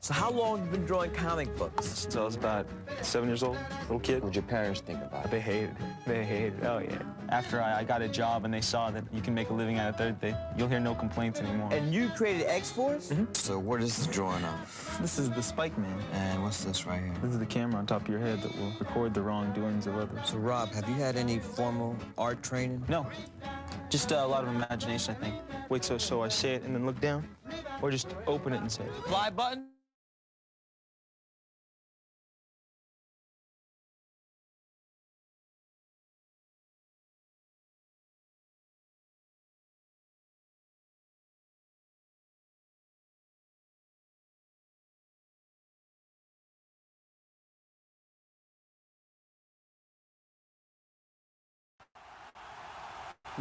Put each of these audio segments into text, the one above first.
So how long have you been drawing comic books? Since I was about 7 years old, little kid. What did your parents think about it? They hated it. They hated it. Oh, yeah. After I got a job and they saw that you can make a living at it, you'll hear no complaints anymore. And you created X-Force? Mm-hmm. So what is this drawing of? This is the Spike Man. And what's this right here? This is the camera on top of your head that will record the wrongdoings of others. So Rob, have you had any formal art training? No. Just a lot of imagination, I think. Wait, so I say it and then look down? Or just open it and say it? Fly button?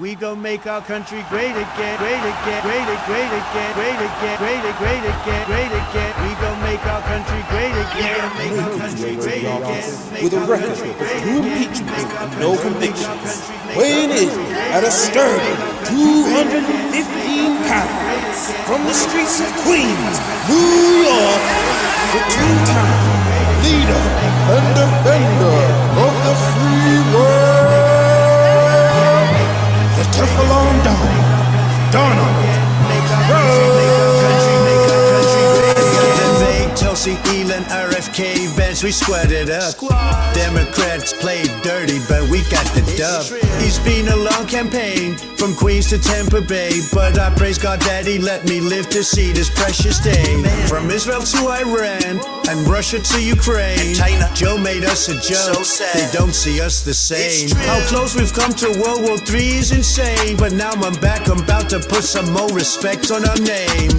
We gon' make our country great again, great again, great again, great again, great again, great again, great again, great again. We gon' make our country great again, make our country great again. With a record of 2 impeachments and no convictions, weighing in at a sturdy 215 pounds, from the streets of Queens, New York, the 2-time leader and defender of the free world. Teflon Don, Donald Tulsi, Elon, RFK, Benz, we squared up. Democrats played dirty, but we got the dub. It's been a long campaign, from Queens to Tampa Bay, but I praise God that he let me live to see this precious day. From Israel to Iran, and Russia to Ukraine, Joe made us a joke, they don't see us the same. How close we've come to World War III is insane, but now I'm back, I'm about to put some more respect on our name.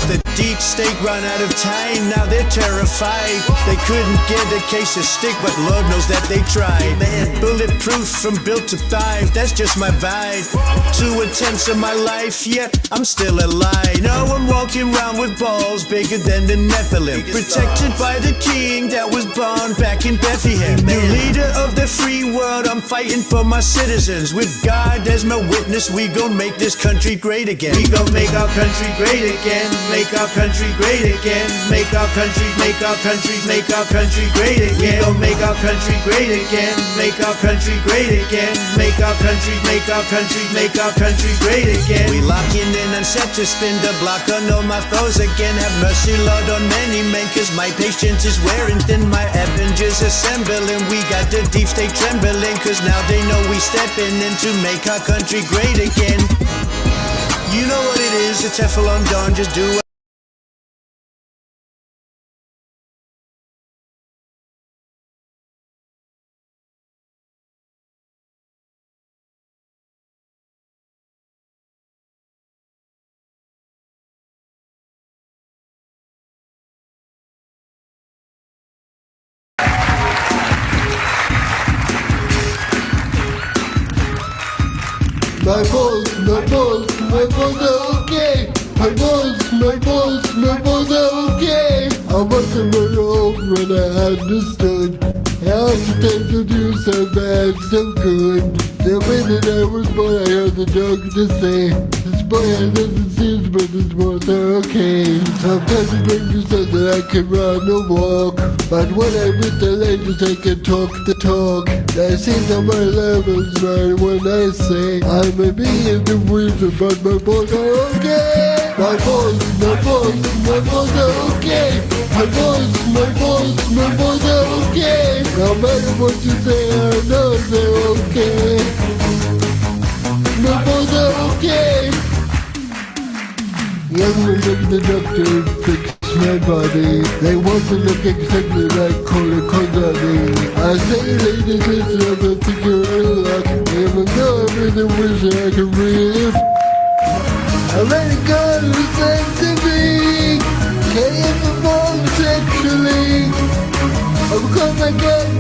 The deep state run out of time, now they're terrified. They couldn't get a case of stick, but Lord knows that they tried. Bulletproof from built to thrive, that's just my vibe. 2 attempts of my life, yet I'm still alive. Now I'm walking around with balls bigger than the Nephilim, protected by the king that was born back in Bethlehem. New leader of the free world, I'm fighting for my citizens. With God as my witness, we gon' make this country great again. We gon' make our country great again. Make our country great again. Make our country, make our country, make our country great again. We gon' make our country great again. Make our country great again. Make our country, make our country, make our country great again. We locking in and set to spin the block on all my foes again. Have mercy, Lord, on many men, cause my patience is wearing thin. My Avengers assembling. We got the deep state trembling, cause now they know we stepping in to make our country great again. You know what it is, the Teflon Don, just do what My balls are okay. My balls are okay. I wasn't my own when I understood how to take to do so bad, so good. The way that I was born, I heard the dogs to say, this boy has disease, but his balls are okay. Sometimes it makes me so that I can run or walk, but when I'm with the ladies, I can talk the talk. I see that my levels right when I say I may be in the winter, but my balls are okay. My balls are okay. My balls are okay. No matter what you say, I know they're okay. My balls are okay. Young women, the doctor fix my body. They want to look exactly like Cola. I say, ladies, listen, I'm a figure of luck. Even though I'm in the wizard, I can really I let it go to send to me. Can't even fall sexually. I'm gonna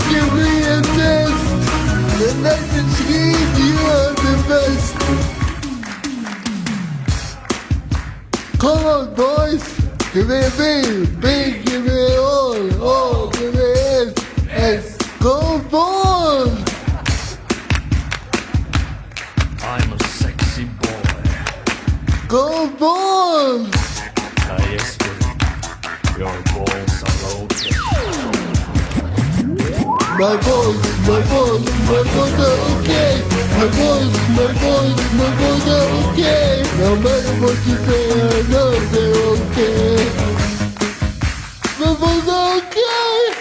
give me a test. And I can see you are the best. Come on, boys. Give me a B, give me all, give me S. Go balls! I'm a sexy boy. Go balls! Yes, baby. Your balls are okay. My balls are okay. My balls are okay. No matter what you say, I know they're okay. My balls are okay.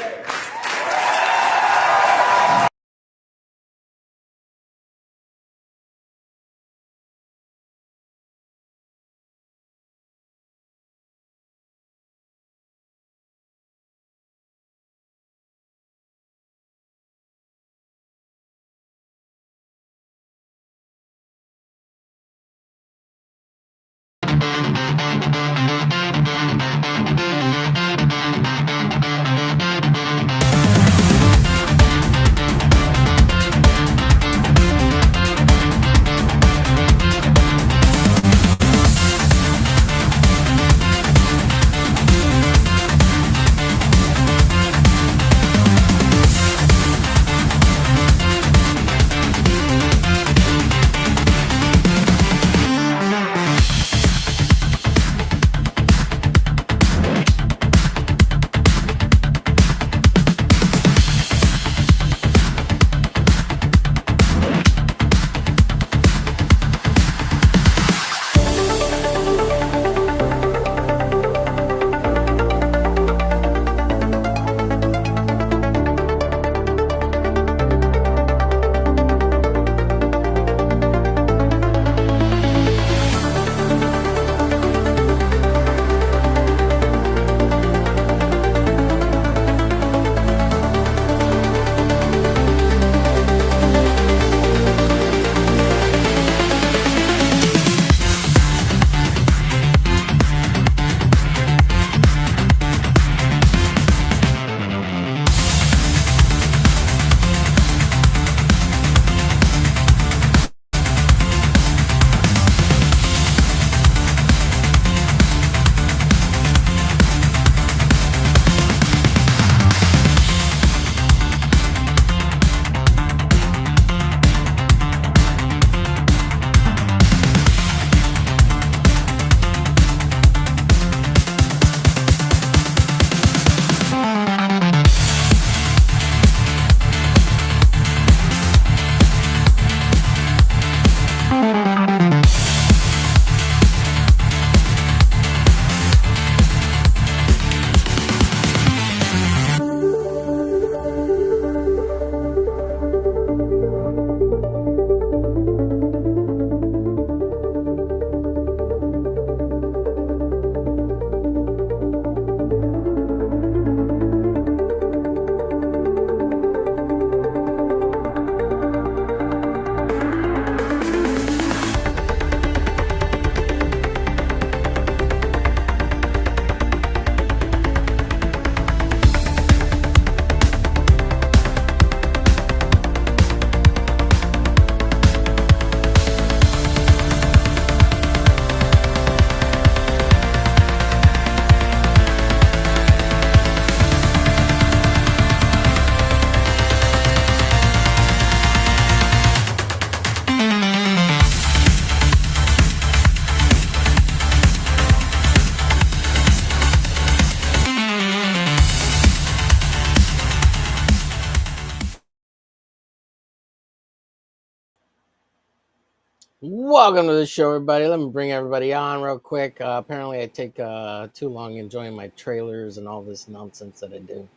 Welcome to the show, everybody. Let me bring everybody on real quick. Apparently, I take too long enjoying my trailers and all this nonsense that I do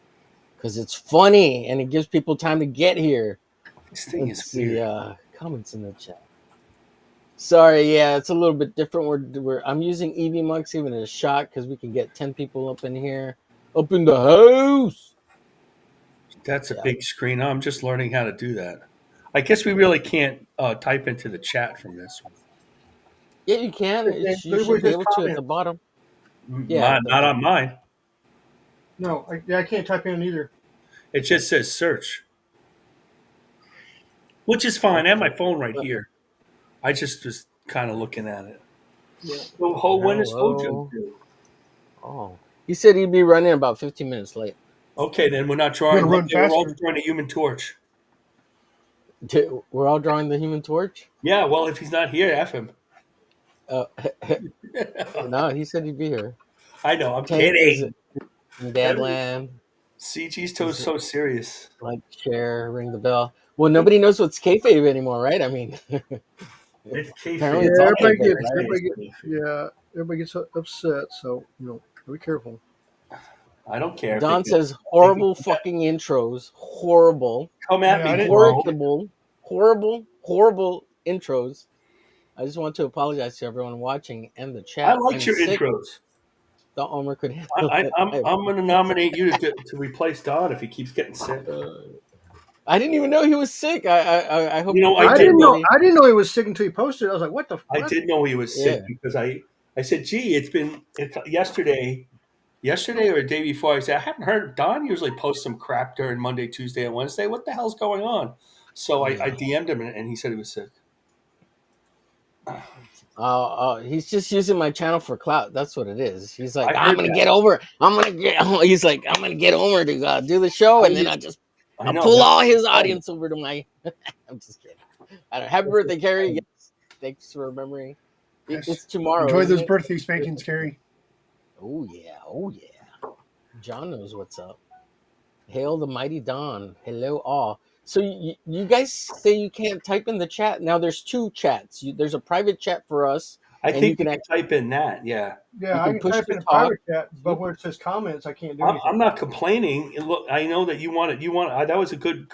because it's funny and it gives people time to get here. This thing Let's is see weird. comments in the chat. Sorry, yeah, it's a little bit different. I'm using EV Monks even a shot because we can get 10 people up in here, up in the house. That's a Yeah, big screen. I'm just learning how to do that. I guess we really can't type into the chat from this one. yeah, you can. You Look should where be there's able to at the comments. bottom. Yeah, Not on mine. No, I can't type in either. It just says search, which is fine. I have my okay. phone right here. I just was kind of looking at it. Yeah. So, when is Hojo Hello. due? Oh, he said he'd be running about 15 minutes late. Okay, then we're not You drawing. gotta run Okay, we're all faster. drawing a Human Torch. We're all drawing the Human Torch. Yeah, well, if he's not here, F him. Uh, no, he said he'd be here. I know. I'm Tank is kidding. in Dadland. CG's Is so serious. like, share, ring the bell. Well, nobody knows what's kayfabe anymore, right? I mean, It's apparently kayfabe. it's Yeah, all everybody kayfabe, gets, right? everybody get, yeah, everybody gets upset. So be careful. I don't care. If Don says they can horrible fucking intros, horrible, come at Yeah, I me, didn't. bro. horrible intros. I just want to apologize to everyone watching and the I chat. liked I'm your sick. intros. The Omer could handle it. I'm going to nominate you to replace Don if he keeps getting sick. I didn't even know he was sick. I hope You know, he feels I better, didn't know. buddy. I didn't know he was sick until he posted it. I was like, "What the I fuck?" did know he was sick Yeah. because I said, gee, it's yesterday or the day before. I said, I haven't heard Don usually post some crap during Monday, Tuesday, and Wednesday. What the hell's going on? So I DM'd him and he said he was sick. He's just using my channel for clout. That's what it is. He's like, I I'm heard gonna that. get over. He's like, I'm gonna get Omer to do the show, and then I I'll know. pull That's all his funny. audience over to my. I'm just kidding. I don't. Happy birthday, Carrie. Yes, thanks for remembering. Yes. It's tomorrow. Enjoy Isn't those it? birthday spankings, Carrie. Oh yeah. John knows what's up. Hail the mighty Don. Hello all. So you guys say you can't type in the chat. Now there's two chats. There's a private chat for us, I and you think can you can type in that. Yeah. Yeah, you I can can push type to in a talk. private chat, but where it says comments, I can't do anything. I'm not complaining. And look, I know that you want it. That was a good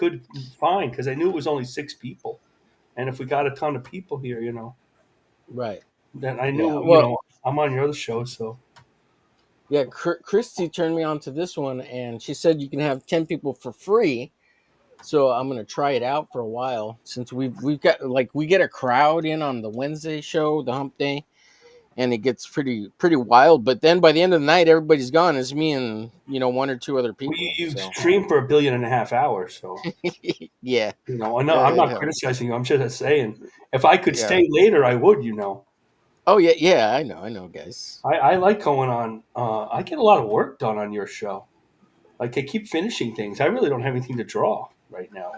find because I knew it was only 6 people, and if we got a ton of people here, Right. then I Yeah. knew, Well, I'm on your other show, so yeah. Christy turned me on to this one, and she said you can have 10 people for free. So I'm gonna try it out for a while since we've got we get a crowd in on the Wednesday show, the Hump Day, and it gets pretty wild. But then by the end of the night, everybody's gone. It's me and one or two other well, people. you So stream for 1.5 billion hours, so yeah, I know I'm not yeah, criticizing you. I'm just saying if I could yeah. stay later, I would. Oh yeah. I know, guys. I like going on. I get a lot of work done on your show. Like I keep finishing things. I really don't have anything to draw right now.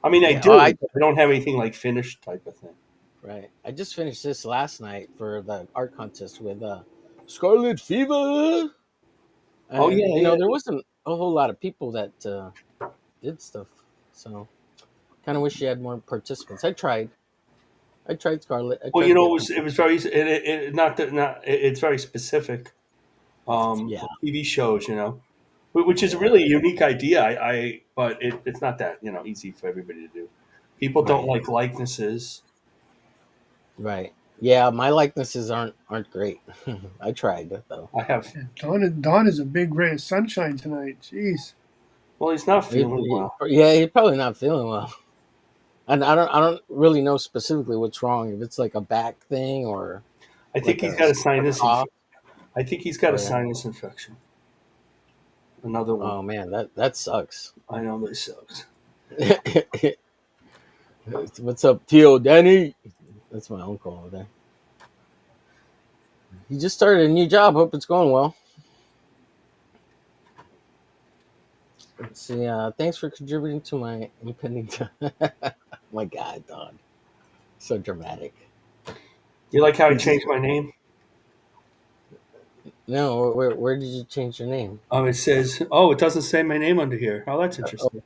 I mean, I Yeah. do. But I don't have anything like finished type of thing. Right. I just finished this last night for the art contest with Scarlet Fever. Oh And yeah. there wasn't a whole lot of people that did stuff. So kind of wish you had more participants. I tried Scarlet. I Well, tried to get it was very it's very specific. yeah. For TV shows, which is Yeah. really a unique idea. But it's not that easy for everybody to do. People don't Right. like likenesses. Right. Yeah, my likenesses aren't great. I tried though. I have. Dawn is a big ray of sunshine tonight. Jeez. Well, he's not feeling well. Yeah, he's probably not feeling well. And I don't really know specifically what's wrong. If it's like a back thing or I think like he's got a sinus. cough. I think he's got Oh, a yeah. sinus infection. Another one. Oh man, that sucks. I know that sucks. What's up, Tio Danny? That's my uncle over there. He just started a new job. Hope it's going well. Let's see. Thanks for contributing to my impending. My God, Don. So dramatic. You like how I changed my name? No, where did you change your name? It says, it doesn't say my name under here. Oh, that's interesting.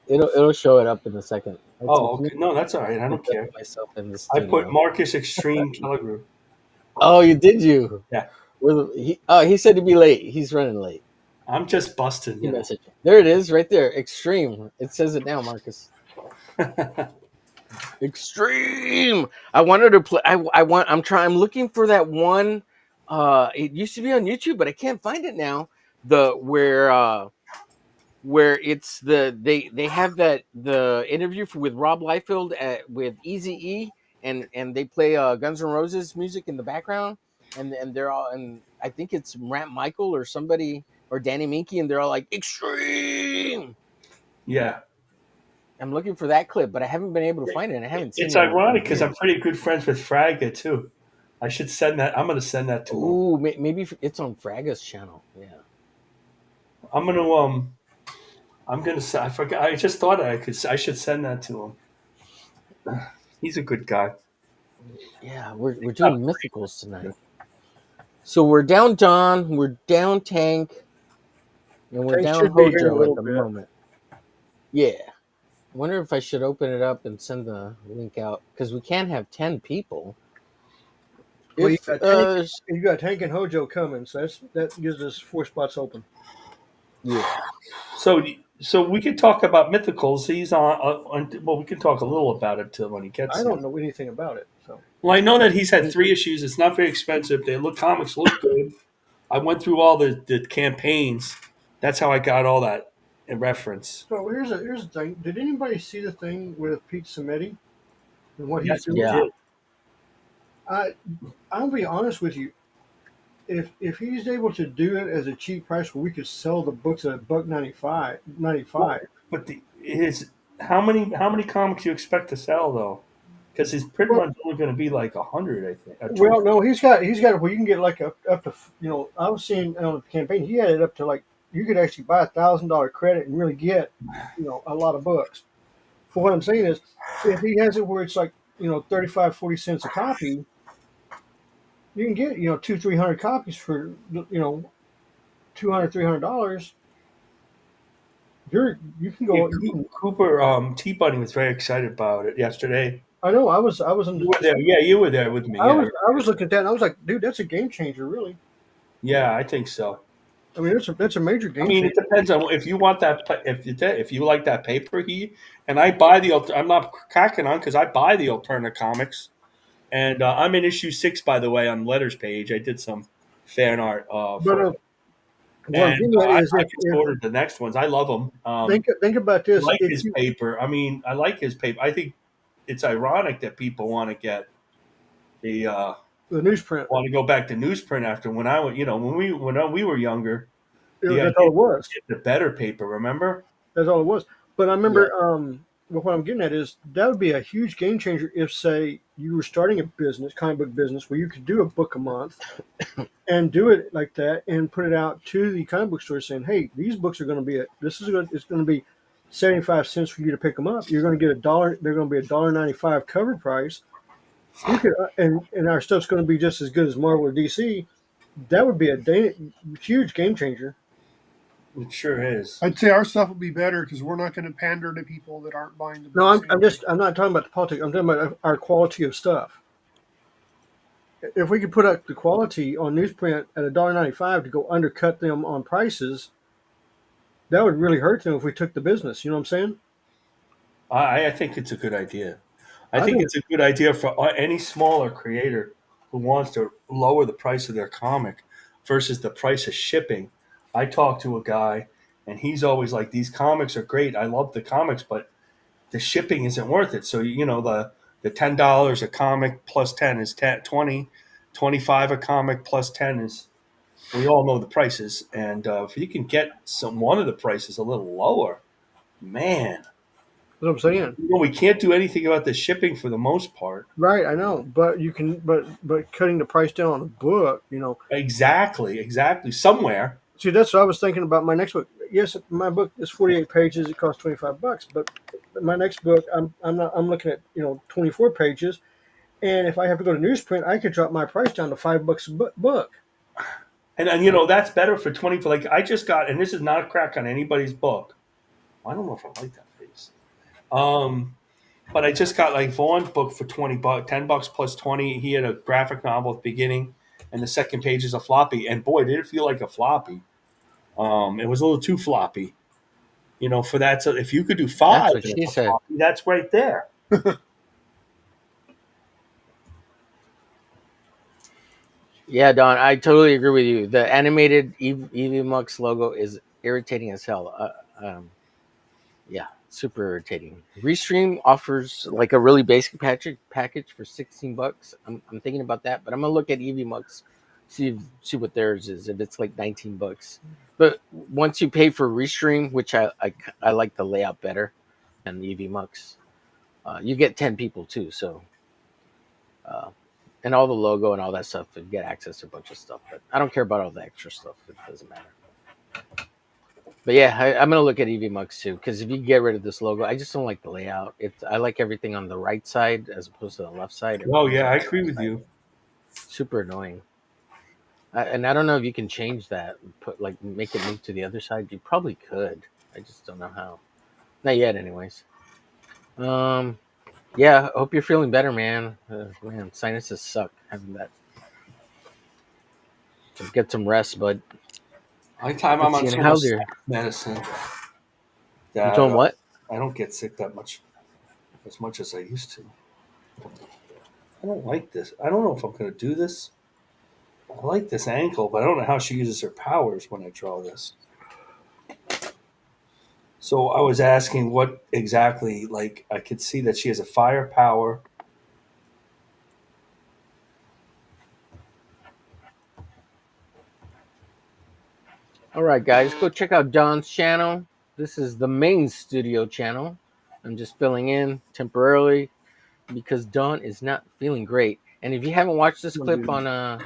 It'll show it up in a second. Okay. No, that's all right. I don't care. Myself in the I put studio. Marcus Extreme Kelligrew. Oh, you did you? Yeah. He said to be late. He's running late. I'm just busting. He messaged. There it is, right there. Extreme. It says it now, Marcus. Extreme. I wanted to play. I'm looking for that one. It used to be on YouTube, but I can't find it now. Where it's they have the interview with Rob Liefeld with Eazy-E, and they play Guns N' Roses music in the background, and they're all, and I think it's Rap Michael or somebody or Danny Minky, and they're all like extreme. Yeah. I'm looking for that clip, but I haven't been able to find it. And I haven't seen it. It's ironic because I'm pretty good friends with Fraga too. I should send that. I'm going to send that to him. Ooh, maybe it's on Fraga's channel. Yeah. I'm going to. I forgot. I just thought I should send that to him. He's a good guy. Yeah, we're doing mythicals tonight. So we're down John, we're down Tank, and we're Tank down should be here in a Hojo at little the bit. moment. Yeah. I wonder if I should open it up and send the link out because we can't have 10 people. Well, If you got Tank and Hojo coming, so that gives us 4 spots open. yeah, So we could talk about mythicals. He's well, we can talk a little about it till when he gets I here. don't know anything about it, so Well, I know that he's had 3 issues. It's not very expensive. Comics look good. I went through all the campaigns. That's how I got all that in reference. so here's the thing. Did anybody see the thing with Pete Samedi and what he's Yes, we doing? yeah. did. I'll be honest with you. If he's able to do it as a cheap price where we could sell the books at $1.95, But how many comics you expect to sell though? Because his print well, run's only going to be like 100, I think. well, no, he's got where you can get like up to I was seeing on the campaign he had it up to like you could actually buy $1,000 credit and really get a lot of books. But what I'm saying is, if he has it where it's like 35, 40 cents a copy, you can get 200-300 copies for $200-$300. You can go. Cooper T Bunny was very excited about it yesterday. I know. I was in. You were there. Yeah, you were there with me. I was looking at that and I was like, dude, that's a game changer, really. Yeah, I think so. I mean, that's a major game I mean, changer. it depends on if you want that. If you like that paper, and I buy I'm not cracking on because I buy the alternate comics, and I'm in issue 6 by the way on Letters page. I did some fan art But for it, what I'm and getting at I is, just ordered the next ones. I love them. think about I this. like his paper. I mean, I like his paper. I think it's ironic that people want to get the The newsprint, want to go back to newsprint after when I was, when we were younger. that's all it was. The better paper, remember? That's all it was. But I Yeah. remember, what I'm getting at is that would be a huge game changer if, say, you were starting a business, comic book business, where you could do a book a month and do it like that and put it out to the comic book store saying, "Hey, these books are going to be it's going to be 75 cents for you to pick them up. You're going to get $1. They're going to be $1.95 cover price. You could, and our stuff's going to be just as good as Marvel or DC. That would be a huge game changer." It sure is. I'd say our stuff will be better because we're not going to pander to people that aren't buying the books. No, I'm anyway. I'm not talking about the politics. I'm talking about our quality of stuff. If we could put up the quality on newsprint at $1.95 to go undercut them on prices, that would really hurt them if we took the business. You know what I'm saying? I think it's a good idea. I I think think it's a good idea for any smaller creator who wants to lower the price of their comic versus the price of shipping. I talked to a guy, and he's always like, "These comics are great. I love the comics, but the shipping isn't worth it." So the $10 a comic plus 10 is 10, 20, 25 a comic plus 10 is. We all know the prices, and if you can get one of the prices a little lower, man. That's what I'm saying. We can't do anything about the shipping for the most part. Right, I know, but you can, but cutting the price down on a book, Exactly. Somewhere. See, that's what I was thinking about my next book. Yes, my book is 48 pages. It costs $25, but my next book, I'm looking at 24 pages, and if I have to go to newsprint, I could drop my price down to $5 a book. And that's better for 20. For like I just got, and this is not a crack on anybody's book. I don't know if I like that face. But I just got like Vaughn's book for $20, $10 plus 20. He had a graphic novel at the beginning, and the second page is a floppy. And boy, did it feel like a floppy. It was a little too floppy, for that. So if you could do 5, That's what she said. floppy, that's right there. Yeah, Don, I totally agree with you. The animated EV Mux logo is irritating as hell. Yeah, super irritating. Restream offers like a really basic package for $16. I'm thinking about that, but I'm gonna look at EV Mux, see what theirs is. If it's like $19, but once you pay for Restream, which I like the layout better than the EV Mux, you get 10 people too. So. And all the logo and all that stuff, you get access to a bunch of stuff. But I don't care about all the extra stuff. It doesn't matter. But yeah, I'm going to look at EV Mux too, because if you get rid of this logo, I just don't like the layout. I like everything on the right side as opposed to the left side. Oh, yeah, I agree with you. Super annoying. And I don't know if you can change that, make it move to the other side. You probably could. I just don't know how. Not yet, anyways. Yeah. I hope you're feeling better, man. Man, sinuses suck. Having that. So get some rest, bud. Anytime time I'm Let's on see. And so much how's your? medicine You that doing what? I don't get sick that much as I used to. I don't like this. I don't know if I'm going to do this. I like this ankle, but I don't know how she uses her powers when I draw this. So I was asking what exactly, like, I could see that she has a fire power. All right, guys, go check out Don's channel. This is the main studio channel. I'm just filling in temporarily because Don is not feeling great. And if you haven't watched this clip on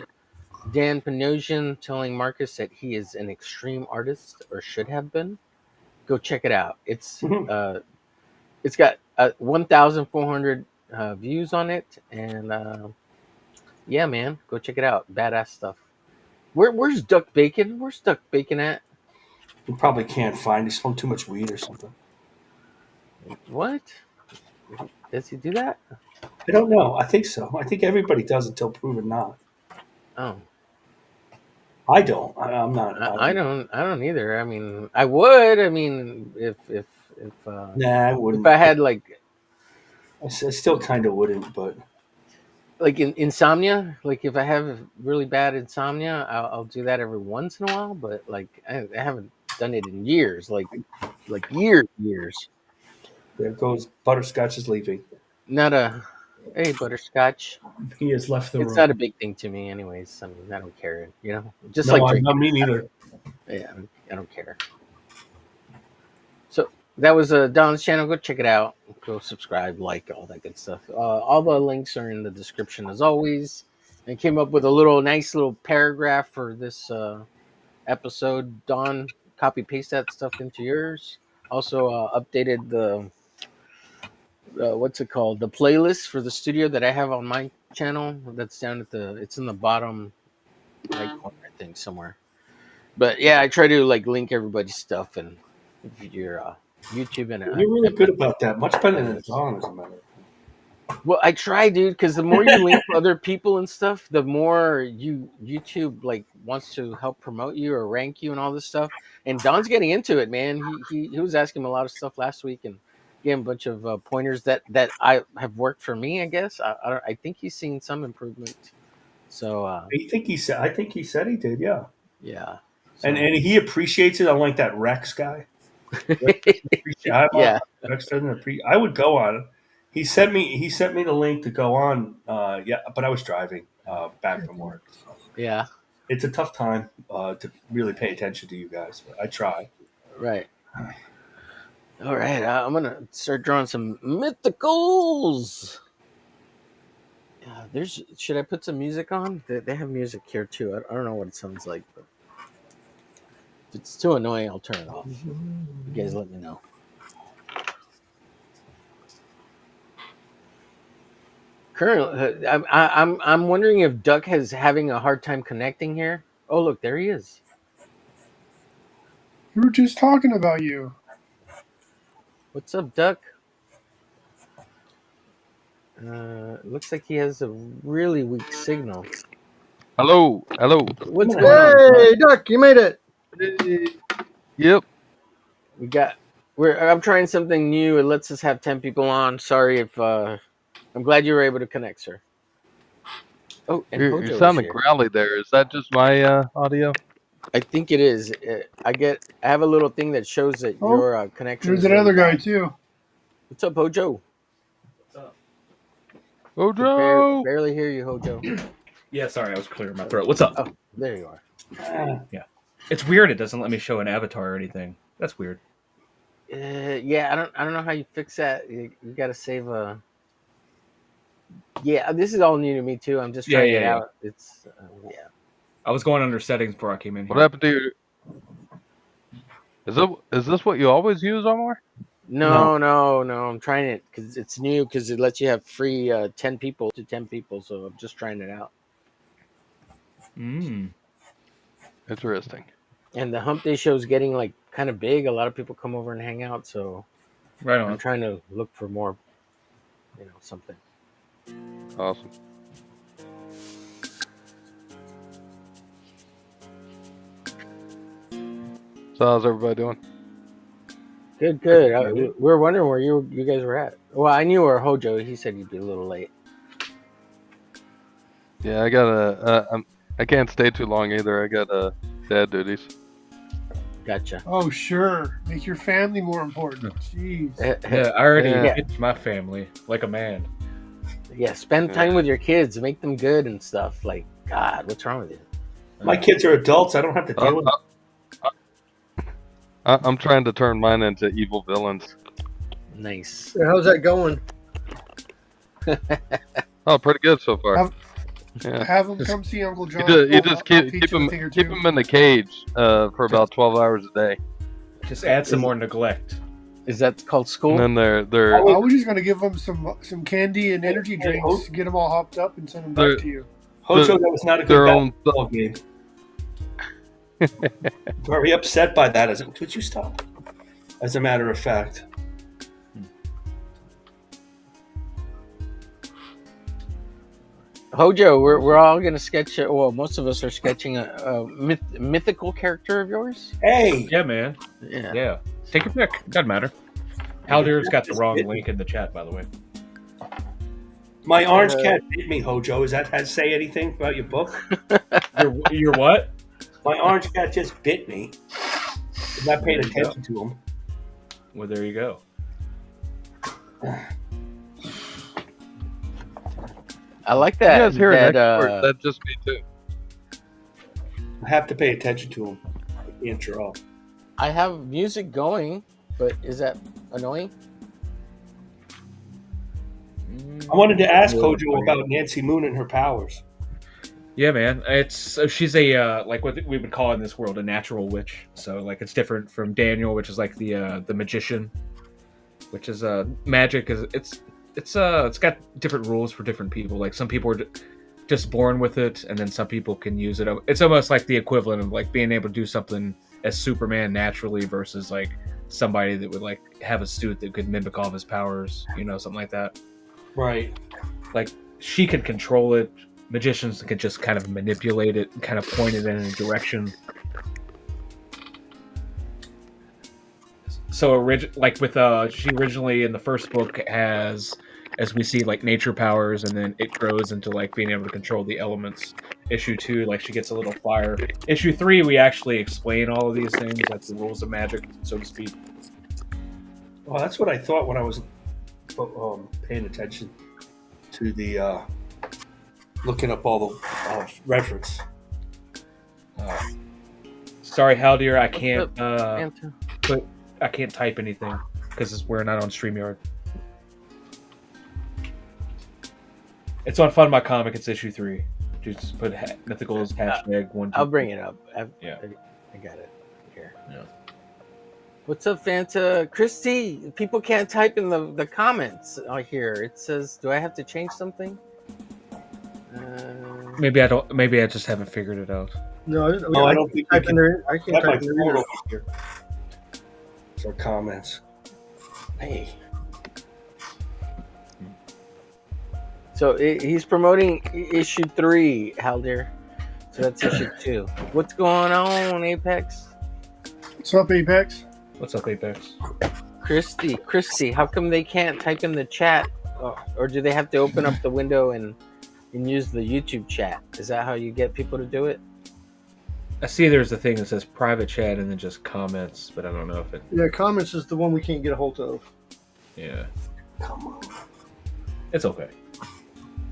Dan Panosian telling Marcus that he is an extreme artist or should have been, go check it out. It's got 1,400 views on it, and yeah, man, go check it out. Badass stuff. Where's Duck Bacon? Where's Duck Bacon at? You probably can't find. He smoked too much weed or something. What? Does he do that? I don't know. I think so. I think everybody does until proven not. Oh, I don't. I'm not. I don't either. I mean, I would. I mean, if Nah, I wouldn't. if I had like I still kind of wouldn't, but insomnia, like if I have really bad insomnia, I'll do that every once in a while. But like I haven't done it in years, like years. there goes Butterscotch is leaving. Not a hey butterscotch. He has left the It's room. not a big thing to me, anyways. I mean, I don't care. You know, just No, like I'm drinking. not me neither. Yeah, I don't care. So that was Don's channel. Go check it out. Go subscribe, like, all that good stuff. All the links are in the description as always. I came up with a nice little paragraph for this episode. Don, copy paste that stuff into yours. Also updated the what's it called? The playlist for the studio that I have on my channel. That's down at it's in the bottom right corner, I think, somewhere. But yeah, I try to like link everybody's stuff and your YouTube and You're really good about that. Much better than Don, as a matter of fact. Well, I try, dude, because the more you link other people and stuff, the more YouTube like wants to help promote you or rank you and all this stuff. And Don's getting into it, man. He was asking him a lot of stuff last week and gave him a bunch of pointers that I have worked for me. I guess I think he's seen some improvement. So I think he said he did. Yeah. Yeah. And he appreciates it, unlike that Rex guy. Yeah. Rex doesn't appreciate. I would go on. He sent me the link to go on. Yeah, but I was driving back from work. So. Yeah. It's a tough time to really pay attention to you guys, but I try. Right. All right. I'm gonna start drawing some mythicals. Should I put some music on? They have music here too. I don't know what it sounds like, but if it's too annoying, I'll turn it off. You guys let me know. Currently, I'm wondering if Duck is having a hard time connecting here. Oh, look, there he is. We were just talking about you. What's up, Duck? Looks like he has a really weak signal. Hello. What's going on? Hey, Duck, you made it. Yep. I'm trying something new. It lets us have 10 people on. Sorry if I'm glad you were able to connect, sir. Oh, and You're sounding growly there. Is that just my audio? I think it is. I have a little thing that shows that your connection. There's another guy too. What's up, Hojo? What's up? Hojo! Barely hear you, Hojo. Yeah, sorry, I was clearing my throat. What's up? Oh, there you are. Yeah. It's weird. It doesn't let me show an avatar or anything. That's weird. Yeah, I don't know how you fix that. You got to save a. Yeah, this is all new to me too. I'm just trying it out. It's yeah. I was going under settings before I came in here. What happened to you? Is this what you always use, Omar? No. I'm trying it because it's new because it lets you have free 10 people to 10 people. So I'm just trying it out. Interesting. And the Hump Day show is getting like kind of big. A lot of people come over and hang out. So Right I'm on. trying to look for more, something. Awesome. So how's everybody doing? Good, good. We were wondering where you guys were at. Well, I knew where Hojo. He said he'd be a little late. Yeah, I can't stay too long either. I got dad duties. Gotcha. Oh, sure. Make your family more important. Jeez. Yeah, I already Yeah. pitched my family like a man. Yeah, spend time with your kids. Make them good and stuff. Like, God, what's wrong with you? My kids are adults. I don't have to deal with I'm trying to turn mine into evil villains. Nice. So how's that going? Oh, pretty good so far. Have them come see Uncle John. You just keep teach them him a thing or keep two. him in the cage for about 12 hours a day. Just add some more neglect. Is that called school? And then I was just gonna give them some candy and energy drinks, get them all hopped up, and send them back to you. Hojo, that was not a their good own basketball game. Very upset by that. Would you stop? As a matter of fact. Hojo, we're all gonna sketch. Well, most of us are sketching a mythical character of yours. Hey. Yeah, man. Yeah. Yeah. Take your pick. Doesn't matter. Haldir's got the wrong link in the chat, by the way. My orange cat bit me, Hojo. Does that say anything about your book? Your what? My orange cat just bit me. I'm not paying attention to him. Well, there you go. I like that. You guys hear an that, expert? That's just me too. I have to pay attention to him. I can't draw. I have music going, but is that annoying? I wanted to ask Hojo about Nancy Moon and her powers. Yeah, man. She's a like what we would call in this world a natural witch. So like it's different from Daniel, which is like the magician, which is magic. It's got different rules for different people. Like some people are just born with it, and then some people can use it. It's almost like the equivalent of like being able to do something as Superman naturally versus like somebody that would like have a suit that could mimic all of his powers, something like that. Right. Like she could control it. Magicians can just kind of manipulate it and kind of point it in a direction. So like with she originally in the first book has, as we see, like nature powers, and then it grows into like being able to control the elements. Issue 2, like she gets a little fire. Issue 3, we actually explain all of these things, like the rules of magic, so to speak. Well, that's what I thought when I was paying attention to the looking up all the reference. Sorry, Haldir, I can't Anta. I can't type anything because we're not on StreamYard. It's on Fund My Comic. It's issue 3. Just put mythicals hashtag 1. I'll bring it up. I got it here. Yeah. What's up, Fanta? Christy, people can't type in the comments here. It says, do I have to change something? Maybe I don't. Maybe I just haven't figured it out. No, I don't think I can got my type in phone there. over here for comments. Hey. So he's promoting issue 3, Haldir. So that's issue 2. What's going on, Apex? What's up, Apex? What's up, Apex? Christy, how come they can't type in the chat, or do they have to open up the window and use the YouTube chat? Is that how you get people to do it? I see there's a thing that says private chat and then just comments, but I don't know if it. Yeah, comments is the one we can't get a hold of. Yeah. Come on. It's okay.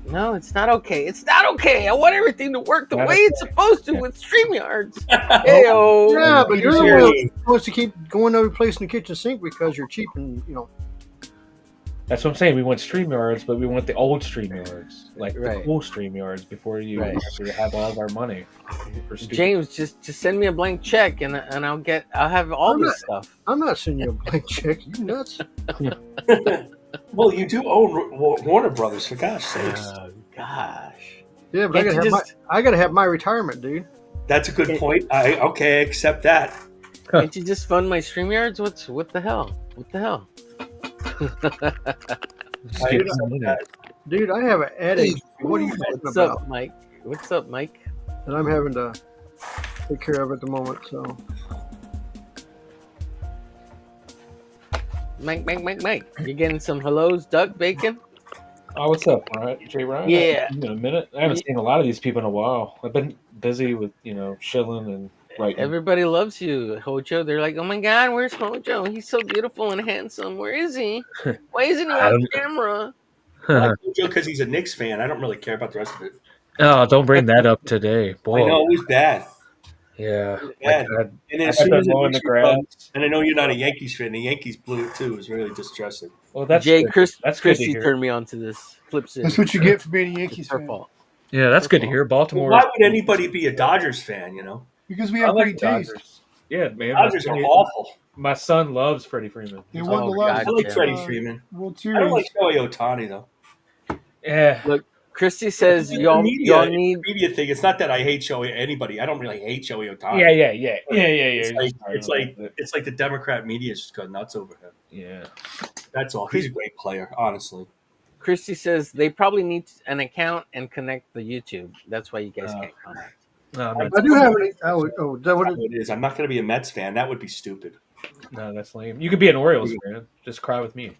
No, it's not okay. It's not okay. I want everything to work the way it's supposed to with StreamYards. Heyo. Yeah, but you're the Peter's one here. who wants to keep going to replacing the kitchen sink because you're cheap and That's what I'm saying. We want StreamYards, but we want the old StreamYards, like Right. the cool StreamYards, before you actually have all of our money. For stupid- James, just send me a blank check and I'll have all this stuff. I'm not sending you a blank check. You nuts? Well, you do own Warner Brothers, for gosh sakes. Oh gosh. Yeah, but Can't you I gotta have my retirement, dude. That's a good point. I accept that. Can't you just fund my StreamYards? What the hell? What the hell? Just get some in it. Dude, I have an headache. What are you talking What's about? up, Mike? What's up, Mike? And I'm having to take care of at the moment. So Mike. You getting some hellos, duck bacon? Oh, what's up, Jay Ryan? Yeah. It's been a minute. I haven't seen a lot of these people in a while. I've been busy with chilling and writing. Everybody loves you, Hojo. They're like, oh my God, where's Hojo? He's so beautiful and handsome. Where is he? Why isn't he on camera? Because he's a Knicks fan. I don't really care about the rest of it. Oh, don't bring that up today, boy. I know it was bad. Yeah. Bad. Like, and then as soon as mowing the grass. and I know you're not a Yankees fan. The Yankees blew it too. It was really distressing. Well, that's Jay, good. That's good to Christy hear. turned me on to this. Flips it. that's what you get for being a Yankees Her fan. fault. Yeah, that's good to hear. Baltimore. Why would anybody be a Dodgers fan? You know, Because we I have like great taste. Dodgers. Yeah, man. Dodgers are awful. My son loves Freddie Freeman. They won the Oh, last I like Gotcha. Freddie Freeman. World I Series. don't like Shohei Ohtani though. Yeah. Look, Christy says The y'all media, need. media thing. It's not that I hate anybody. I don't really hate Shohei Ohtani. Yeah. It's like the Democrat media just got nuts over him. Yeah. That's all. He's a great player, honestly. Christy says they probably need an account and connect the YouTube. That's why you guys can't comment. No, I do have any. That would. It is. I'm not going to be a Mets fan. That would be stupid. No, that's lame. You could be an Orioles fan. Just cry with me.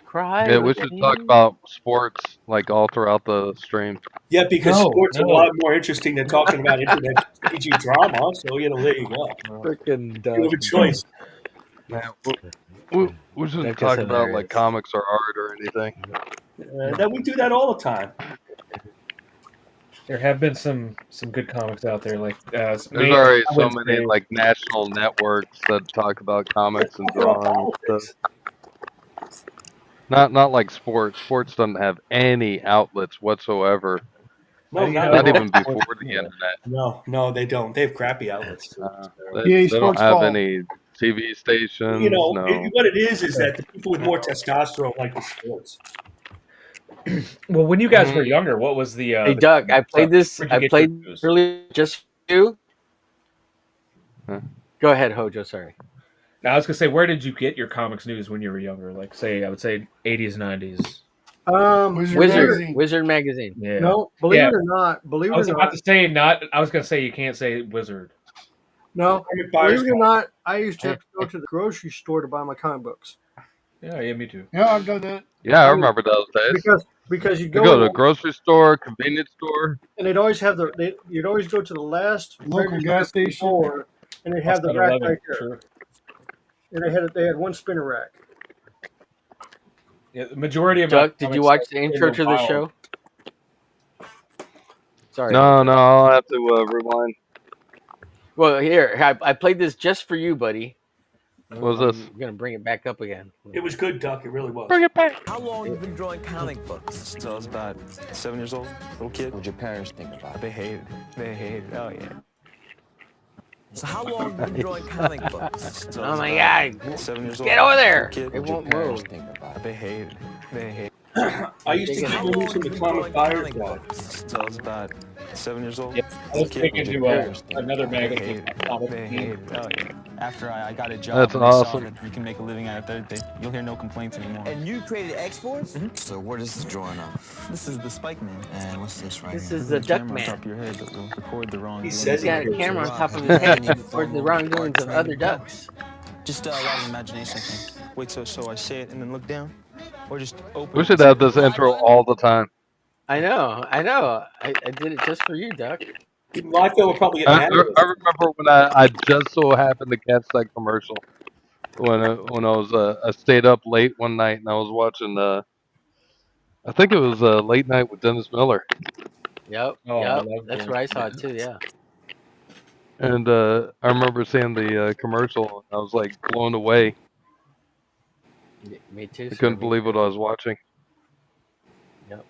Cry. Yeah, we with should me. talk about sports like all throughout the stream. Yeah, because sports are a no. lot more interesting than talking about internet PG drama. So there you go. Freaking You have a choice. Man, we shouldn't That's talk just about hilarious. like comics or art or anything. That we do that all the time. There have been some good comics out there. Like There's already so many like national networks that talk about comics and drawing and stuff. Not like sports. Sports doesn't have any outlets whatsoever. No, Not even before the internet. No, they don't. They have crappy outlets. Too. They don't have any TV stations. No. What it is that the people with more testosterone like the sports. Well, when you guys were younger, what was the? Hey, Doug, I played this. I played earlier just for you. Go ahead, Hojo. Sorry. Now, I was gonna say, where did you get your comics news when you were younger? Like, say, I would say 80s, 90s. Wizard magazine. Yeah. No, believe it or not. I was about to say not. I was gonna say you can't say Wizard. No, believe it or not, I used to have to go to the grocery store to buy my comic books. Yeah, me too. Yeah, I've done that. Yeah, I remember those days. Because you go to the grocery store, convenience store, and they'd always have you'd always go to the last Local gas station. store, and they'd have the rack right there. Sure. And they had one spinner rack. Yeah, the majority of Doug, did you watch the intro to the show? Sorry. No, I'll have to rewind. Well, here I played this just for you, buddy. What was this? I'm gonna bring it back up again. It was good, Duck. It really was. Bring it back. How long have you been drawing comic books? Since I was about 7 years old, little kid. What would your parents think about it? They hated it. Oh yeah. So how long have you been drawing comic books? Since I Oh was my about God! 7 years old. Get over there! Little kid. It What would your won't parents move. think about it? They hated it. I used to How keep long using have the you been comic drawing fire comic club. books? Since I was about 7 years old. Yeah, I was taking to another They magazine. hated it. Oh yeah. After I got a job, That's and they saw awesome. that you can make a living out of it. You'll hear no complaints anymore. And you created X-Force? So what is this drawing of? This is the Spike Man. And what's this right This here? is the Duck Camera on top Man. of your head that will record the wrong. He says He's got a he camera on Wow. top of his head Any for the formal wrongdoings art of other training? ducks. Just a lot of imagination. I think. Wait till so I say it and then look down, or just open. We should have this intro all the time. I know. I did it just for you, Duck. Well, I feel we're probably I getting mad at us. remember when I just so happened to catch that commercial when I was I stayed up late one night and I was watching I think it was Late Night with Dennis Miller, Yep. Oh, I Yep. love That's that. where I saw it too. Yeah. and I remember seeing the commercial and I was like blown away. Me too. I couldn't believe what I was watching. Yep.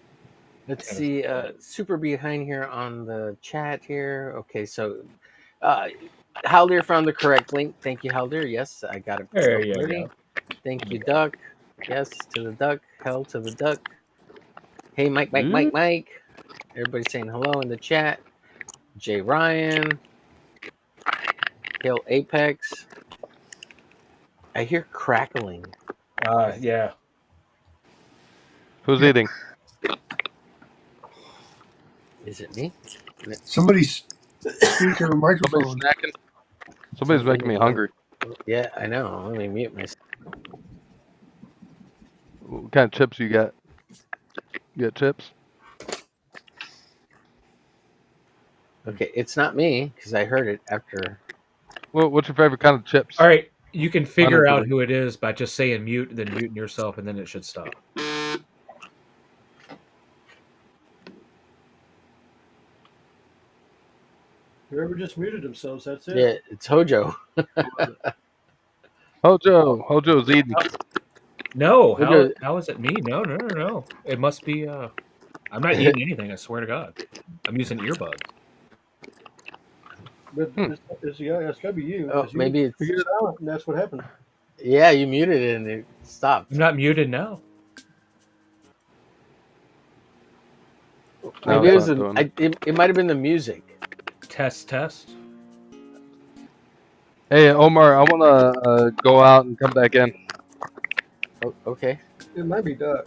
Let's see. Super behind here on the chat here. Okay, so Haldir found the correct link. Thank you, Haldir. Yes, I got it. There you Ready? go. Thank you, Duck. Yes, to the duck. Hell to the duck. Hey, Mike. Everybody's saying hello in the chat. Jay Ryan, Hill Apex. I hear crackling. Yeah. Who's eating? Is it me? Somebody's speaking on a Somebody's microphone. snacking. Somebody's making me hungry. Yeah, I know. Let me mute myself. What kind of chips you got? You got chips? Okay, it's not me because I heard it after. What's your favorite kind of chips? All right, you can figure out Honestly. who it is by just saying mute, then muting yourself, and then it should stop. Whoever just muted themselves, that's it. Yeah, it's Hojo. Hojo's eating. No, Hojo- how is it me? No. It must be. I'm not eating anything. I swear to God, I'm using earbuds. But it's got to be you. Oh, 'cause you maybe it's. were silent, and that's what happened. Yeah, you muted it and it stopped. I'm not muted now. No, Maybe it it's was. not doing It might have been the music. Test. Hey, Omar, I want to go out and come back in. Oh, okay. It might be Duck.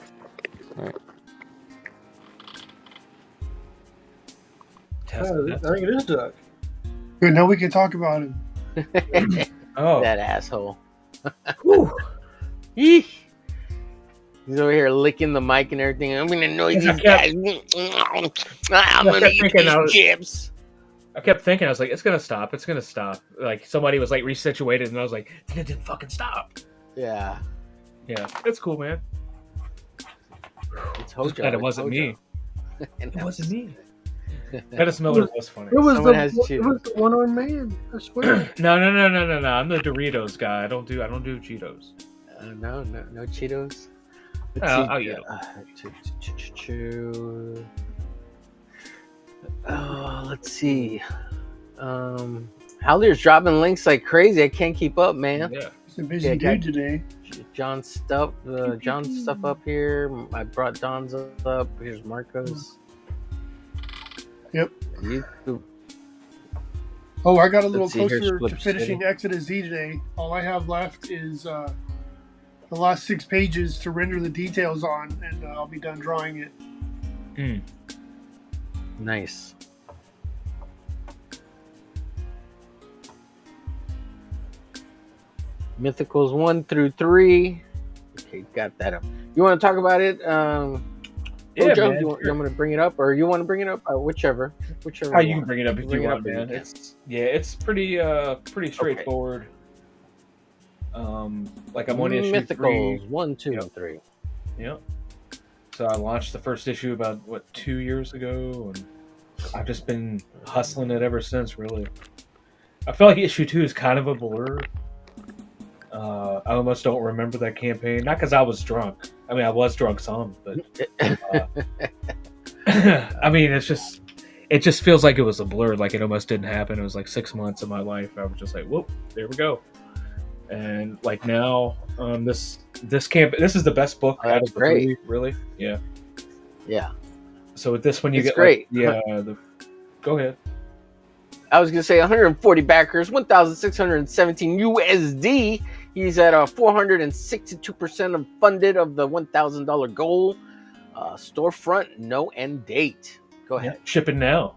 Test. I think it is Duck. Good, now we can talk about him. Oh, That asshole. whew. Yeesh. He's over here licking the mic and everything. I'm gonna annoy these guys. I'm gonna eat these chips. I kept thinking, I was like, it's gonna stop. Like somebody was like resituated, and I was like, it didn't fucking stop. Yeah, Yeah, it's cool, man. it's Hojo. Just glad it it's wasn't Hojo. me. And It that wasn't was- me. Dennis Miller was funny. It was Someone has cheated. it was the one-armed man. I swear. No. I'm the Doritos guy. I don't do Cheetos. No Cheetos. I'll eat 'em. Let's see. Hallier's dropping links like crazy. I can't keep up, man. Yeah. He's a busy Yeah, dude today. John's stuff up here. I brought Don's up. Here's Marco's. Yep. YouTube. Oh, I got a little Let's see, here's closer Flip to finishing City. Exodus Z today. All I have left is the last 6 pages to render the details on, and I'll be done drawing it. Nice. Mythicals 1 through 3. Okay, got that up. You want to talk about it? Yeah, Joe, man, you want to bring it up, or you want to bring it up? Whichever. Oh, you can one. bring it up if Bring you it want, up if you man. can. It's pretty straightforward. Like I'm on issue 3. Mythicals 1, 2, Yep. and 3. Yep. So I launched the first issue about 2 years ago, and I've just been hustling it ever since. Really, I feel like issue 2 is kind of a blur. I almost don't remember that campaign, not because I was drunk. I mean, I was drunk some, but I mean, it just feels like it was a blur. Like it almost didn't happen. It was like 6 months of my life. I was just like, whoop, there we go. And like now, this is the best book. Oh, that's out of the great. 3, really. Yeah. Yeah. So with this one, you It's get great. Go ahead. I was gonna say 140 backers, 1,617 USD. He's at 462% of funded of the $1,000 goal. Storefront, no end date. Go ahead. Shipping now.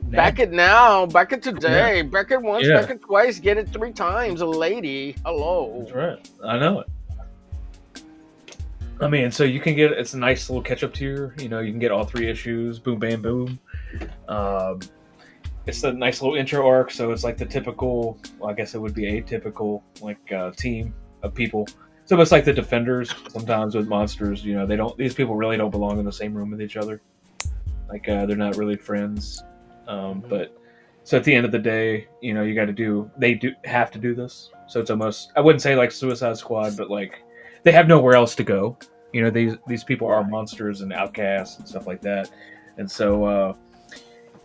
Back it now. Back it today. Yeah. Back it once. Yeah. Back it twice. Get it 3 times. A lady. Hello. That's right. I know it. I mean, so you can get it's a nice little catch up tier. You know, you can get all 3 issues. Boom, bam, boom. It's a nice little intro arc, so it's like the typical. Well, I guess it would be atypical team of people. So it's like the Defenders. Sometimes with monsters, you know, these people really don't belong in the same room with each other. Like they're not really friends. But so at the end of the day, you know, they do have to do this. So it's almost, I wouldn't say like Suicide Squad, but like they have nowhere else to go. You know, these people are monsters and outcasts and stuff like that. And so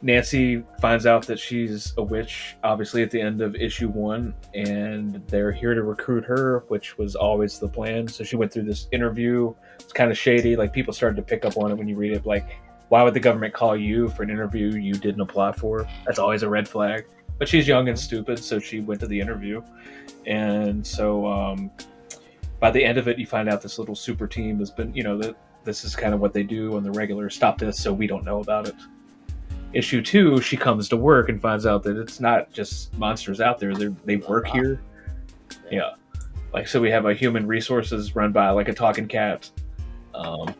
Nancy finds out that she's a witch, obviously at the end of issue 1, and they're here to recruit her, which was always the plan. So she went through this interview. It's kind of shady. Like people started to pick up on it when you read it. Like, why would the government call you for an interview you didn't apply for? That's always a red flag. But she's young and stupid, so she went to the interview. And so by the end of it, you find out this little super team has been, that this is kind of what they do on the regular. Stop this so we don't know about it. Issue 2, she comes to work and finds out that it's not just monsters out there. They work here. Yeah. Like, so we have a human resources run by like a talking cat.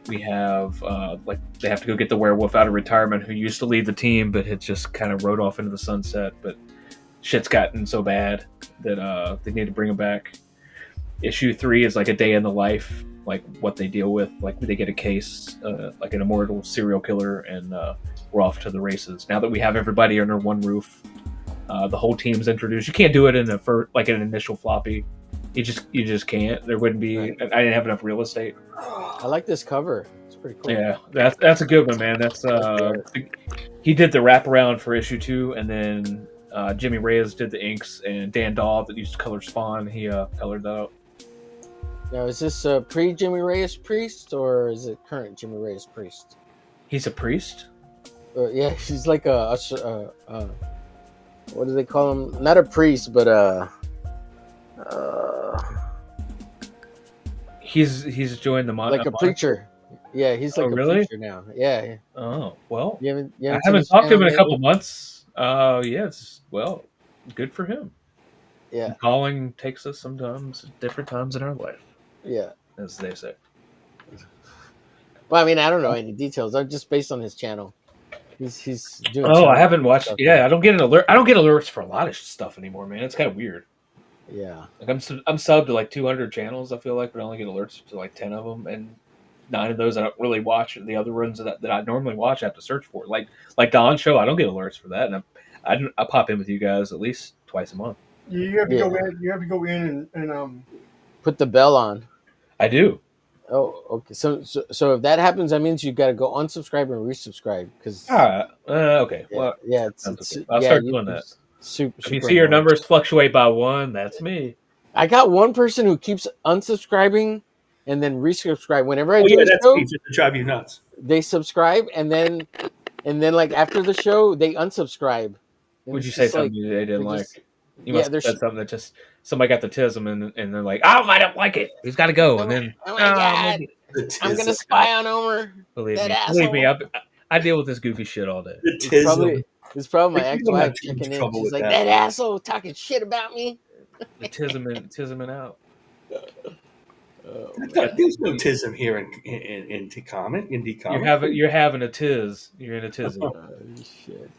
We have like they have to go get the werewolf out of retirement who used to lead the team but had just kind of rode off into the sunset. But shit's gotten so bad that they need to bring him back. Issue 3 is like a day in the life, like what they deal with. Like they get a case, like an immortal serial killer, and we're off to the races. Now that we have everybody under one roof, the whole team's introduced. You can't do it in like an initial floppy. You just can't. There wouldn't be. I didn't have enough real estate. I like this cover. It's pretty cool. Yeah, that's a good one, man. That's he did the wraparound for issue 2, and then Jimmy Reyes did the inks, and Dan Dahl that used to color Spawn, he colored that out. Now, is this pre-Jimmy Reyes priest, or is it current Jimmy Reyes priest? He's a priest? Yeah, he's like a what do they call him? Not a priest, but he's joined the like a preacher. Yeah, he's like a preacher now. Yeah. Oh, well, you I haven't talked to him in a couple months. Yes, well, good for him. Yeah. Calling takes us sometimes at different times in our life. Yeah. As they say. Well, I mean, I don't know any details. I'm just based on his channel. He's doing. Oh, I haven't watched. Yeah, I don't get an alert. I don't get alerts for a lot of stuff anymore, man. It's kind of weird. Yeah. Like I'm subbed to like 200 channels. I feel like, but I only get alerts to like 10 of them, and 9 of those I don't really watch. The other ones that I normally watch, I have to search for. Like Don's show, I don't get alerts for that, and I pop in with you guys at least twice a month. You have to go in. You have to go in and put the bell on. I do. Oh, okay. So if that happens, that means you got to go unsubscribe and resubscribe. Because okay. Yeah, well, yeah. I'll start doing that. Super, if you see your numbers fluctuate by 1, that's me. I got one person who keeps unsubscribing and then resubscribe whenever I do a that's show. me, just to drive you nuts. They subscribe and then like after the show they unsubscribe. Would you say something they didn't like? You must have said something that just somebody got the tism and they're like, oh, I don't like it. He's got to go. And then, oh my God, I'm gonna spy on Omer. Believe me, I deal with this goofy shit all day. It's probably my ex-wife checking in. She's like, that asshole talking shit about me. The tisming out. There's no tism here in comic. You're having a tiz. You're in a tizzy. Shit.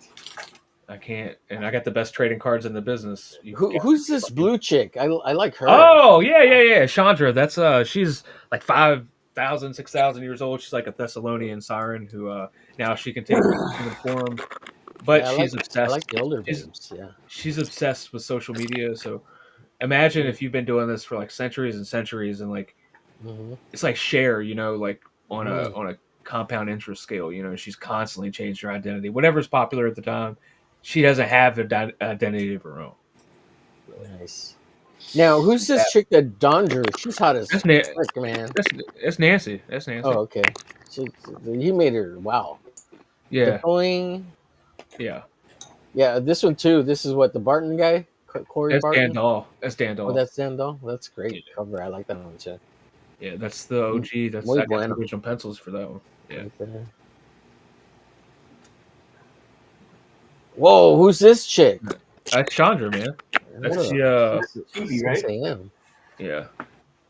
I can't, and I got the best trading cards in the business. Who's this blue chick? I like her. Oh yeah. Chandra. That's she's like 5,000, 6,000 years old. She's like a Thessalonian siren who now she can take human form. But she's obsessed. I like the older babes. Yeah. She's obsessed with social media. So imagine if you've been doing this for like centuries and centuries, and like it's like Cher, like on a compound interest scale. She's constantly changed her identity. Whatever's popular at the time. She doesn't have an identity of her own. Nice. Now, who's this chick that Don drew? She's hot as frick, man. That's Nancy. That's Nancy. Oh, okay. He made her. Wow. Yeah. Deploying. Yeah. Yeah. This one too. This is what the Barton guy, Corey that's Barton. Dan Dahl. That's Dan Dahl. Oh, that's Dan Dahl. That's great cover. I like that one too. Yeah, that's the OG. That's I got the original pencils for that one. Yeah. Right. Whoa, who's this chick? That's Chandra, man. That's TV, right? Yeah.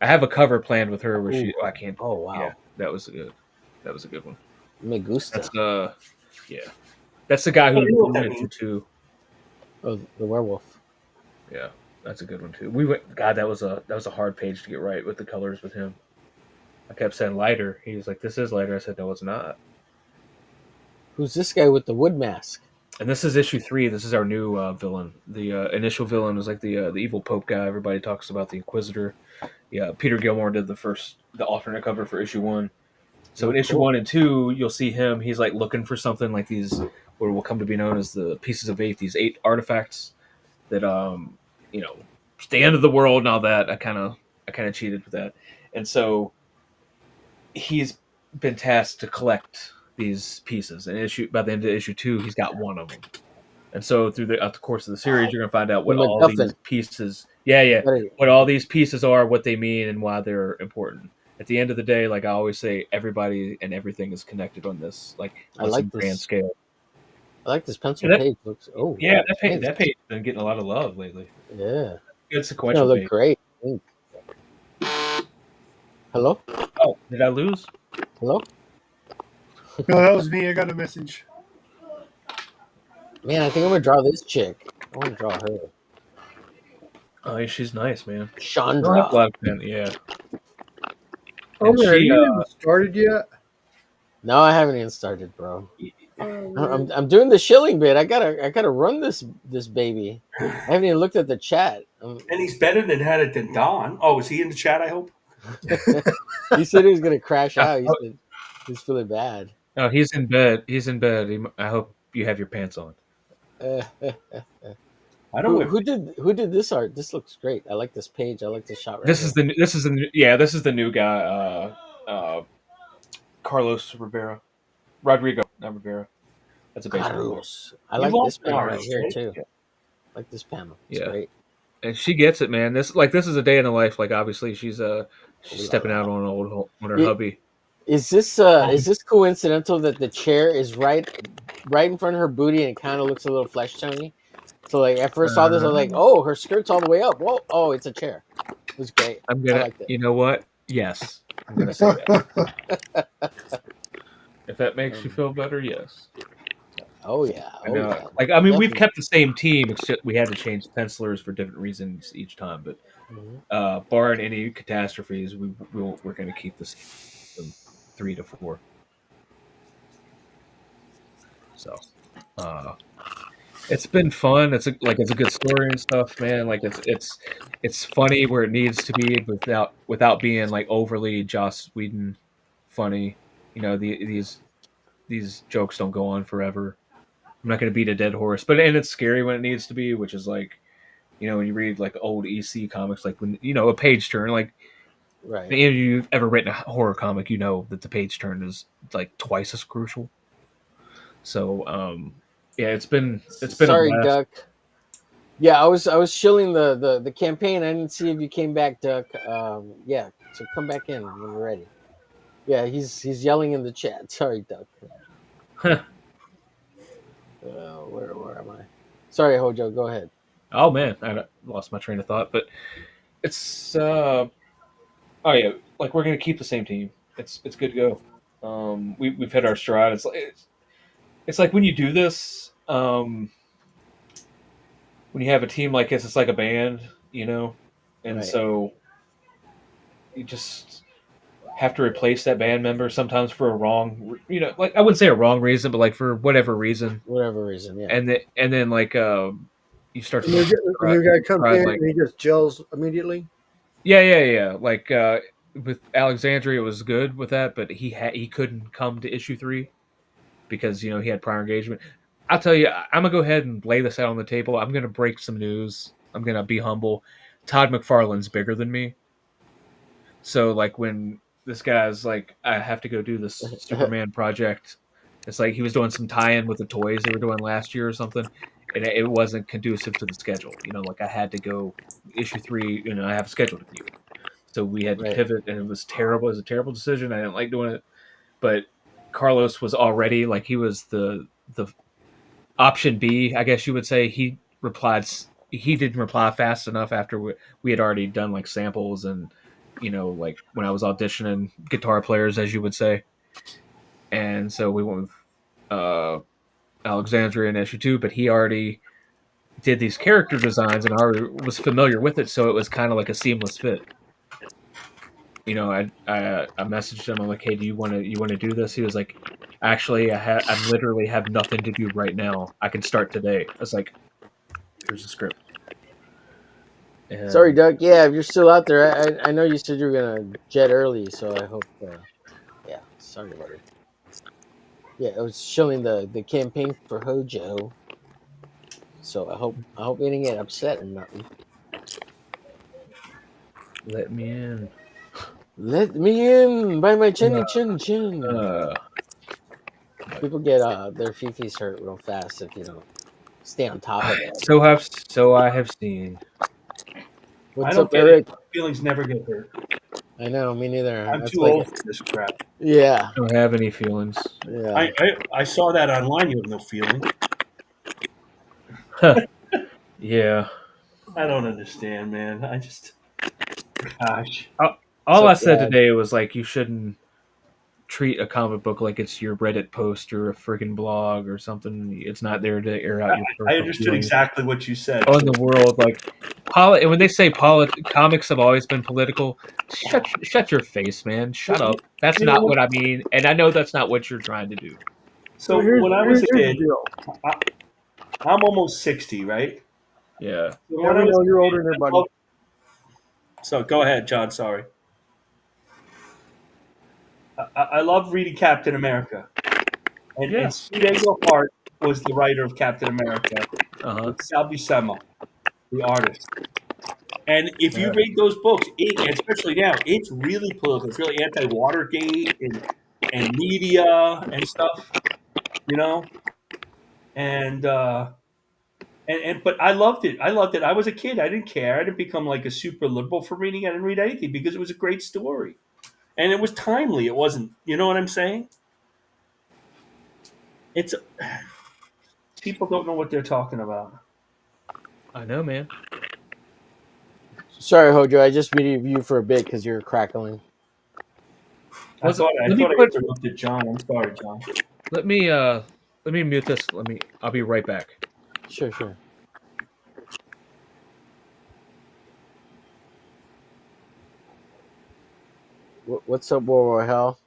I have a cover planned with her where I can't. Oh wow. Yeah, that was a good one. Me gusta. That's That's the guy who went through too. Oh, the werewolf. Yeah, that's a good one too. God, that was a hard page to get right with the colors with him. I kept saying lighter. He was like, "This is lighter." I said, "No, it's not." Who's this guy with the wood mask? And this is issue 3. This is our new villain. The initial villain was like the evil Pope guy. Everybody talks about the Inquisitor. Yeah, Peter Gilmore did the alternate cover for issue 1. So in issue 1 and 2, you'll see him. He's like looking for something like these, what will come to be known as the Pieces of 8. These 8 artifacts that it's the end of the world and all that. I kind of cheated with that, and so he's been tasked to collect these pieces. And by the end of issue 2, he's got one of them. And so through the course of the series, you're gonna find out what all these pieces, what all these pieces are, what they mean, and why they're important. At the end of the day, like I always say, everybody and everything is connected on this, like on some grand scale. I like this pencil page. Looks that page has been getting a lot of love lately. Yeah, good sequential. Look great. Hello? Oh, did I lose? Hello? No, that was me. I got a message. Man, I think I'm gonna draw this chick. I want to draw her. Oh, yeah, she's nice, man. Chandra. Yeah. Oh man, have you even started yet? No, I haven't even started, bro. I'm doing the shilling bit. I gotta run this baby. I haven't even looked at the chat. And he's better than had it than Don. Oh, is he in the chat? I hope. He said he was gonna crash out. He said he's feeling bad. Oh, he's in bed. He's in bed. I hope you have your pants on. I don't. Who did this art? This looks great. I like this page. I like this shot. Right this is the new guy. Carlos Rivera, Rodrigo, not Rivera. That's a baseball. I like this panel right here too. Yeah. I like this panel. It's great. And she gets it, man. This is a day in the life. Like obviously she's stepping out on her hubby. Is this coincidental that the chair is right in front of her booty and it kind of looks a little flesh tony? So like at first saw this, I was like, oh, her skirt's all the way up. Whoa, oh, it's a chair. It was great. I liked it. You know what? Yes. I'm gonna say that. If that makes you feel better, yes. Oh yeah. Yeah. Like Definitely. we've kept the same team. It's just we had to change pencilers for different reasons each time. But barring any catastrophes, we're going to keep the same 3 to 4. So, it's been fun. It's a good story and stuff, man. Like it's funny where it needs to be without being like overly Joss Whedon funny. You know, these jokes don't go on forever. I'm not going to beat a dead horse, and it's scary when it needs to be, which is like, you know, when you read like old EC comics, like when a page turn, like, right. If you've ever written a horror comic, you know that the page turn is like twice as crucial. So, yeah, it's been. Sorry, Duck. Yeah, I was shilling the campaign. I didn't see if you came back, Duck. Yeah, so come back in when you're ready. Yeah, he's yelling in the chat. Sorry, Duck. Where am I? Sorry, Hojo. Go ahead. Oh man, I lost my train of thought. But it's oh yeah, like we're gonna keep the same team. It's good to go. We've hit our stride. It's like when you do this, when you have a team like this, it's like a band, you know, and so you just have to replace that band member sometimes for a wrong, like I wouldn't say a wrong reason, but like for whatever reason. Yeah. And then like you start to the new guy comes in and he just gels immediately. Yeah. Like with Alexandria, it was good with that, but he couldn't come to issue 3 because he had prior engagement. I'll tell you, I'm gonna go ahead and lay this out on the table. I'm gonna break some news. I'm gonna be humble. Todd McFarlane's bigger than me. So like when this guy's like, I have to go do this Superman project. It's like he was doing some tie-in with the toys they were doing last year or something, and it wasn't conducive to the schedule. Like I had to go issue 3. I have a schedule to view, so we had to pivot, and it was terrible. It was a terrible decision. I didn't like doing it, but Carlos was already like he was the option B, I guess you would say. He didn't reply fast enough after we had already done like samples and. Like when I was auditioning guitar players, as you would say. And so we went with Alexandria in issue 2, but he already did these character designs and already was familiar with it, so it was kind of like a seamless fit. I messaged him. I'm like, hey, do you want to do this? He was like, actually, I literally have nothing to do right now. I can start today. I was like, here's the script. And sorry, Doug. Yeah, if you're still out there, I know you said you were gonna jet early, so I hope. Yeah, sorry about it. Yeah, I was showing the campaign for Hojo, so I hope you didn't get upset or nothing. Let me in. Let me in by my chinny chin chin. People get their fifis hurt real fast if you don't stay on top of that. So I have seen. I What's don't up, get it. Eric? My feelings never get hurt. I know, me neither. I'm That's too like, old for this crap. yeah, I don't have any feelings. yeah. I saw that online. You have no feeling. Yeah. I don't understand, man. Gosh. All So I said sad. today was like you shouldn't treat a comic book like it's your Reddit post or a freaking blog or something. It's not there to air out your I personal understood feelings exactly what you said. on the world. Like, and when they say comics have always been political, shut your face, man. Shut up. That's You know not what? what I mean, and I know that's not what you're trying to do. So here's, when I here's, was a here's the kid, deal. I'm almost 60, right? Yeah. So Yeah, when I we was know a you're kid, older than everybody. So go ahead, John. Sorry. I love reading Captain America, and Yes. Steve Englehart was the writer of Captain America with Sal Buscema, the artist. And if you read those books, and especially now, it's really political. It's really anti-Watergate and media and stuff, you know. And but I loved it. I loved it. I was a kid. I didn't care. I didn't become like a super liberal for reading. I didn't read anything because it was a great story, and it was timely. It wasn't. You know what I'm saying? It's people don't know what they're talking about. I know, man. Sorry, Hojo. I just muted you for a bit because you're crackling. I thought I interrupted John. I'm sorry, John. Let me mute this. I'll be right back. Sure, sure. What's up, War Hell?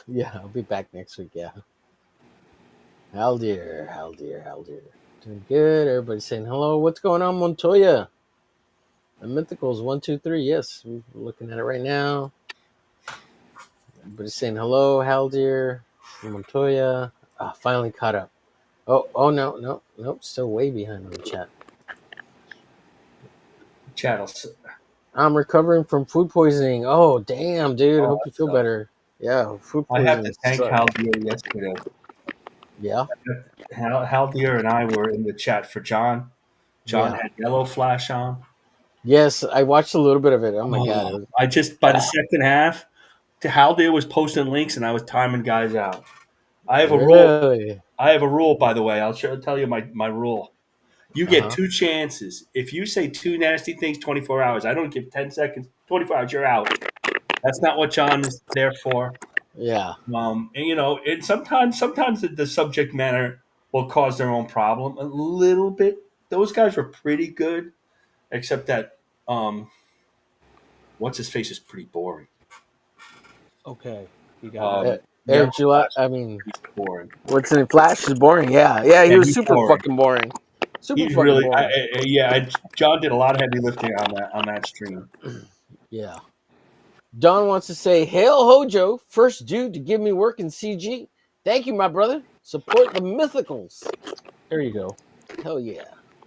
Yeah, I'll be back next week. Yeah. Hal dear. Doing good. Everybody's saying hello. What's going on, Montoya? The Mythicals 1, 2, 3. Yes, we're looking at it right now. Everybody's saying hello, Hal dear, Montoya. Finally caught up. Oh no, nope. Still way behind on the chat. Chattels. I'm recovering from food poisoning. Oh damn, dude. Hope you feel better. Yeah, food I poisoning. have to thank Hal Deer yesterday. Yeah. Hal Deer and I were in the chat for John. John had yellow flash on. Yes, I watched a little bit of it. Oh my god. I just by the second half, Hal Deer was posting links and I was timing guys out. I have a rule. I have a rule, by the way. I'll tell you my rule. You get 2 chances. If you say 2 nasty things, 24 hours. I don't give 10 seconds. 24 hours, you're out. That's not what John is there for. Yeah. And you know, and sometimes the subject matter will cause their own problem a little bit. Those guys were pretty good, except that what's his face is pretty boring. Okay, you got it. Eric July. I mean, boring. What's in Flash is boring. Yeah, he was super fucking boring. He's really, John did a lot of heavy lifting on that stream. Yeah. Don wants to say, "Hail Hojo, first dude to give me work in CG. Thank you, my brother. Support the Mythicals." There you go. Hell yeah,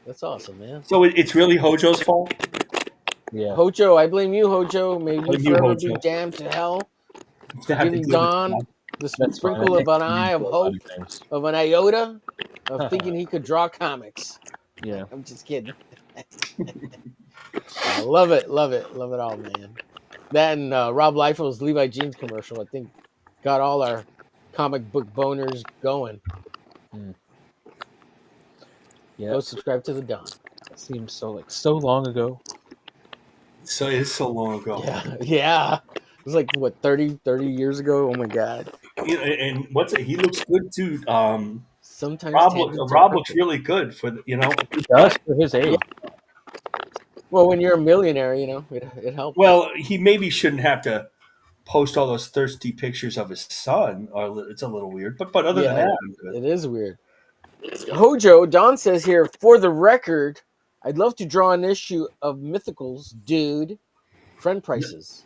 that's awesome, man. So it's really Hojo's fault. Yeah, Hojo, I blame you, Hojo. May you forever Hojo. be damned to hell for Have to giving deal with Don that. the sprinkle of an eye of hope, of an iota of thinking he could draw comics. Yeah. I'm just kidding. I love it all, man. That and Rob Liefeld's Levi Jeans commercial, I think, got all our comic book boners going. Yeah. Go subscribe to the Don. It seems so long ago. So it's so long ago. Yeah. It was like what 30 years ago. Oh my god. You know, and he looks good too. Sometimes Rob looks really good for He does for his age. Yeah. Well, when you're a millionaire, you know it helps. Well, he maybe shouldn't have to post all those thirsty pictures of his son. Or it's a little weird, but other than that, I'm good. It is weird. Hojo, Don says here, for the record, I'd love to draw an issue of Mythicals, dude. Friend prices.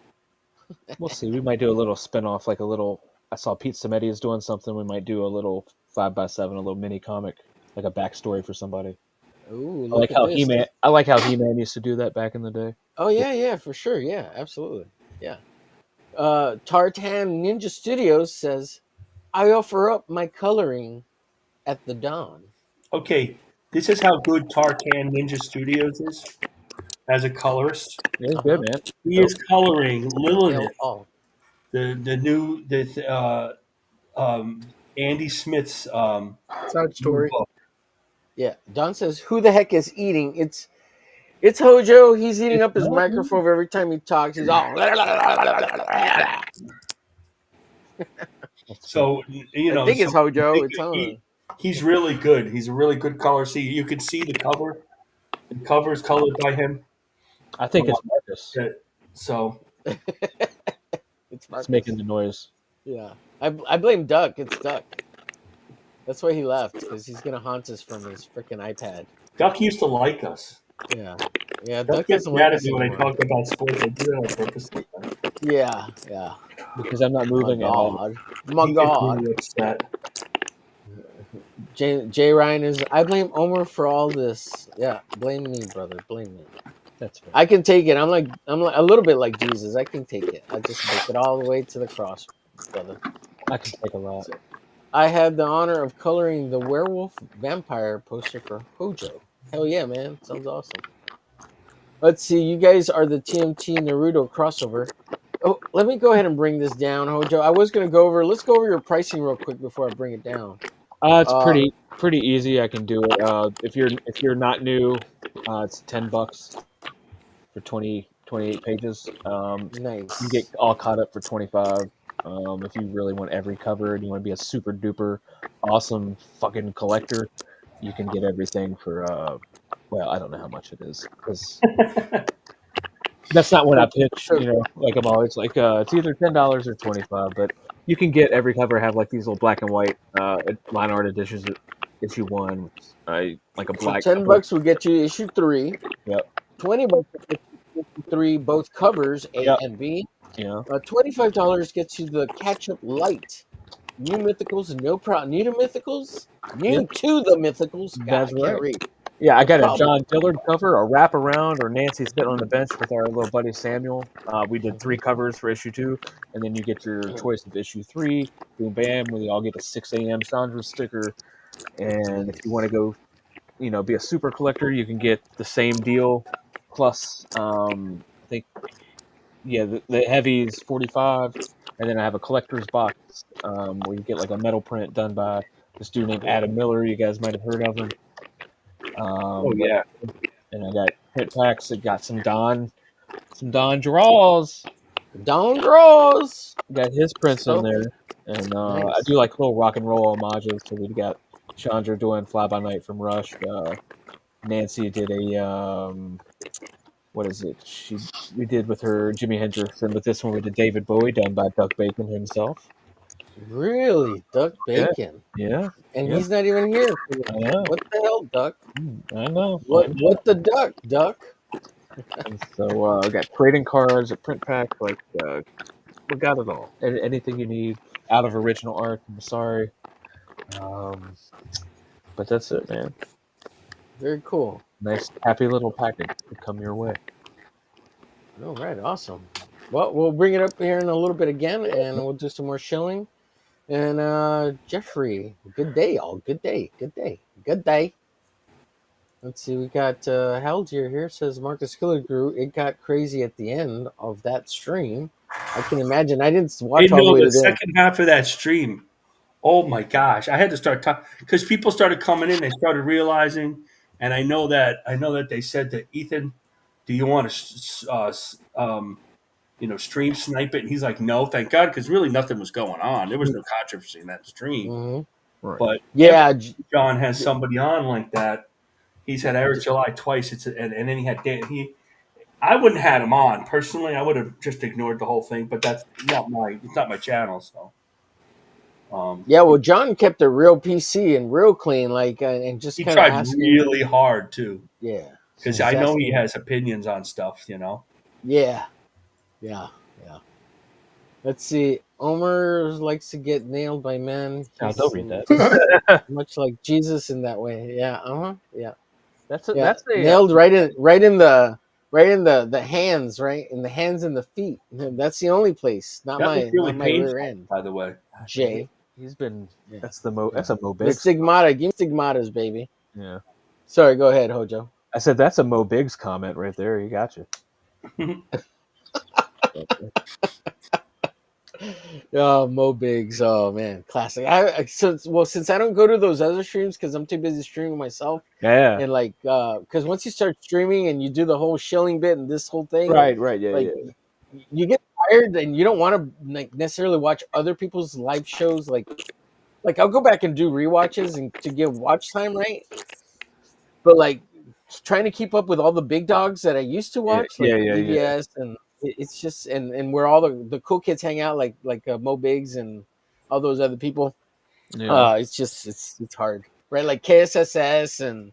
We'll see. We might do a little spin-off, like a little. I saw Pete Samedi is doing something. We might do a little 5x7, a little mini comic, like a backstory for somebody. Ooh, I like how He-Man. I like how He-Man used to do that back in the day. Oh yeah, for sure. Yeah, absolutely. Yeah. Tartan Ninja Studios says, I offer up my coloring at the dawn. Okay, this is how good Tarkan Ninja Studios is as a colorist. It's good, Uh-huh. man. He is coloring Lilith, Oh, the new Andy Smith's Side new story. book. yeah. Don says, "Who the heck is eating?" It's Hojo. He's eating It's up his not microphone every time he talks. He's all. so you I know. think So it's Hojo. It's on. he's really good. He's a really good color. See, you can see the cover. The cover is colored by him. I think it's Marcus. So It's It's Marcus. making the noise. Yeah, I blame Duck. It's Duck. That's why he left, because he's gonna haunt us from his freaking iPad. Duck used to like us. Yeah, yeah. Duck Duck gets doesn't mad like at us me when I anymore. talk about sports. I do that on purpose. Sometimes. Yeah. Because I'm not My moving at all. God. My He gets God. really upset. Jay Ryan is. I blame Omer for all this. Yeah, blame me, brother. Blame me. That's fair. I can take it. I'm like a little bit like Jesus. I can take it. I just make it all the way to the cross, brother. I can take a lot. So, I had the honor of coloring the werewolf vampire poster for Hojo. Hell yeah, man. Sounds awesome. Let's see. You guys are the TMT Naruto crossover. Oh, let me go ahead and bring this down, Hojo. I was gonna go over. Let's go over your pricing real quick before I bring it down. It's pretty easy. I can do it. If you're not new, it's $10 for 28 pages. Nice. You get all caught up for 25. If you really want every cover and you want to be a super duper awesome fucking collector, you can get everything for well, I don't know how much it is because that's not what I pitch. You know, like I'm always like it's either $10 or 25, but you can get every cover. Have like these little black and white line art editions. Issue 1, which like a So black. $10 will get you issue 3. Yep. $20 will get you issue 3, both covers A Yep. and B. Yeah. $25 gets you the catch up light. New mythicals, new to mythicals, new to the mythicals. God, That's I can't right. read. Yeah, I got a problem. John Dillard cover, a wraparound, or Nancy sitting on the bench with our little buddy Samuel. We did 3 covers for issue 2, and then you get your choice of issue 3. Boom, bam. We all get a 6 a.m. Chandra sticker. And if you want to go, be a super collector, you can get the same deal plus, I think, yeah, the heavy is 45, and then I have a collector's box where you get like a metal print done by this dude named Adam Miller. You guys might have heard of him. Oh yeah. And I got print packs that got some Don draws. Don draws. Got his prints So in there, and I nice. do like little rock and roll homages. So we got Chandra doing "Fly by Night" from Rush. Nancy did a what is it? We did with her Jimi Hendrix, and with this one we did David Bowie, done by Duck Bacon himself. Really, Duck Bacon. Yeah, And he's not even here. I know. What the hell, Duck? I know. What the duck, Duck? And so we got trading cards, a print pack, like we got it all. Anything you need out of original art. I'm sorry, but that's it, man. Very cool. Nice, happy little package to come your way. All right, awesome. Well, we'll bring it up here in a little bit again, and we'll do some more showing. And Jeffrey, good day, all. Good day. Let's see, we got Halgier here, says Marcus Kelligrew, it got crazy at the end of that stream. I can imagine. I didn't watch all the way to the the end. second half of that stream. Oh my gosh, I had to start talking because people started coming in. They started realizing, and I know that they said to Ethan, "Do you want to, stream snipe it?" And he's like, "No, thank God," because really nothing was going on. There was no controversy in that stream. Mm-hmm. Right. But yeah, John has somebody on like that. He's had Eric July twice. And then he had Dan. I wouldn't have had him on personally. I would have just ignored the whole thing. But that's not my channel. So. Yeah, well, John kept it real PC and real clean, like, and just he kind of tried asking. really hard too. Yeah, because I know he has opinions on stuff. Yeah. Let's see. Omer likes to get nailed by men. Don't read that. Much like Jesus in that way. Yeah. Yeah. That's nailed right in the hands, right in the hands and the feet. That's the only place. Not that my was really not my painful, rear end. by the way. Jay. He's been. Yeah. That's the Mo. That's a Mo The Biggs. stigmata. Give me stigmatas, baby. Yeah. Sorry, go ahead, Hojo. I said that's a Mo Biggs comment right there. You got you. Oh, Mo Biggs. Oh man, classic. Since I don't go to those other streams because I'm too busy streaming myself, Yeah. and like, because once you start streaming and you do the whole shilling bit and this whole thing, Right. Right. Yeah. like Yeah. you get tired and you don't want to like necessarily watch other people's live shows. Like I'll go back and do rewatches and to give watch time, right? But like trying to keep up with all the big dogs that I used to Yeah. watch, Yeah. like Yeah. Yeah. EVS, and it's just and where all the cool kids hang out, like Mo Biggs and all those other people. Yeah. It's just it's hard, right? Like KSSS and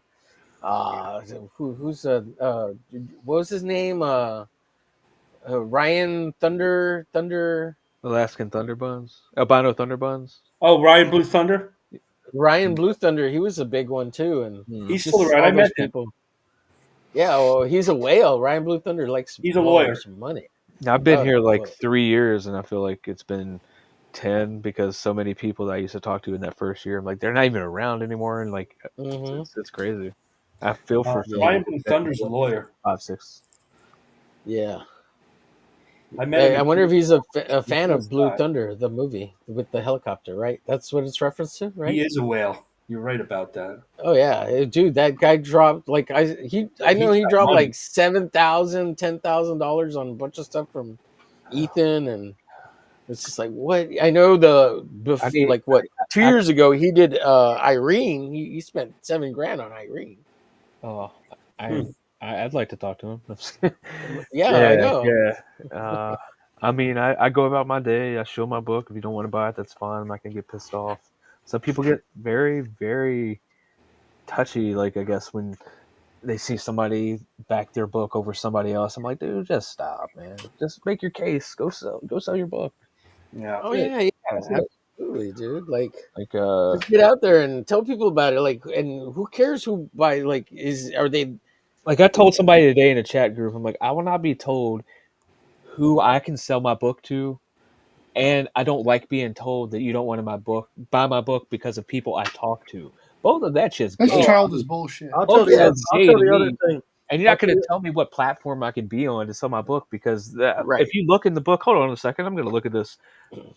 what was his name? Ryan Thunder Alaskan Thunderbuns. Albino Thunderbuns. Oh, Ryan Blue Thunder. Ryan Blue Thunder. He was a big one too, and He's just still around. all I those met him. people. Yeah, well, he's a whale. Ryan Blue Thunder likes He's a lawyer. some money. Now, I've been Oh, here like boy. 3 years, and I feel like it's been 10 because so many people that I used to talk to in that first year, I'm like, they're not even around anymore, and like, it's crazy. I feel for some Ryan people Blue that- Thunder's a lawyer. 5, 6. Yeah. I met him. I wonder if he's a fan He's of Blue not. Thunder, the movie with the helicopter, right? That's what it's referenced to, right? He is a whale. You're right about that. Oh yeah, dude, that guy dropped like I know he got dropped money. like $7,000, $10,000 on a bunch of stuff from Ethan, and it's just like what I know like what 2 years ago he did Irene. He spent $7,000 on Irene. Oh, I'd like to talk to him. Yeah, I know. Yeah. I mean, I go about my day. I show my book. If you don't want to buy it, that's fine. I'm not gonna get pissed off. Some people get very, very touchy. Like I guess when they see somebody back their book over somebody else, I'm like, dude, just stop, man. Just make your case. Go sell your book. Yeah. Oh That's it. yeah, That's it. absolutely, dude. Like Like just get out there and tell people about it. Like, and who cares who buy? Like, are they? Like I told somebody today in a chat group, I'm like, I will not be told who I can sell my book to, and I don't like being told that you don't want buy my book because of people I talk to. Both of that shit's That's gay. childish bullshit. I'll Both tell of you. that's I'll gay tell to the other me. thing. And you're not I'll going tell to tell me what platform I can be on to sell my book because Right. if you look in the book, hold on a second, I'm going to look at this.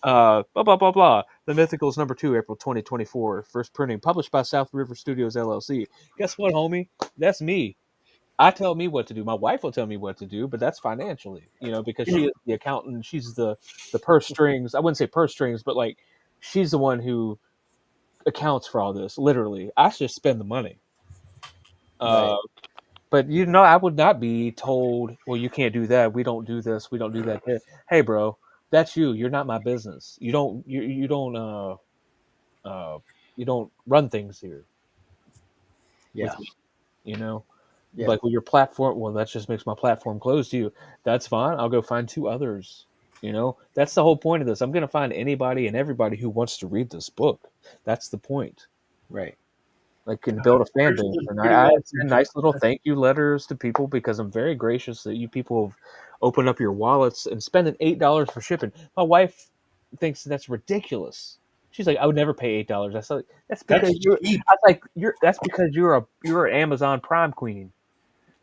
Blah blah blah blah. The Mythicals #2, April 2024, first printing, published by South River Studios LLC. Guess what, homie? That's me. I tell me what to do. My wife will tell me what to do, but that's financially, because she is the accountant. She's the purse strings. I wouldn't say purse strings, but like she's the one who accounts for all this. Literally, I just spend the money. Right. But I would not be told, well, you can't do that. We don't do this. We don't do that. Hey, bro, that's you. You're not my business. You don't run things here. Yeah. Yeah. Like with your platform. Well, that just makes my platform closed to you. That's fine. I'll go find 2 others. That's the whole point of this. I'm going to find anybody and everybody who wants to read this book. That's the point. Right. Like can build a fan Yours base. is And pretty I well send nice little thank you letters to people because I'm very gracious that you people have opened up your wallets and spending $8 for shipping. My wife thinks that's ridiculous. She's like, I would never pay $8. I said, that's because cheap. that's because you're an Amazon Prime queen.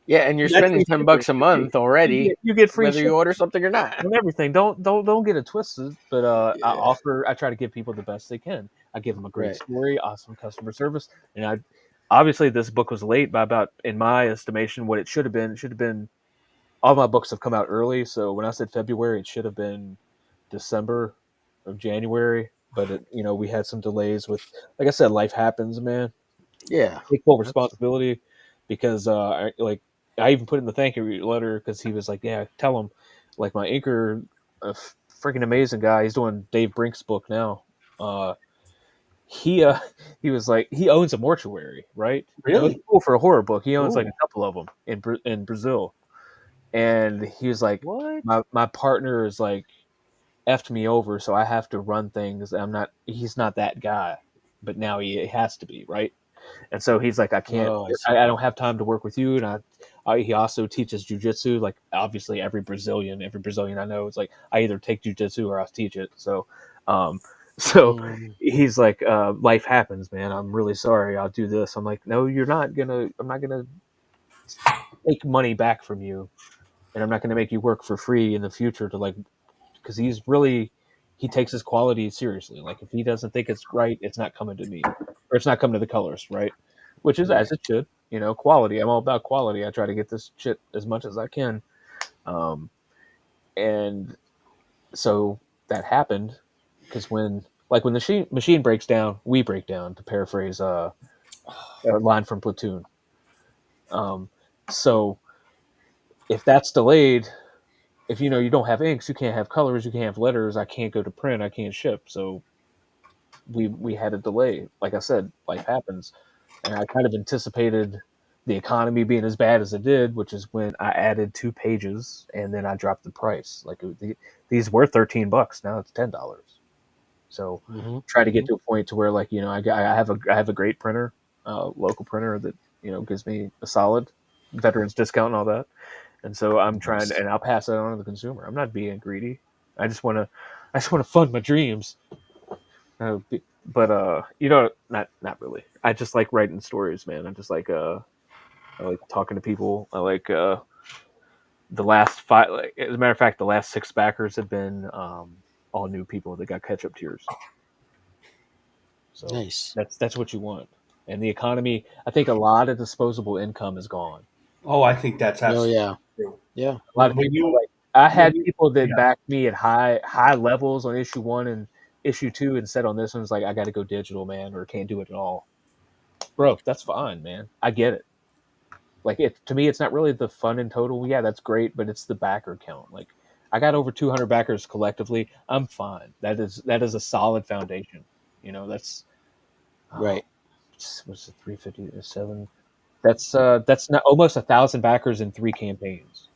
Yeah, and you're That's spending free $10 a month already. You get free whether you shipping order something or not. and everything. Don't get it twisted. But I try to give people the best they can. I give them a great Right. story, awesome customer service, and obviously this book was late by about, in my estimation, what it should have been. It should have been, all my books have come out early, so when I said February, it should have been December or January. But we had some delays with, like I said, life happens, man. Yeah. Take full responsibility because I even put in the thank you letter because he was like, yeah, tell him, like my inker, a freaking amazing guy. He's doing Dave Brink's book now. He was like, he owns a mortuary, right? Really? It's cool for a horror book. He owns Ooh. like a couple of them in Brazil, and he was like, What? my partner is like effed me over, so I have to run things. He's not that guy, but now he has to be, right? And so he's like, I can't, Oh, I see. I don't have time to work with you. And he also teaches jujitsu. Like obviously every Brazilian I know is like, I either take jujitsu or I teach it. So, So Mm, he's like, life happens, man. I'm really sorry. I'll do this. I'm like, no, you're not gonna. I'm not gonna take money back from you, and I'm not gonna make you work for free in the future to like, because he takes his quality seriously. Like if he doesn't think it's right, it's not coming to me, or it's not coming to the colorist, right? Which is as it should. Quality. I'm all about quality. I try to get this shit as much as I can. Um, and so that happened because when the machine breaks down, we break down. To paraphrase a line from Platoon. Um, so if that's delayed, if you don't have inks, you can't have colors, you can't have letters. I can't go to print. I can't ship. So we had a delay. Like I said, life happens, and I kind of anticipated the economy being as bad as it did, which is when I added 2 pages and then I dropped the price. Like these were $13, now it's $10. So mhm, try to get mhm. to a point to where I have a great printer, local printer that gives me a solid veterans discount and all that. And so I'm trying, and I'll pass that on to the consumer. I'm not being greedy. I just want to fund my dreams. But not really. I just like writing stories, man. I like talking to people. I like the last five. Like, as a matter of fact, the last 6 backers have been all new people that got catch up tiers. So Nice. that's what you want. And the economy, I think a lot of disposable income is gone. Oh, I think that's Oh absolutely yeah, true. yeah. A lot of When people you, like I when had you, people that yeah. backed me at high levels on issue 1 and issue 2 and said on this one's like I got to go digital, man, or can't do it at all. Bro, that's fine, man. I get it. Like to me, it's not really the fun in total. Yeah, that's great, but it's the backer count. Like I got over 200 backers collectively. I'm fine. That is a solid foundation. That's Right. what's it 357? That's not almost 1,000 backers in 3 campaigns.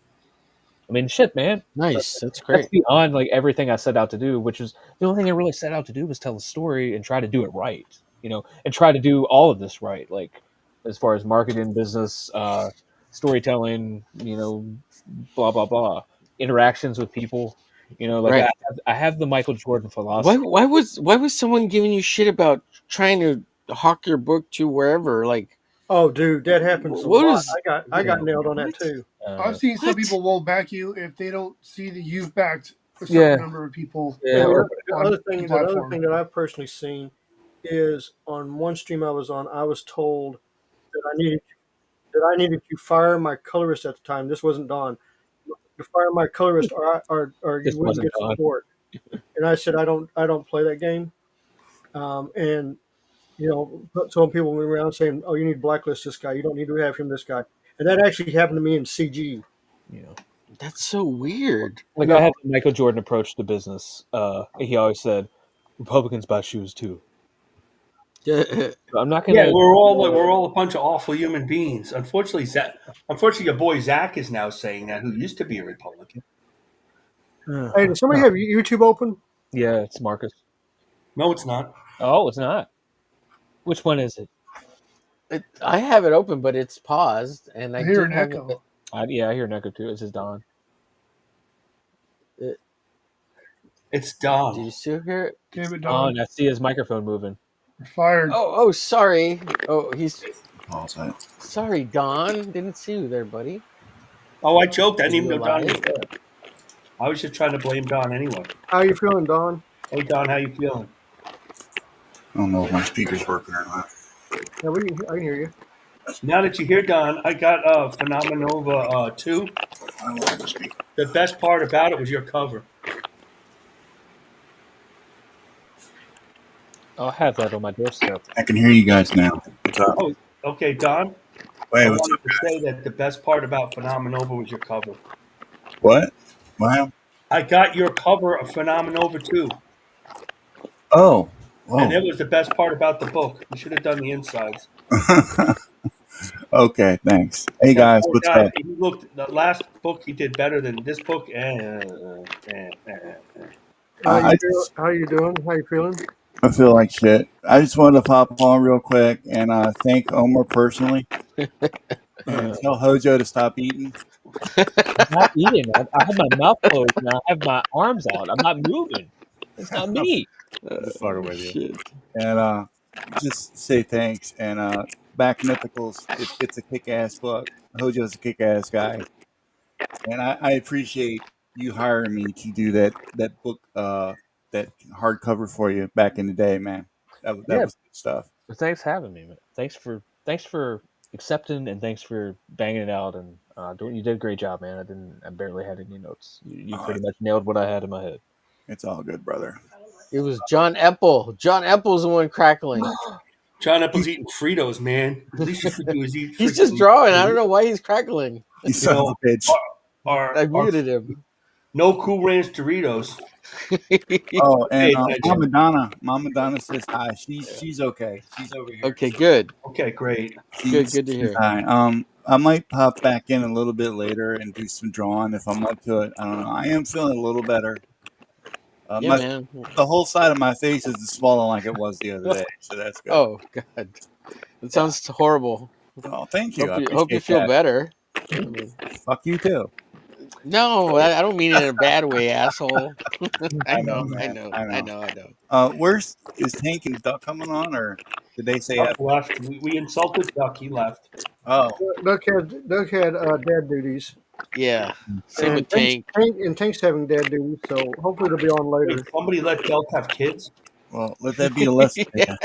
I mean, shit, man. Nice. That's That's great. beyond like everything I set out to do, which is the only thing I really set out to do was tell a story and try to do it right, and try to do all of this right, like as far as marketing, business, storytelling, blah blah blah, interactions with people, like Right. I have the Michael Jordan Why philosophy. why was someone giving you shit about trying to hawk your book to wherever? Like, Oh, dude, that happens a what lot. is I got nailed on that what? too. I've Uh, seen some What? people won't back you if they don't see that you've backed a certain yeah, number of people yeah, And or on the the other platform. thing that I've personally seen is on one stream I was on, I was told that I needed to fire my colorist at the time. This wasn't Don. To fire my colorist, or this you wouldn't wasn't get on. support. And I said I don't play that game. And some people went around saying, "Oh, you need to blacklist this guy. You don't need to have him this guy." And that actually happened to me in CG. You know. That's so weird. Like I No, had the Michael Jordan approach to business. He always said, "Republicans buy shoes too." So I'm not Yeah, gonna. we're all a bunch of awful human beings. Unfortunately, your boy Zach is now saying that, who used to be a Republican. hey, does somebody have YouTube open? Yeah, it's Marcus. No, it's not. Oh, it's not. Which one is it? I have it open, but it's paused, and I I hear do an have it. echo. Yeah, I hear Neko too. This is Don. It's Do Don. you still hear it? Damn it, Don, Don. I see his microphone moving. You're fired. Oh, sorry. Oh, he's Pause that. sorry, Don. Didn't see you there, buddy. Oh, I joked. I Are didn't even you know Don was alive? there. I was just trying to blame Don anyway. How you feeling, Don? Hey, Don, how you feeling? I don't know if my speaker's working or not. Yeah, I can hear you. Now that you hear Don, I got Phenomenova 2. I don't like the speaker. The best part about it was your cover. I'll have that on my doorstep. I can hear you guys now. What's up? Oh, okay, Don. Wait, I what's wanted up, to guys? say that the best part about Phenomenova was your cover. What? Wow. I got your cover of Phenomenova 2. Oh. And it Whoa. was the best part about the book. You should have done the insides. Okay, thanks. Hey That guys, poor what's guy, up? the last book he did better than this book. I just How you doing? How you feeling? I feel like shit. I just wanted to pop on real quick and thank Omer personally and tell Hojo to stop eating. I'm not eating. I have my mouth closed and I have my arms out. I'm not moving. It's not me. Just fucking with you. Shit. And just say thanks. And Back Mythicals, it's a kick-ass book. Hojo's a kick-ass guy, and I appreciate you hiring me to do that book, that hardcover for you back in the day, man. That Yeah. was good stuff. Well, thanks for having me, man. Thanks for accepting, and thanks for banging it out. And you did a great job, man. I barely had any notes. You pretty much nailed what I had in my head. It's all good, brother. It was John Epple. John Epple's the one crackling. John Apple's eating Fritos, man. The least you could do is eat. He's just drawing. I don't know why he's crackling. You son of a bitch. I muted him. No Cool Ranch Doritos. Oh, and Hey, Mama Donna says hi. She's okay. She's over here. Okay, good. Okay, great. Good to hear. She's hi. I might pop back in a little bit later and do some drawing if I'm up to it. I don't know. I am feeling a little better. Yeah, man. The whole side of my face isn't swollen like it was the other day, so that's good. Oh God, that sounds horrible. Oh, thank you. Hope you feel better. Fuck you too. No, I don't mean it in a bad way, asshole. I know. Where's is Tank and Duck coming on, or did they say Duck left? We insulted Duck. He left. Oh, Duck had dad duties. Yeah, same with Tank. And Tank's having dad duties, so hopefully it'll be on later. Wait, somebody let Duck have kids? well, let that be a lesson. Yeah.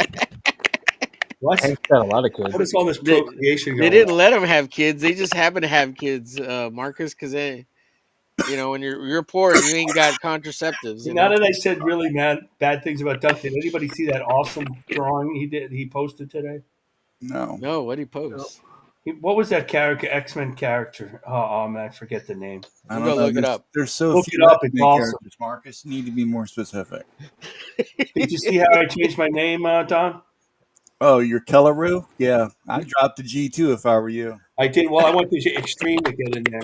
What? Tank's got a lot of kids. What is all this procreation They going didn't on? let him have kids. They just happen to have kids, Marcus, because when you're poor and you ain't got contraceptives. Now that I said really bad things about Duck, did anybody see that awesome drawing he posted today? No. No, what he post? What was that character? X-Men character? Oh man, I forget the name. I We'll don't go know. look it up. There's so Look few it up, it's X-Men awesome. characters, Marcus. You need to be more specific. Did you see how I changed my name, Don? Oh, you're Kelligrew? Yeah, I'd drop the G too if I were you. I did. Well, I went to extreme to get in there.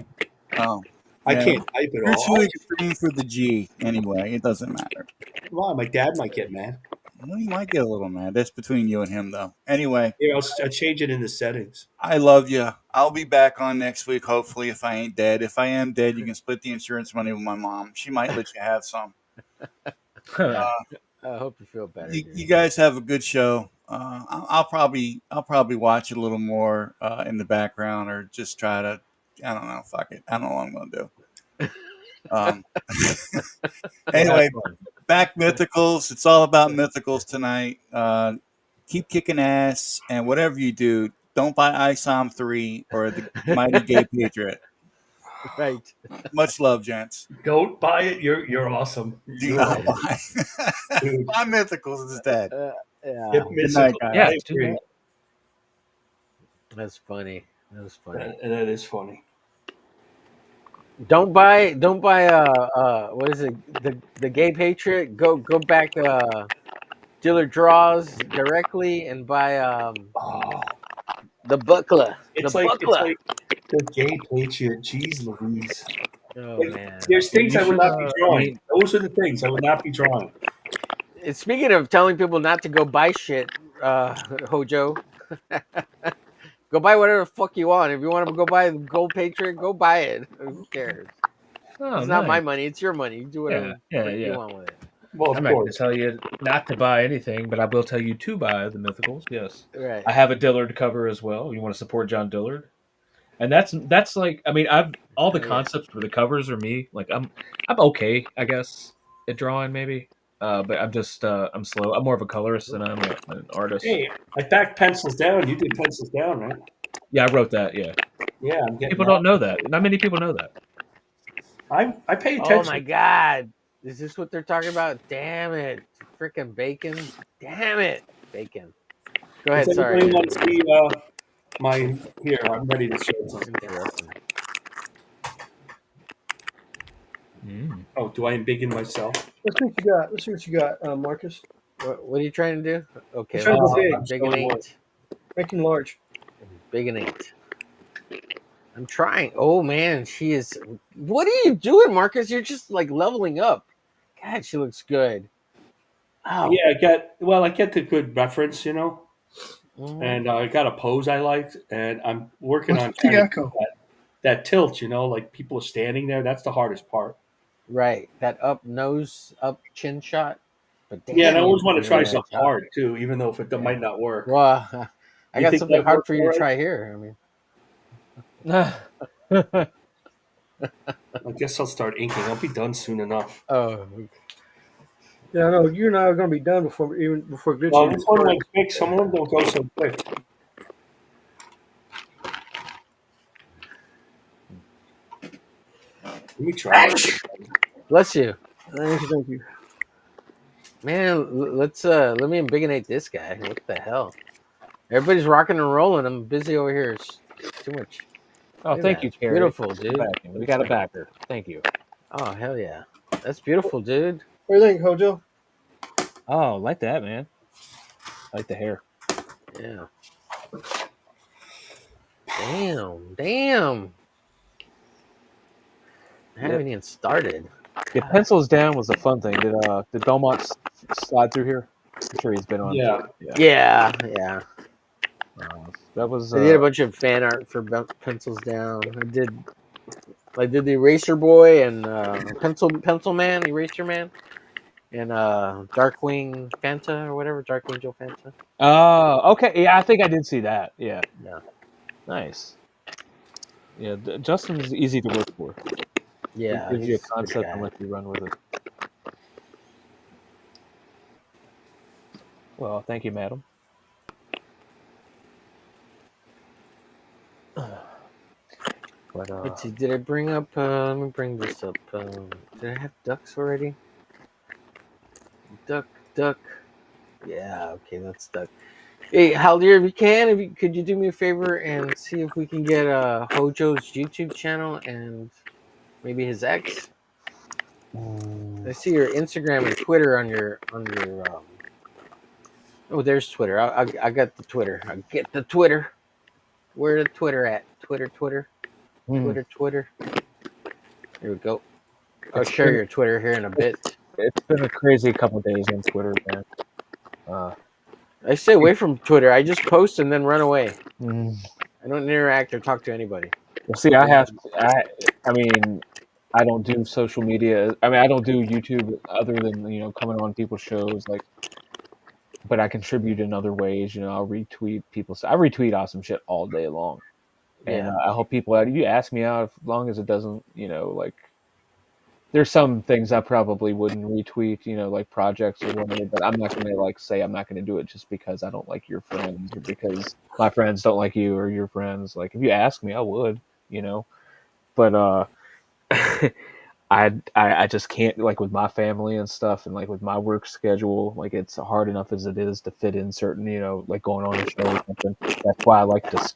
Oh, I yeah. can't type it You're all. too extreme for the G anyway. It doesn't matter. Well, my dad might get mad. Well, he might get a little mad. That's between you and him, though. Anyway, Yeah, I'll change it in the settings. I love you. I'll be back on next week, hopefully, if I ain't dead. If I am dead, you can split the insurance money with my mom. She might let you have some. I hope you feel better. You guys have a good show. I'll probably watch it a little more in the background, or just try to. I don't know. Fuck it. I don't know what I'm gonna do. Anyway, back Mythicals. It's all about Mythicals tonight. Keep kicking ass, and whatever you do, don't buy ISOM 3 or the Mighty Gay Patriot. Right. Much love, gents. Don't buy it. You're awesome. Do not buy. Buy Mythicals instead. Yeah. Good night, guys. Yeah, I agree. That's funny. That was funny. That is funny. Don't buy what is it? The Gay Patriot. Go back Dealer Draws directly and buy the Buckler. It's the like Buckler. the Gay Patriot. Jeez Louise. Oh Like, man. there's things I would not be drawing. I mean- Those are the things I would not be drawing. And speaking of telling people not to go buy shit, Hojo, go buy whatever the fuck you want. If you want to go buy the Gold Patriot, go buy it. Who cares? Oh, It's not my nice. money. It's your money. You do whatever Yeah, fuck yeah. you want with it. Well, of I'm not going to course. tell you not to buy anything, but I will tell you to buy the Mythicals. Yes, Right. I have a Dillard cover as well. You want to support John Dillard, and that's like, I mean, I've all the Yeah. concepts for the covers are me. Like I'm okay, I guess, at drawing maybe, but I'm just I'm slow. I'm more of a colorist than I'm an artist. Hey, I backed pencils down. You did pencils down, right? Yeah, I wrote that. Yeah, Yeah, I'm getting people that. don't know that. Not many people know that. I pay Oh attention. my god. Is this what they're talking about? Damn it. Freaking bacon. Damn it. Bacon. Go ahead, Does sorry. anybody want to see my here? I'm ready to show something. Interesting. Oh, do I embiggen myself? Let's see what you got. Let's see what you got, Marcus. What are you trying to do? Okay. Try to let's go see. big. Big and Showing 8. Make him large. Big and 8. I'm trying. Oh man, she is. What are you doing, Marcus? You're just like leveling up. God, she looks good. Oh. Yeah, I get the good reference, you know, Mhm. and I got a pose I liked, and I'm working on What's the trying to echo? that tilt, you know, like people are standing there. That's the hardest part. Right, that up nose, up chin shot. But Yeah, and I damn, always want you to did a try good something job. hard too, even though if it Yeah. might not work. Well, I You got think something that hard worked for you all to right? try here. I mean, I guess I'll start inking. I'll be done soon enough. oh, Yeah, I know you and I are going to be done before glitching Well, even this one starts. went quick. Some of them don't go so quick. Let me try. bless you, Thank you. man. Let me embiggenate this guy. What the hell? Everybody's rocking and rolling. I'm busy over here. It's too much. Oh, Look at thank that. you, It's Carrie. beautiful, For dude. backing. We got a backer. Thank you. Oh hell yeah, that's beautiful, dude. What do you think, Hojo? Oh, like that, man. I like the hair. Yeah. Damn. I haven't even started. Yeah, pencils down was a fun thing. Did Belmont slide through here? I'm sure he's been on. Yeah. Yeah. That was I did a bunch of fan art for Pencils Down. I did the Eraser Boy and Pencil Man, Eraser Man, and Darkwing Fanta or whatever, Dark Angel Fanta. Oh, okay. Yeah, I think I did see that. Yeah, Yeah. nice. Yeah, Justin's easy to work for. Yeah, He gives you a he's a good concept guy. and lets you run with it. Well, thank you, madam. But Let's see, did I bring up? Let me bring this up. Did I have ducks already? Duck. Yeah, okay, that's duck. Hey, Haldir, if you can, could you do me a favor and see if we can get Hojo's YouTube channel and maybe his ex? I see your Instagram and Twitter on your. Oh, there's Twitter. I got the Twitter. I get the Twitter. Where the Twitter at? Twitter. Here we go. I'll share your Twitter here in a bit. It's been a crazy couple of days on Twitter, man. I stay away from Twitter. I just post and then run away. Mm. I don't interact or talk to anybody. Well, see, I mean, I don't do social media. I mean, I don't do YouTube other than coming on people's shows, like. But I contribute in other ways. I'll retweet people. I retweet awesome shit all day long, and Yeah. I help people out. You ask me out, as long as it doesn't, like. There's some things I probably wouldn't retweet, like projects or whatever, but I'm not gonna say I'm not gonna do it just because I don't like your friends or because my friends don't like you or your friends. Like if you ask me, I would, But I just can't, like with my family and stuff and like with my work schedule, like it's hard enough as it is to fit in certain, like going on a show or something. That's why I like to.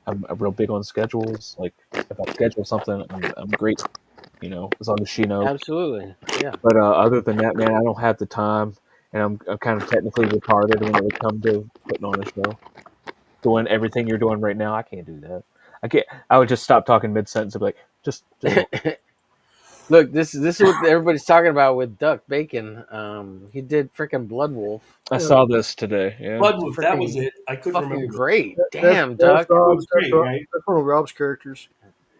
I'm real big on schedules. Like if I schedule something, I'm great. As long as she knows. Absolutely. Yeah. But other than that, man, I don't have the time, and I'm kind of technically retarded when it would come to putting on a show. Doing everything you're doing right now, I can't do that. I can't. I would just stop talking mid sentence and be like, just Look, this is what everybody's talking about with Duck Bacon. He did freaking Blood Wolf. I saw this today. Yeah. Bloodwolf, that was it. I couldn't Fucking remember. great. That's Damn, Duck. Rob's, Great, right? that's one of Rob's characters.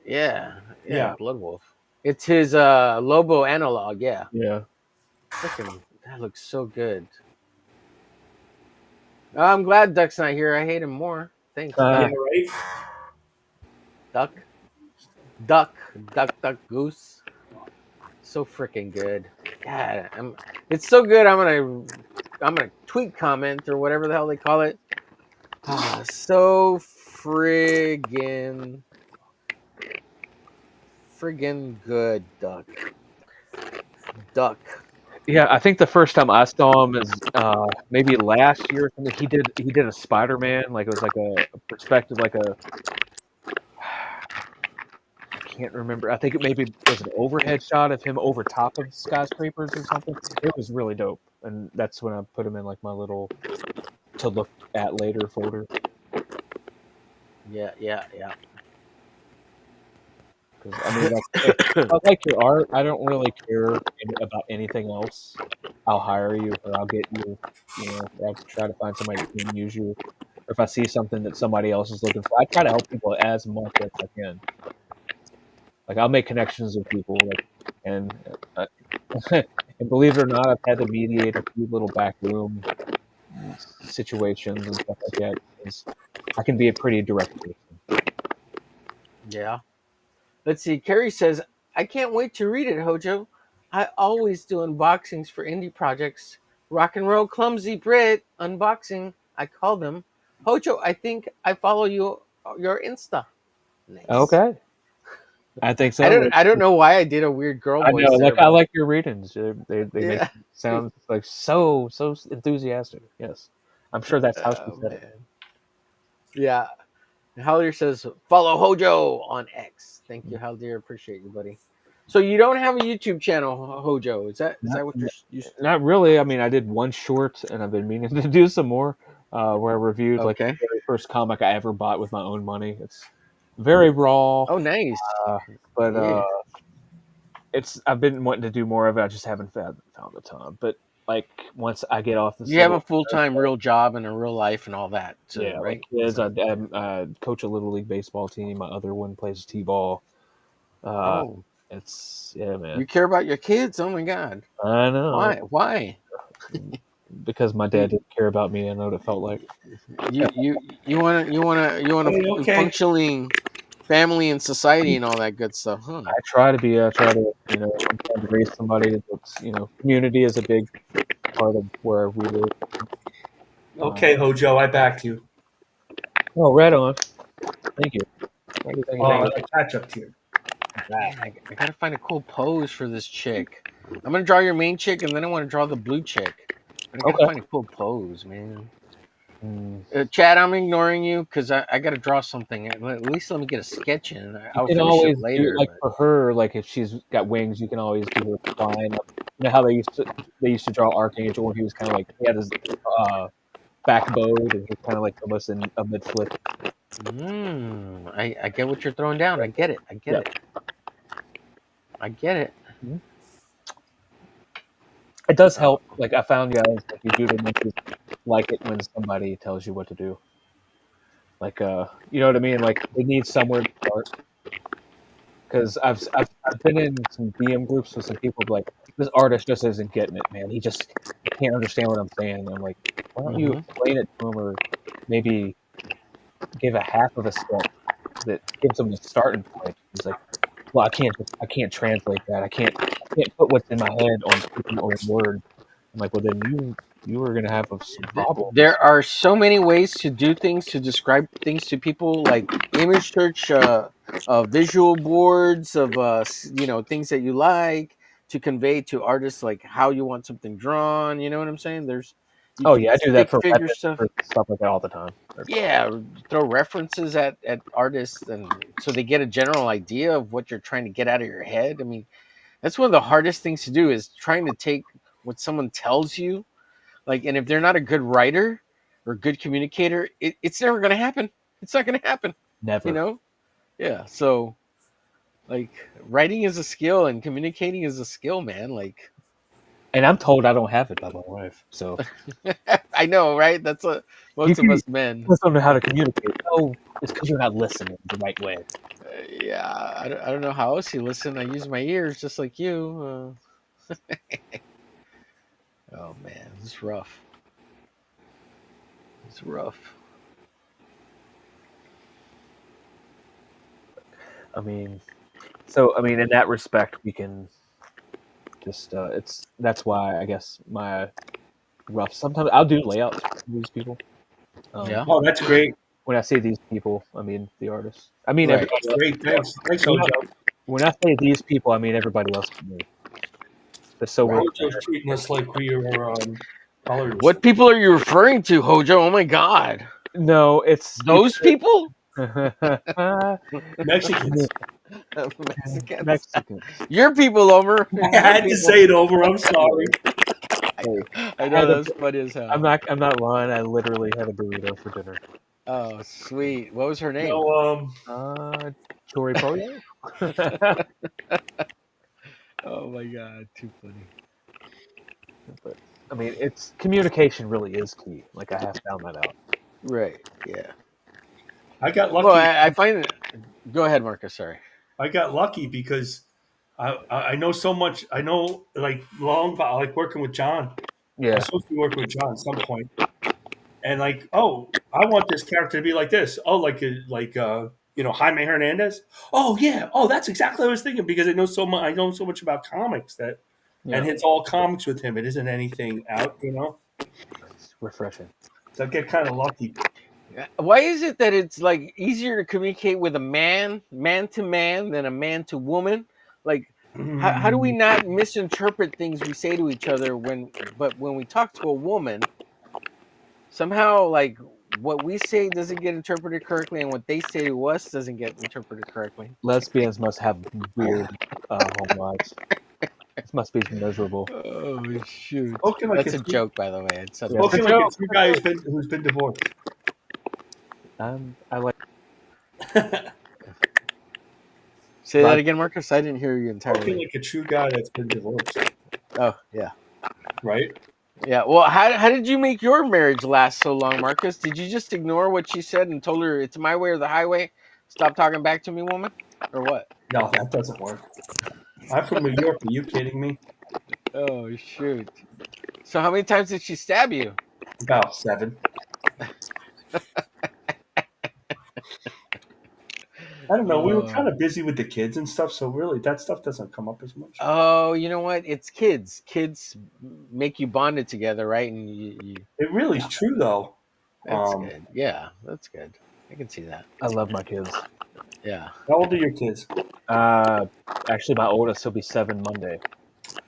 Yeah. Yeah. Blood Wolf. It's his Lobo analog. Yeah. Yeah. Freaking, that looks so good. I'm glad Duck's not here. I hate him more. Thanks, Yeah, Duck. right? Duck, goose. So freaking good. God, it's so good. I'm gonna tweet comment or whatever the hell they call it. So friggin' good, Duck. Yeah, I think the first time I saw him is maybe last year or something. He did a Spider-Man, like it was like a perspective, like a. I can't remember. I think it maybe was an overhead shot of him over top of skyscrapers or something. It was really dope, and that's when I put him in like my little to look at later folder. Yeah. I mean, I like your art. I don't really care about anything else. I'll hire you, or I'll get you. Or I'll try to find somebody who can use you. Or if I see something that somebody else is looking for, I try to help people as much as I can. Like I'll make connections with people, like, and and believe it or not, I've had to mediate a few little back room situations and stuff like that. 'Cause I can be a pretty direct person. Yeah. Let's see. Carrie says, I can't wait to read it, Hojo. I always do unboxings for indie projects. Rock and Roll Clumsy Brit unboxing, I call them. Hojo, I think I follow your Insta. Nice. Okay, I think so. I don't know why I did a weird girl I voice know, there. like I like your readings. They make Yeah. it sound like so enthusiastic. Yes, I'm sure that's how she Oh, said it. man. Yeah. Haldir says, follow Hojo on X. Thank you, Haldir. Appreciate you, buddy. So you don't have a YouTube channel, Hojo? Is that what you're? Not really. I mean, I did one short, and I've been meaning to do some more. Where I reviewed like the Okay. very first comic I ever bought with my own money. It's very raw, Oh, nice. but Yeah. I've been wanting to do more of it. I just haven't found the time. But like once I get off this, You have a full-time real job and a real life and all that, too, yeah, right? like kids. I coach a little league baseball team. My other one plays t-ball. Oh, It's man. you care about your kids? Oh my God! I know. Why? Because my dad didn't care about me. I know what it felt like. You want a Okay. functioning family and society and all that good stuff, huh? I try to be. I try to I'm trying to raise somebody that's community is a big part of where we live. Okay, Hojo, I backed you. Oh, right on. Thank you. Thank you. Oh, catch up to you. Man, I gotta find a cool pose for this chick. I'm gonna draw your main chick, and then I want to draw the blue chick. But I gotta Okay. find a cool pose, man. Chad, I'm ignoring you because I gotta draw something. At least let me get a sketch in. I'll You can finish always it later. do like for her, like if she's got wings, you can always do her flying. You know how they used to draw Archangel when he was kind of like he had his back bowed and he's kind of like almost in a mid flip. I get what you're throwing down. I get it. I get it. I get it. It does help. Like I found guys like you do the like it when somebody tells you what to do. Like you know what I mean? Like they need somewhere to start. Because I've been in some DM groups with some people like this artist just isn't getting it, man. He can't understand what I'm saying. And I'm like, why don't you explain it to him or maybe give a half of a step that gives him the starting point? He's like, well, I can't translate that. I can't put what's in my head on paper or words. I'm like, well, then you are gonna have some problems. There are so many ways to do things, to describe things to people, like image search, visual boards of things that you like, to convey to artists like how you want something drawn. You know what I'm saying? I do that for figure stuff like that all the time. Yeah, throw references at artists, and so they get a general idea of what you're trying to get out of your head. I mean, that's one of the hardest things to do, is trying to take what someone tells you, like, and if they're not a good writer or a good communicator, it's never going to happen. It's not going to happen. Never. Yeah. So, like, writing is a skill and communicating is a skill, man. Like, and I'm told I don't have it by my wife. So I know, right? That's what most of us men. Just don't know how to communicate. Oh, it's because you're not listening the right way. Yeah, I don't know how else you listen. I use my ears just like you. Oh man, it's rough. It's rough. I mean, in that respect, we can just that's why I guess my rough. Sometimes I'll do layouts for these people. Yeah. Oh, that's great. When I say these people, I mean the artists. I mean Right. Great, thanks, Hojo. When I say these people, I mean everybody else but me. So Hojo's treating us like we are colors. What people are you referring to, Hojo? Oh my God! No, it's those people. Mexicans. Mexicans. Your people, Omer. I had to say it over. I'm sorry. I know that's funny as hell. I'm not lying. I literally had a burrito for dinner. Oh, sweet. What was her name? Tori Pollo. Oh my God, too funny. But I mean, it's communication really is key. Like I have found that out. Right. Yeah. I got lucky. Well, I find it. Go ahead, Marcus. Sorry. I got lucky because I know so much. I know like like working with John. I Yeah. was supposed to be working with John at some point, and like, oh, I want this character to be like this. Oh, Jaime Hernandez. Oh yeah. Oh, that's exactly what I was thinking because I know so much. I know so much about comics that, Yeah. and it's all comics with him. It isn't anything out, It's refreshing. So I get kind of lucky. Why is it that it's like easier to communicate with a man to man, than a man to woman? Like, how do we not misinterpret things we say to each other but when we talk to a woman, somehow like what we say doesn't get interpreted correctly, and what they say to us doesn't get interpreted correctly. Lesbians must have weird home lives. This must be miserable. Oh shoot! Spoken like That's a joke, by the way. It's a Spoken like a true guy who's been divorced. I like. Say that again, Marcus. I didn't hear you entirely. Spoken like a true guy that's been divorced. Oh yeah. Right. Yeah. Well, how did you make your marriage last so long, Marcus? Did you just ignore what she said and told her it's my way or the highway? Stop talking back to me, woman, or what? No, that doesn't work. I'm from New York. Are you kidding me? Oh shoot! So how many times did she stab you? About 7. I don't know. We were kind of busy with the kids and stuff, so really that stuff doesn't come up as much. Oh, you know what? It's kids. Kids make you bonded together, right? And you It really is true, though. That's good. Yeah, that's good. I can see that. I love my kids. Yeah. How old are your kids? Actually, my oldest will be 7 Monday.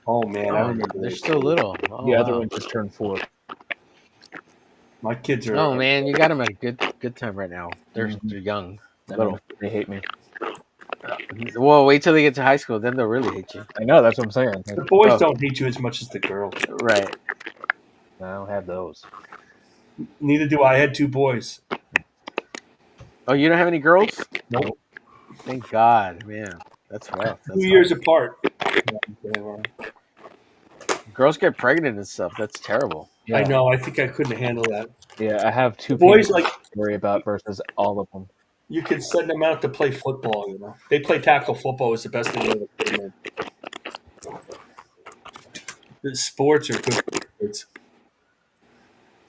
Oh man, I remember They're those. still little. Oh, The other wow. one just turned 4. My kids are. Oh man, you got them at a good time right now. They're young. Little. They hate me. Well, wait till they get to high school, then they'll really hate you. I know. That's what I'm saying. The boys don't hate you as much as the girls. Right. I don't have those. Neither do I. I had 2 boys. Oh, you don't have any girls? Nope. Thank God, man. That's rough. That's 2 years apart. Girls get pregnant and stuff. That's terrible. I know. I think I couldn't handle that. Yeah, I have 2 boys people like to worry about versus all of them. you can send them out to play football. They play tackle football is the best thing to put them in. The sports are good for kids.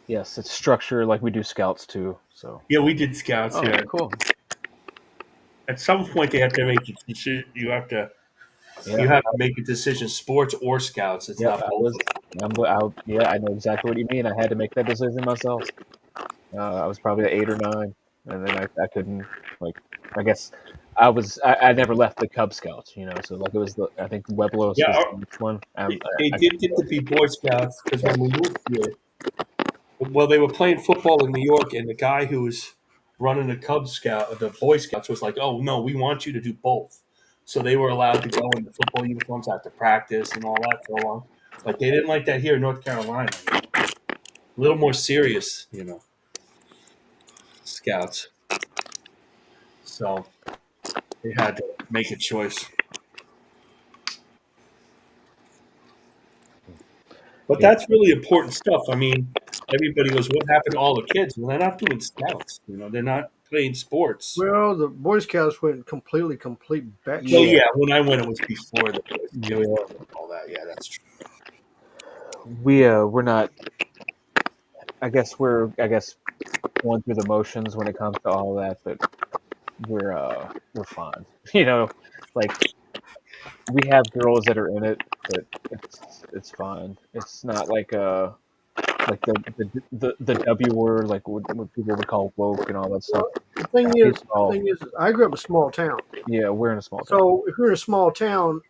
Yes, it's structure like we do scouts too. So Yeah, we did scouts. Oh, Yeah. cool. At some point, they have to make a decision. You have to make a decision. Sports or scouts. It's not both. I know exactly what you mean. I had to make that decision myself. I was probably at 8 or 9, and then I couldn't. I guess I never left the Cub Scouts. So it was I think Webelos was the next one. They did get to be Boy Scouts because when we moved here, they were playing football in New York, and the guy who was running the Boy Scouts was like, "Oh no, we want you to do both." So they were allowed to go in the football uniforms after practice and all that for a while. But they didn't like that here in North Carolina. A little more serious, Scouts. So they had to make a choice. But that's really important stuff. I mean, everybody goes, "What happened to all the kids?" Well, they're not doing scouts. They're not playing sports. Well, the Boy Scouts went complete back. Well, yeah, when I went, it was before the Boy Scouts and all that. Yeah, that's true. We're not. I guess going through the motions when it comes to all that, but we're fine. We have girls that are in it, but it's fine. It's not like the W word, like what people would call woke and all that stuff. The thing is, I grew up in a small town. Yeah, we're in a small town. So if you're in a small town,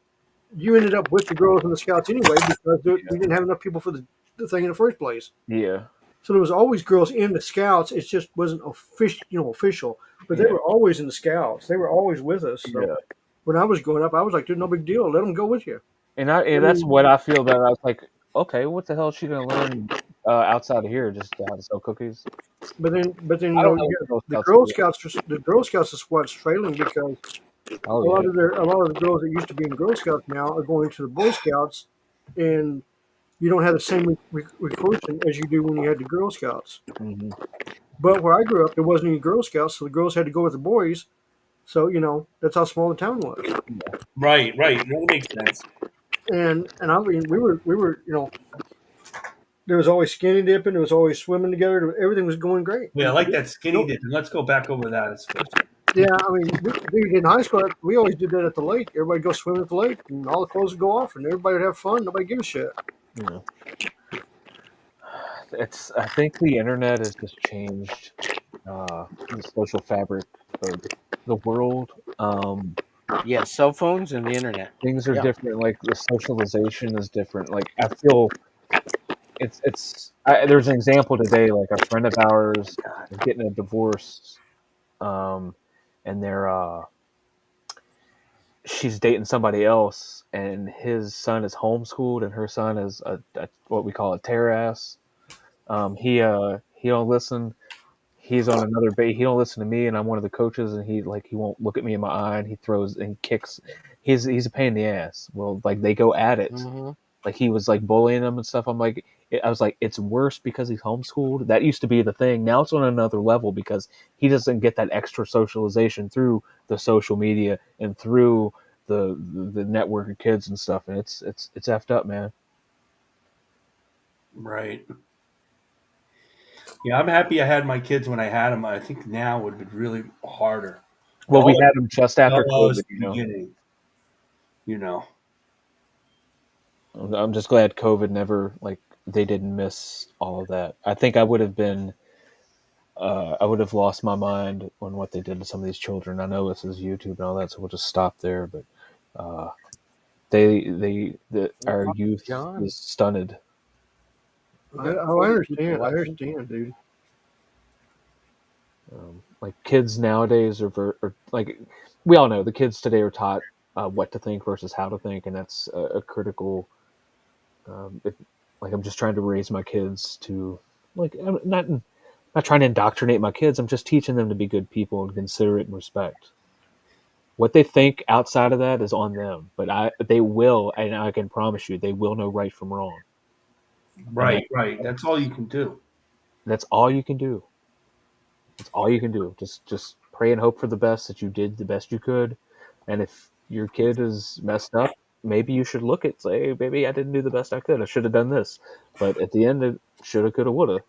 you ended up with the girls and the scouts anyway because we didn't have enough people for the thing in the first place. Yeah. So there was always girls in the scouts. It just wasn't official. But they were always in the scouts. They were always with us. So when I was growing up, I was like, "Dude, no big deal. Let them go with you." And that's what I feel about it. I was like, okay, what the hell is she gonna learn outside of here? Just how to sell cookies? But then the Girl Scouts is what's failing because a lot of the girls that used to be in Girl Scouts now are going to the Boy Scouts, and you don't have the same recruitment as you do when you had the Girl Scouts. Mm-hmm. But where I grew up, there wasn't any Girl Scouts, so the girls had to go with the boys. So that's how small the town was. Right. That makes sense. And I mean, we were there was always skinny dipping, there was always swimming together. Everything was going great. Yeah, I like that skinny Nope. dip. Let's go back over that. Yeah, I mean, we in high school, we always did that at the lake. Everybody go swim at the lake, and all the clothes would go off, and everybody would have fun. Nobody give a shit. Yeah. I think the internet has just changed the social fabric of the world. Yeah, cell phones and the internet. Things are Yeah. different. Like the socialization is different. Like I feel there's an example today. Like a friend of ours is getting a divorce, and she's dating somebody else, and his son is homeschooled, and her son is a what we call a tear ass. He don't listen. He's on another base. He don't listen to me, and I'm one of the coaches, and he won't look at me in my eye, and he throws and kicks. He's a pain in the ass. Well, like they go at it. Mm-hmm. Like he was like bullying him and stuff. I was like, it's worse because he's homeschooled. That used to be the thing. Now it's on another level because he doesn't get that extra socialization through the social media and through the network of kids and stuff. And it's effed up, man. Right. Yeah, I'm happy I had my kids when I had them. I think now would have been really harder. Well, we had them just after COVID, beginning. I'm just glad COVID never, they didn't miss all of that. I think I would have been, I would have lost my mind on what they did to some of these children. I know this is YouTube and all that, so we'll just stop there. But our youth is stunted. I understand. I understand, dude. Like kids nowadays are like, we all know the kids today are taught what to think versus how to think, and that's a critical. I'm just trying to raise my kids to I'm not trying to indoctrinate my kids. I'm just teaching them to be good people and considerate and respect. What they think outside of that is on them, but they will, and I can promise you, they will know right from wrong. Right. That's all you can do. That's all you can do. That's all you can do. Just pray and hope for the best, that you did the best you could, and if your kid is messed up, maybe you should look at, say, hey, maybe I didn't do the best I could. I should have done this. But at the end, it shoulda, coulda, woulda.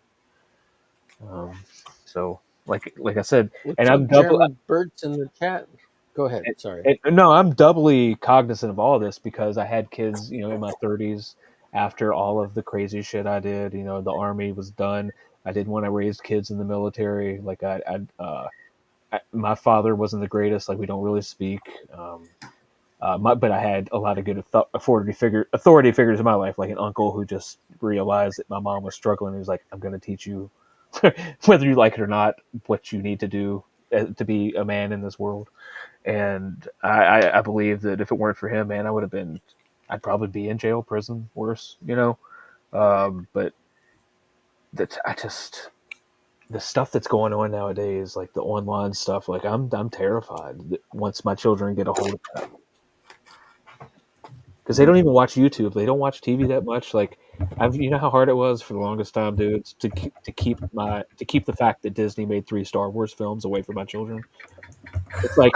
So, like I said, and I'm double. Bert's in the chat. Go ahead. Sorry. No, I'm doubly cognizant of all this because I had kids, in my 30s after all of the crazy shit I did. The Army was done. I didn't want to raise kids in the military. Like my father wasn't the greatest. Like we don't really speak. But I had a lot of good authority figures in my life, like an uncle who just realized that my mom was struggling. He was like, I'm going to teach you, whether you like it or not, what you need to do to be a man in this world. And I believe that if it weren't for him, man, I'd probably be in jail, prison, worse, but the stuff that's going on nowadays, like the online stuff, like I'm terrified that once my children get a hold of that. Because they don't even watch YouTube. They don't watch TV that much. Like, you know how hard it was for the longest time, dudes, to keep the fact that Disney made 3 Star Wars films away from my children. It's like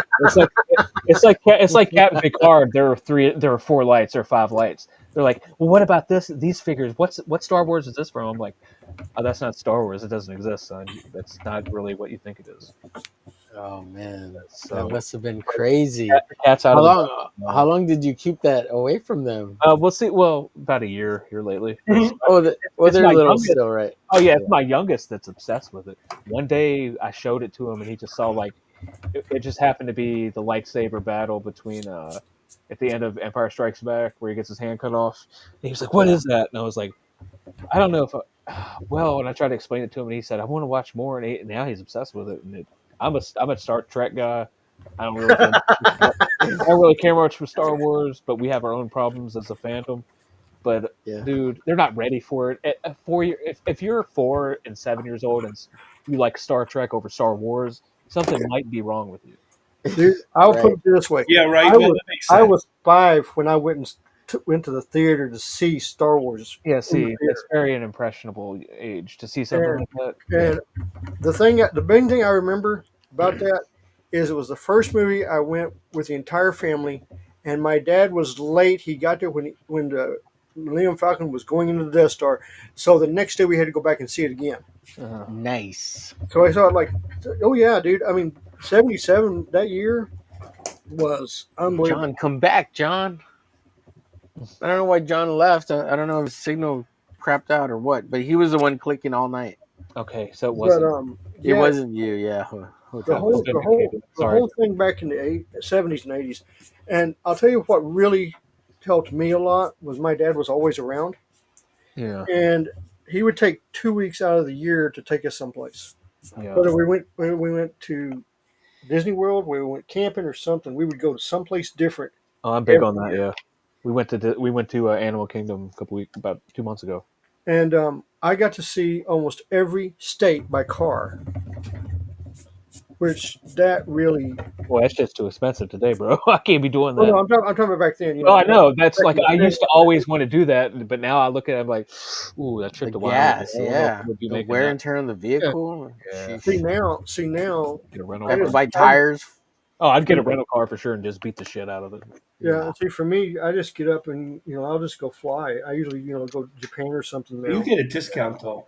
Captain Picard. There are 4 lights or 5 lights. They're like, well, what about these figures? What Star Wars is this from? I'm like, oh, that's not Star Wars. It doesn't exist, son. That's not really what you think it is. Oh man, that must have been crazy. Cat's out how long did you keep that away from them? We'll see. Well, about a year lately. They're little youngest. Still, right? Oh yeah, it's my youngest that's obsessed with it. One day I showed it to him, and he just saw it just happened to be the lightsaber battle between at the end of Empire Strikes Back, where he gets his hand cut off. And he was like, "What is that?" And I was like, "I don't know if." And I tried to explain it to him, and he said, "I want to watch more." And now he's obsessed with it. And I'm a Star Trek guy. I don't really care much for Star Wars, but we have our own problems as a fandom. But dude, they're not ready for it. At 4 years, if you're 4 and 7 years old and you like Star Trek over Star Wars, something might be wrong with you. Dude, I'll put it this way. Yeah, right. I was 5 when I went to the theater to see Star Wars. Yeah, see, that's very an impressionable age to see something like that. And the main thing I remember about that is it was the first movie I went with the entire family, and my dad was late. He got there when the Millennium Falcon was going into the Death Star, so the next day we had to go back and see it again. Nice. So I thought, like, oh yeah, dude. I mean, 77 that year was unbelievable. John, come back, John. I don't know why John left. I don't know if his signal crapped out or what, but he was the one clicking all night. Okay, so it But wasn't. It yeah, wasn't you, yeah. the I was vindicated. the Sorry. whole thing back in the 70s and 80s, and I'll tell you what really helped me a lot was my dad was always around, Yeah. and he would take 2 weeks out of the year to take us someplace. Yeah. Whether we went to Disney World, where we went camping or something, we would go to someplace different. Oh, I'm big every on that. year. Yeah. We went to Animal Kingdom about 2 months ago. And I got to see almost every state by car, which that really. Well, that's just too expensive today, bro. I can't be doing that. Oh, no, I'm talking about back then. You Oh, know, I know. That's back like in the I day. used to always want to do that, but now I look at it, I'm like, ooh, that trip The to Wyoming. gas, I don't know if yeah. I would be The making wear that. and tear on the vehicle. Yeah. Sheesh. See now, Get a rental I have to car. buy tires. Oh, I'd get a rental car for sure and just beat the shit out of it. yeah. See, for me, I just get up and I'll just go fly. I usually go to Japan or something now. You get a discount though.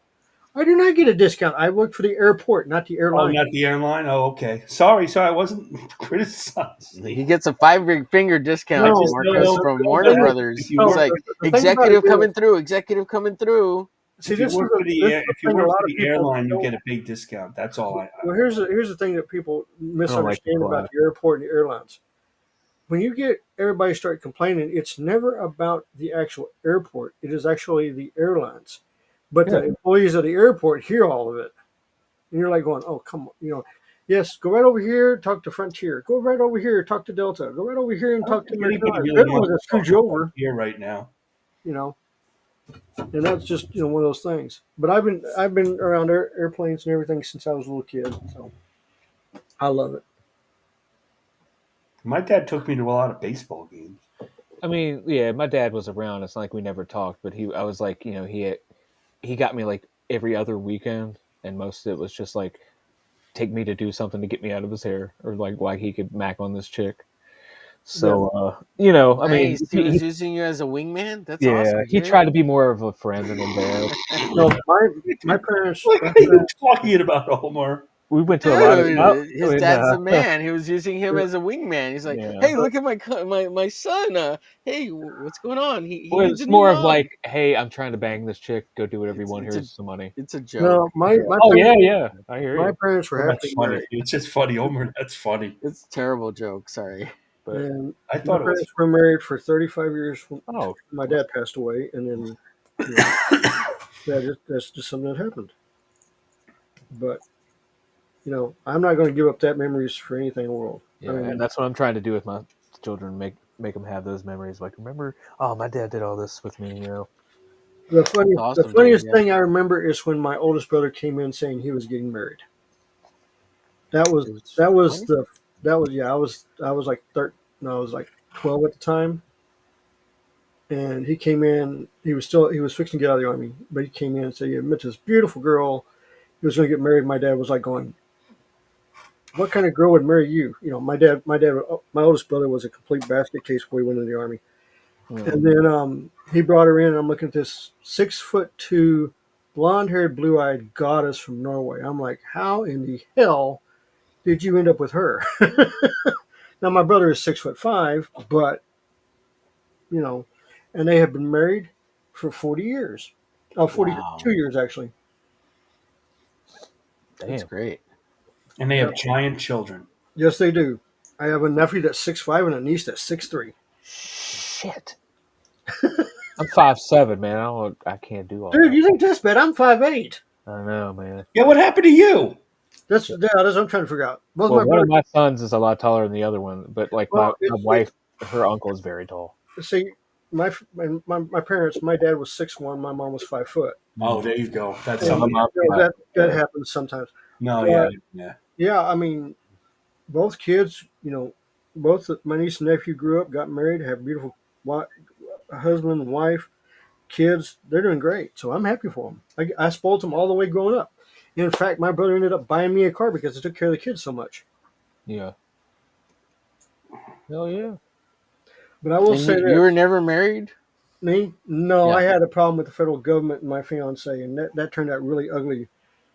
I do not get a discount. I work for the airport, not the Oh, airline. not the airline. Oh, okay. Sorry, I wasn't criticized. He gets a 5-finger discount, No, Marcus, no, from no, Warner no. Brothers. If you He's work- like, the thing about executive it is- coming through, executive coming through. See, if you this work is for the this air, is the if you thing a work lot for of the people airline, you don't- get a big discount. That's all. Well, here's the thing that people misunderstand fly. about the airport and the airlines. When you get everybody start complaining, it's never about the actual airport. It is actually the airlines. But the employees of the airport hear all of it. And you're like going, oh, come on. Yes, go right over here, talk to Frontier. Go right over here, talk to Delta. Go right over here and talk to Anybody American. really They're the ones wants that screwed you over, here right now. And that's just one of those things. But I've been around airplanes and everything since I was a little kid, so I love it. My dad took me to a lot of baseball games. I mean, yeah, my dad was around. It's not like we never talked, but I was like, he got me like every other weekend, and most of it was just like take me to do something to get me out of his hair, or like why he could mac on this chick. So, I mean, Nice. He was using you as a wingman? That's yeah, awesome. he dude. tried to be more of a friend than a dad. No, my parents. What are you talking about, Omar? We went to a lot of Dude, his dad's the man. He was using him as a wingman. He's like, Yeah. hey, look at my son. Hey, what's going on? He Well, needs it's a new more of mom. like, hey, I'm trying to bang this chick. Go do whatever you want. It's a- Here's some money. It's a joke. No, my Oh parents, yeah, I hear my you. parents were That's happy funny. married. It's just funny, Omar. That's funny. It's a terrible joke. Sorry. But And I my thought it was. parents were married for 35 years. When oh, my dad passed away, and then that's just something that happened. But I'm not going to give up that memories for anything in the world. yeah, I mean, and that's what I'm trying to do with my children. Make them have those memories. Like, remember? Oh, my dad did all this with me. the awesome, funniest dude, yeah. thing I remember is when my oldest brother came in saying he was getting married. That was I was like 13, no, I was like 12 at the time. And he came in. He was fixing to get out of the army, but he came in and said he had met this beautiful girl. He was going to get married. My dad was like going, "What kind of girl would marry you?" My oldest brother was a complete basket case before he went into the army. And then he brought her in, and I'm looking at this 6'2", blonde-haired, blue-eyed goddess from Norway. I'm like, how in the hell did you end up with her? Now my brother is 6'5", but and they have been married for 40 years. 42 Wow. years actually. That's Damn. great. And they have giant children. Yes, they do. I have a nephew that's 6'5" and a niece that's 6'3". Shit. I'm 5'7", man. I can't do all Dude, that. you think that's bad? I'm 5'8". I know, man. Yeah, what happened to you? That's what I'm trying to figure out. Both Well, my one of brothers. my sons is a lot taller than the other one, but like Well, my wife, her uncle is very tall. See, my parents. My dad was 6'1", my mom was 5 foot. Oh, there you go. That's And, something. that happens sometimes. No, Yeah. yeah. Yeah, I mean, both kids. Both my niece and nephew grew up, got married, have beautiful husband and wife, kids. They're doing great, so I'm happy for them. I spoiled them all the way growing up. In fact, my brother ended up buying me a car because I took care of the kids so much. Yeah. Hell yeah. But I will And say you were this. never married? Me? No, Yeah. I had a problem with the federal government and my fiance, and that turned out really ugly,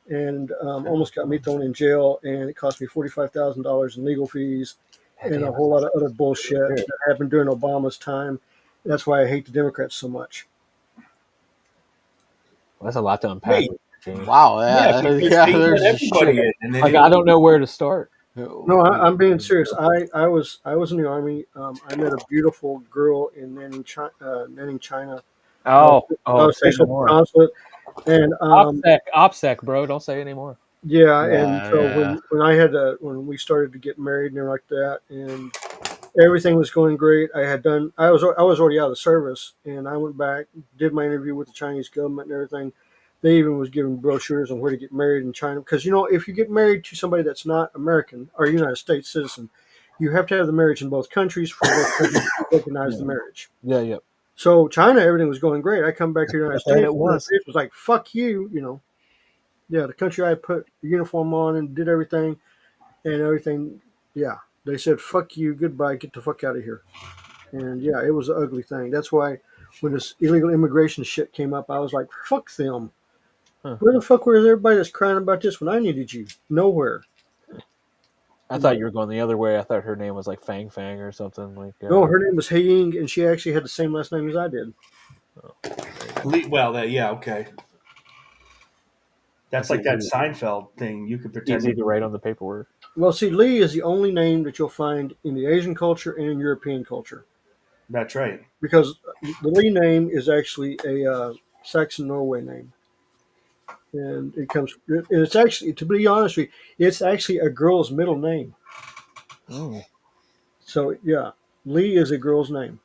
and almost got me thrown in jail, and it cost me $45,000 in legal fees, God and a damn. whole lot of other bullshit Yeah. that happened during Obama's time. That's why I hate the Democrats so much. Well, that's a lot to unpack, Wait, James. Wow. yeah, Yeah. because Yeah. they let There's everybody shit. in, and then Like it I was don't know where to start. No, I'm being serious. I was in the army. I met a beautiful girl in Nanning, China. I was Say no stationed at the more. consulate, and OPSEC, bro. Don't say anymore. yeah, and Yeah. so Yeah. when we started to get married and everything like that, and everything was going great. I was already out of service, and I went back, did my interview with the Chinese government and everything. They even was giving brochures on where to get married in China, because if you get married to somebody that's not American or United States citizen, you have to have the marriage in both countries for both countries to recognize the marriage. Yeah, yeah. So China, everything was going great. I come back to the United And States. it The United was. States was like, "Fuck you." Yeah, the country I put the uniform on and did everything and everything. Yeah, they said, "Fuck you, goodbye, get the fuck out of here." And yeah, it was an ugly thing. That's why when this illegal immigration shit came up, I was like, "Fuck them." Huh. Where the fuck was everybody that's crying about this when I needed you? Nowhere. I thought you were going the other way. I thought her name was like Fang Fang or something like. No, her name was Haying, and she actually had the same last name as I did. well, yeah, okay. That's like that easy, Seinfeld thing. You could pretend easy to write on the paperwork. Well, see, Lee is the only name that you'll find in the Asian culture and in European culture, that's right. because the Lee name is actually a Saxon Norway name, and it's actually, to be honest with you, it's actually a girl's middle name. Mm. So yeah, Lee is a girl's name.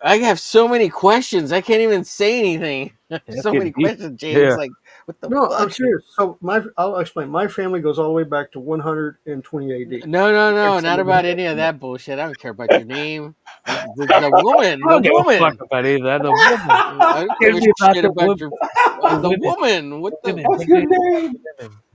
I have so many questions. I can't even say anything. That's So many getting deep. questions, James. Yeah. Like, what the No, I'm fuck? serious. So I'll explain. My family goes all the way back to 120 AD. No, not about any of that bullshit. I don't care about your name. The woman, I the don't give a fuck woman. about any of that. The woman. I don't give Give a me about shit the about women. the woman. What the? Women. What's your name?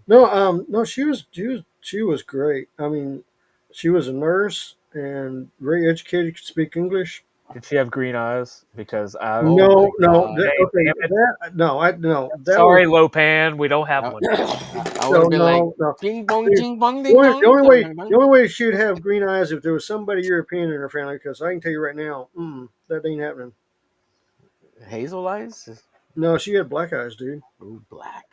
No, she was great. I mean, she was a nurse and very educated, could speak English. Did she have green eyes? Because oh my No, god! Hey, okay, damn it! that was Sorry, Lopan. We don't have I, one. I would no, have been like, no. ding bong, See, ding bong, The ding only, the dong, only dong, way dong, the dong. only way she'd have green eyes if there was somebody European in her family. Because I can tell you right now, that ain't happening. Hazel eyes. No, she had black eyes, dude. Ooh, black.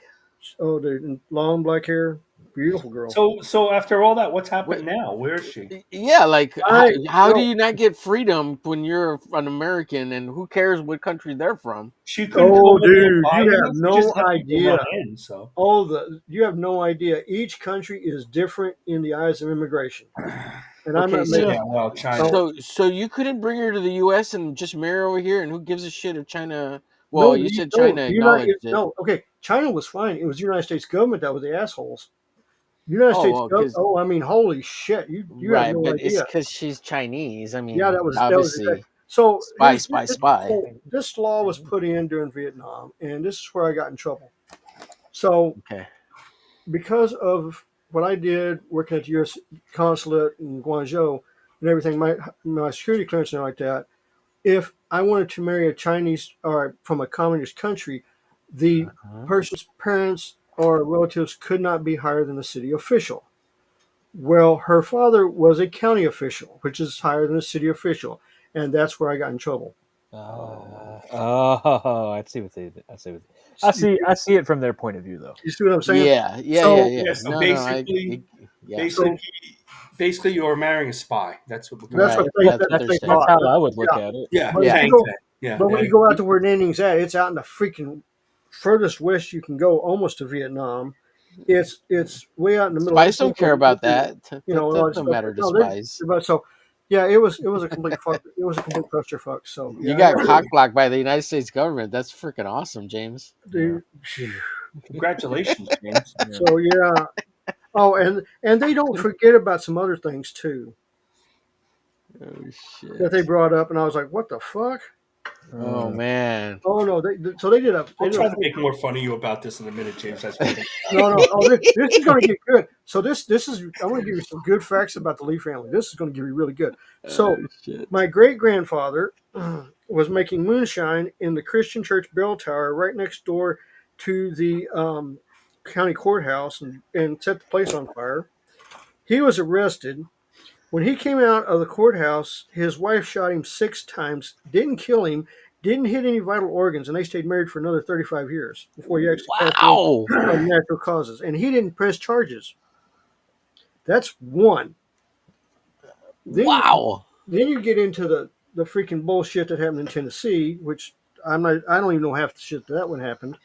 Oh, dude, long black hair, beautiful girl. So after all that, what's happened Wait, now? Where is she? yeah, like I how do no. you not get freedom when you're an American and who cares what country they're from? She couldn't come Oh, over and dude, buy you have you. She just no let people run idea. in. So You have no idea. Each country is different in the eyes of immigration, and I'm Okay, not making. so yeah, well, China. No, so you couldn't bring her to the U.S. and just marry her over here, and who gives a shit if China? Well, no, you said no. China The United, acknowledged it. no. Okay, China was fine. It was the United States government that was the assholes. United Oh, States well, government. because Oh, I mean, holy shit! You have right, no but it's idea. because she's Chinese. I Yeah, mean, that was exactly. obviously, So spy, spy, spy. this law was put in during Vietnam, and this is where I got in trouble. So Okay. because of what I did working at the U.S. consulate in Guangzhou and everything, my security clearance and like that, if I wanted to marry a Chinese or from a communist country, the Uh-huh. person's parents or relatives could not be higher than a city official. Well, her father was a county official, which is higher than a city official, and that's where I got in trouble. I see what they did. I see it from their point of view, though. You see what I'm saying? Yeah. Yeah. So No, yeah. So basically, you were marrying a spy. That's what we're that's Right. what That's what they they're That's thought. how I would look Yeah. at it. Yeah, But Yeah. if you thanks. go, Yeah, but when you go out to where Nanning's at, it's out in the freaking furthest west you can go, almost to Vietnam. It's way out in the middle. Spies don't care about that. And That all that don't stuff. matter to No, spies. but so yeah, it was a complete fuck. It was a complete clusterfuck. So You yeah, got cock blocked by the United States government. That's freaking awesome, James. dude. congratulations, James. So yeah. Oh, and they don't forget about some other things too Oh that shit. they brought up, and I was like, what the fuck? Oh man. Oh no, so they did a. They I'll did try a to make more fun of you about this in a minute, James. That's no. Oh, this is going to get good. So this is. I'm going to give you some good facts about the Lee family. This is going to give you really good. So my great grandfather was making moonshine in the Christian Church bell tower right next door to the county courthouse and set the place on fire. He was arrested. When he came out of the courthouse, his wife shot him 6 times, didn't kill him, didn't hit any vital organs, and they stayed married for another 35 years before he actually passed away from natural causes. And he didn't press charges. That's one. Then you get into the freaking bullshit that happened in Tennessee, which I don't even know half the shit that one happened.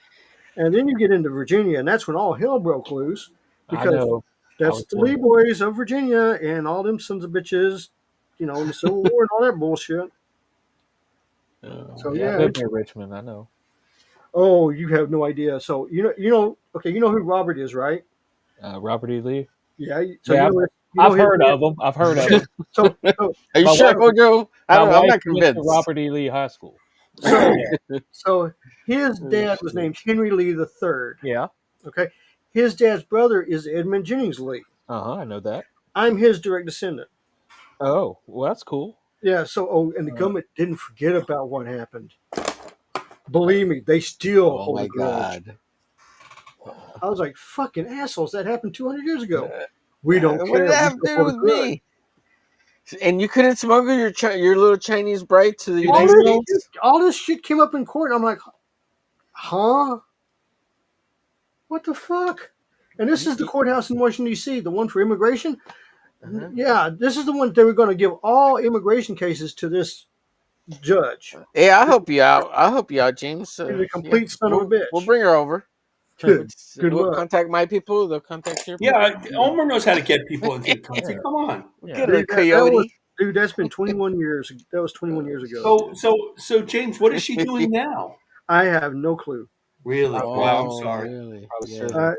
And then you get into Virginia, and that's when all hell broke loose because that's the Lee boys of Virginia and all them sons of bitches, in the Civil War and all that bullshit. So I lived near Richmond. I know. Oh, you have no idea. So okay, you know who Robert is, right? Robert E. Lee. Yeah. So yeah, I've heard of him. I've heard of him. So are you sure, Hojo? I'm not convinced. Robert E. Lee High School. So his dad was named Henry Lee III. Yeah. Okay. His dad's brother is Edmund Jennings Lee. I know that. I'm his direct descendant. Oh, well, that's cool. Yeah. So, and the government didn't forget about what happened. Believe me, they still hold a grudge. God. I was like, fucking assholes! That happened 200 years ago. We don't care. What did that have to do with me? And you couldn't smuggle your little Chinese bride to the United States? All this shit came up in court. And I'm like, huh? What the fuck? And this is the courthouse in Washington, D.C., the one for immigration. Yeah, this is the one they were going to give all immigration cases to this judge. Hey, I'll help you out. James. He's a complete son of a bitch. We'll bring her over. Good we'll luck. contact my people. They'll contact your people. Yeah, Omer knows how to get people into the country. Come on. Get her, coyote. Dude, that's been 21 years. That was 21 years ago. So James, what is she doing now? I have no clue. Really? Wow, I'm sorry. Really?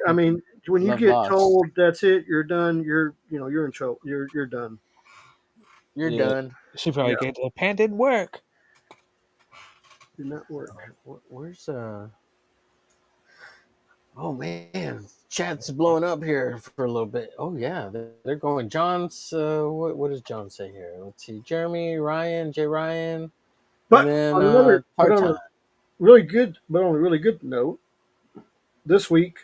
I mean, when you get told that's it, you're done. You're in trouble. You're done. You're done. She probably get the pen didn't work. Did not work. Where's Oh man, chat's blowing up here for a little bit. Oh yeah, they're going. John's. What does John say here? Let's see. Jeremy, Ryan, Jay Ryan, but and then on a really good note, this week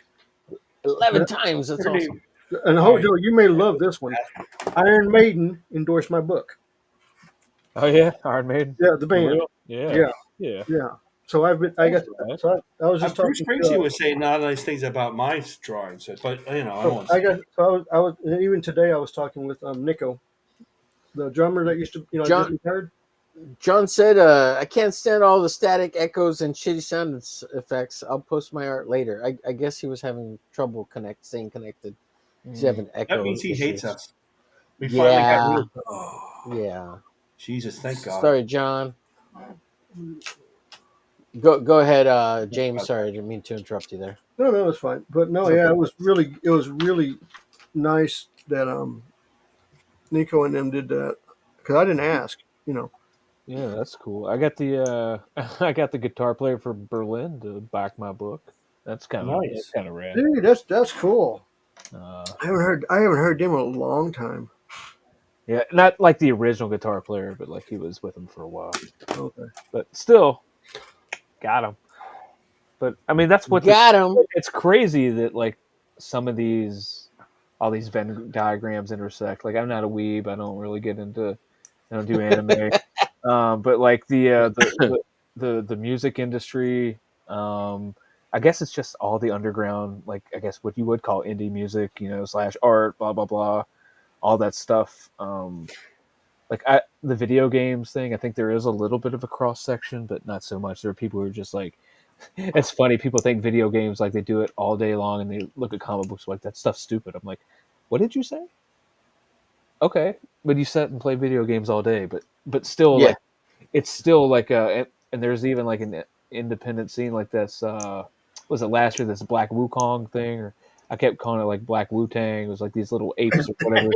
11 times. That's awesome. And Hojo, you may love this one. Iron Maiden endorsed my book. Oh yeah, Iron Maiden. Yeah, the band. Yeah. So I was just Bruce talking. Springsteen was saying not nice things about my drawings, but I won't. I was even today. I was talking with Nico, the drummer that used to just retired. John said, "I can't stand all the static echoes and shitty sound effects. I'll post my art later." I guess he was having trouble staying connected. He's having echo. That means he hates us. We finally got rid of Yeah. Jesus, thank God. Sorry, John. Go ahead, James. Sorry, I didn't mean to interrupt you there. No, it's fine. But no, yeah, it was really nice that Nico and them did that because I didn't ask, Yeah, that's cool. I got the guitar player for Berlin to back my book. That's kind of nice. That's kind of rad. Dude, that's cool. I haven't heard them in a long time. Yeah, not like the original guitar player, but like he was with him for a while. Okay, but still, got him. But I mean, that's what got him. It's crazy that like some of all these Venn diagrams intersect. Like I'm not a weeb. I don't really get into. I don't do anime. But like the music industry, I guess it's just all the underground, like I guess what you would call indie music, / art, blah blah blah, all that stuff. The video games thing, I think there is a little bit of a cross section, but not so much. There are people who are just like, it's funny. People think video games like they do it all day long, and they look at comic books like that stuff's stupid. I'm like, what did you say? Okay, but you sit and play video games all day, but still, like, it's still like and there's even like an independent scene like this. Was it last year? This Black Wukong thing, or I kept calling it like Black Wu-Tang. It was like these little apes or whatever.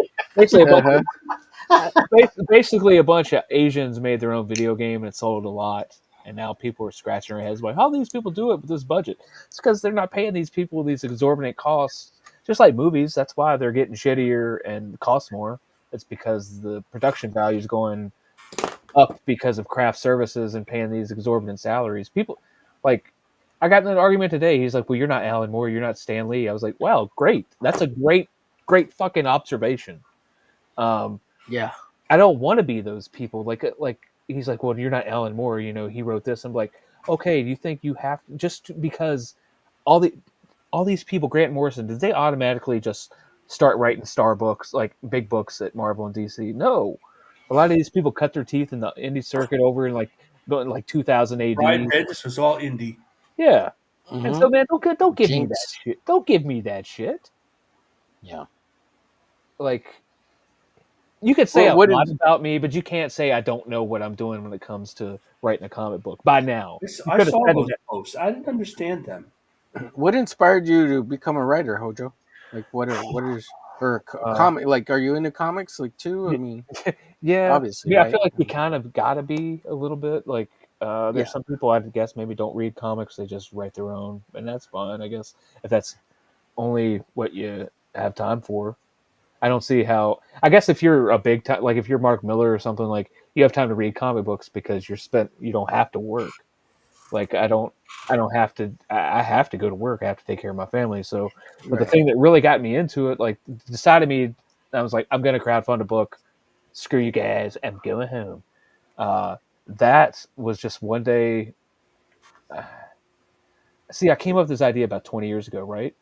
Basically, a bunch of Asians made their own video game and it sold a lot. and now people are scratching their heads like, how do these people do it with this budget? It's because they're not paying these people these exorbitant costs. Just like movies, that's why they're getting shittier and cost more. It's because the production value is going up because of craft services and paying these exorbitant salaries. People, like, I got in an argument today. He's like, well, you're not Alan Moore. You're not Stan Lee. I was like, wow, great. That's a great fucking observation. Yeah. I don't want to be those people. Like he's like, well, you're not Alan Moore. You know, he wrote this. I'm like, okay, do you think you have to, just because all these people, Grant Morrison, did they automatically just start writing star books, like big books at Marvel and DC? No. A lot of these people cut their teeth in the indie circuit over in like 2000 AD. Brian Bendis was all indie. Yeah. Mm-hmm. And so, man, don't give me that Jinx. shit. Don't give me that shit. Yeah. Like, you could say Well, a lot about me, but you can't say I don't know what I'm doing when it comes to writing a comic book by now. I saw those posts. I didn't understand them. What inspired you to become a writer, Hojo? Like, what is or comic? Like, are you into comics like too? I mean, yeah, obviously, yeah. right? I feel like you kind of gotta be a little bit like. There's some people I guess maybe don't read comics; they just write their own, and that's fine. I guess if that's only what you have time for. I don't see how. I guess if you're a big time, like if you're Mark Miller or something, like you have time to read comic books because you don't have to work. Like I don't have to. I have to go to work. I have to take care of my family. So, but the thing that really got me into it, like decided me, I was like, I'm gonna crowdfund a book. Screw you guys. I'm going home. That was just one day. See, I came up with this idea about 20 years ago, right?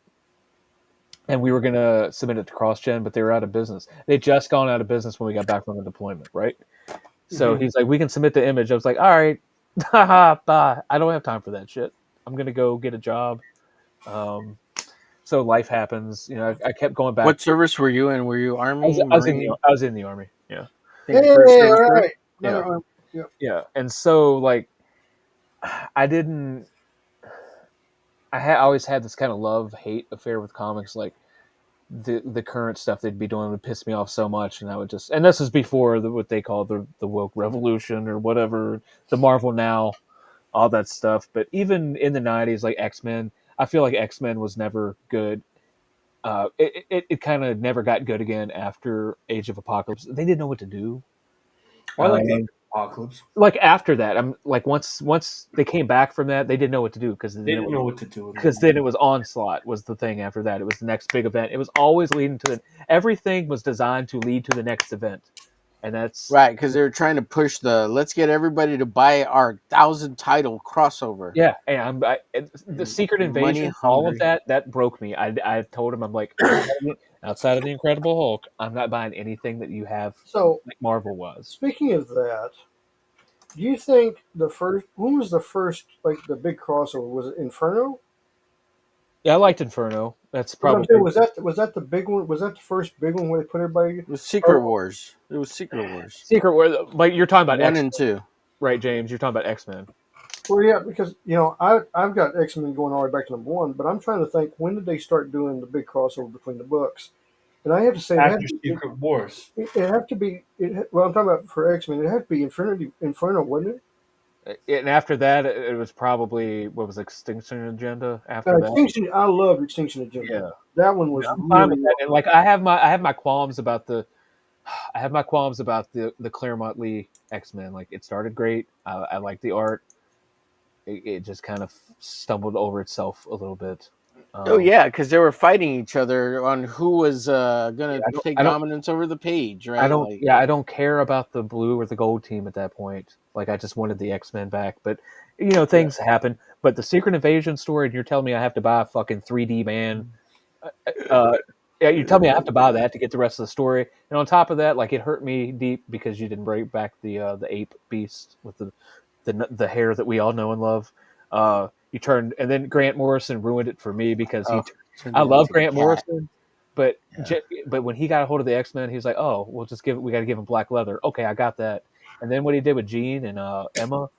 And we were going to submit it to CrossGen, but they were out of business. They'd just gone out of business when we got back from the deployment, right? So he's like, we can submit the image. I was like, all right, haha, bye. I don't have time for that shit. I'm going to go get a job. So life happens. You know, I kept going back. What service were you in? Were you Army? I was in the Army. Yeah. Hey, all right. Yeah. Yeah. And so, like, I always had this kind of love-hate affair with comics. Like, the current stuff they'd be doing would piss me off so much, and I would just, and this is before what they call the woke revolution or whatever, the Marvel Now, all that stuff. But even in the 90s, like X-Men, I feel like X-Men was never good. It kind of never got good again after Age of Apocalypse. They didn't know what to do. I like Apocalypse. Like after that, I'm like once they came back from that, they didn't know what to do because They didn't know what to do. Because then it was Onslaught was the thing after that. It was the next big event. It was always leading to everything was designed to lead to the next event, and that's right because they were trying to push let's get everybody to buy our 1,000 title crossover. Yeah, and the Secret Invasion, all of that broke me. I told him, I'm like, outside of the Incredible Hulk, I'm not buying anything that you have. So like Marvel was. Speaking of that, do you think when was the first like the big crossover? Was it Inferno? Yeah, I liked Inferno. That's probably was that the big one? Was that the first big one where they put everybody? It was Secret Wars. It was Secret Wars. Secret Wars. Like you're talking about 1 X-Men, and 2, right, James? You're talking about X-Men. Well, yeah, because I've got X-Men going all the way back to number 1, but I'm trying to think when did they start doing the big crossover between the books? And I have to say, after Secret Wars, it have to be. Well, I'm talking about for X-Men. It had to be Inferno, wouldn't it? And after that, it was probably what was Extinction Agenda. After that, Extinction. I love Extinction Agenda. Yeah, that one was. I'm fine with that. And like I have my qualms about the Claremont Lee X-Men. Like it started great. I like the art. It just kind of stumbled over itself a little bit. Oh yeah, because they were fighting each other on who was going to take dominance over the page, right? I don't care about the blue or the gold team at that point. Like I just wanted the X-Men back, but things happen. But the Secret Invasion story, and you're telling me I have to buy a fucking 3D man? Yeah, you tell me I have to buy that to get the rest of the story. And on top of that, like it hurt me deep because you didn't bring back the ape beast with the hair that we all know and love. You turned, and then Grant Morrison ruined it for me because I love Grant Morrison, but when he got a hold of the X-Men, he was like, "Oh, we got to give him black leather." Okay, I got that. And then what he did with Jean and Emma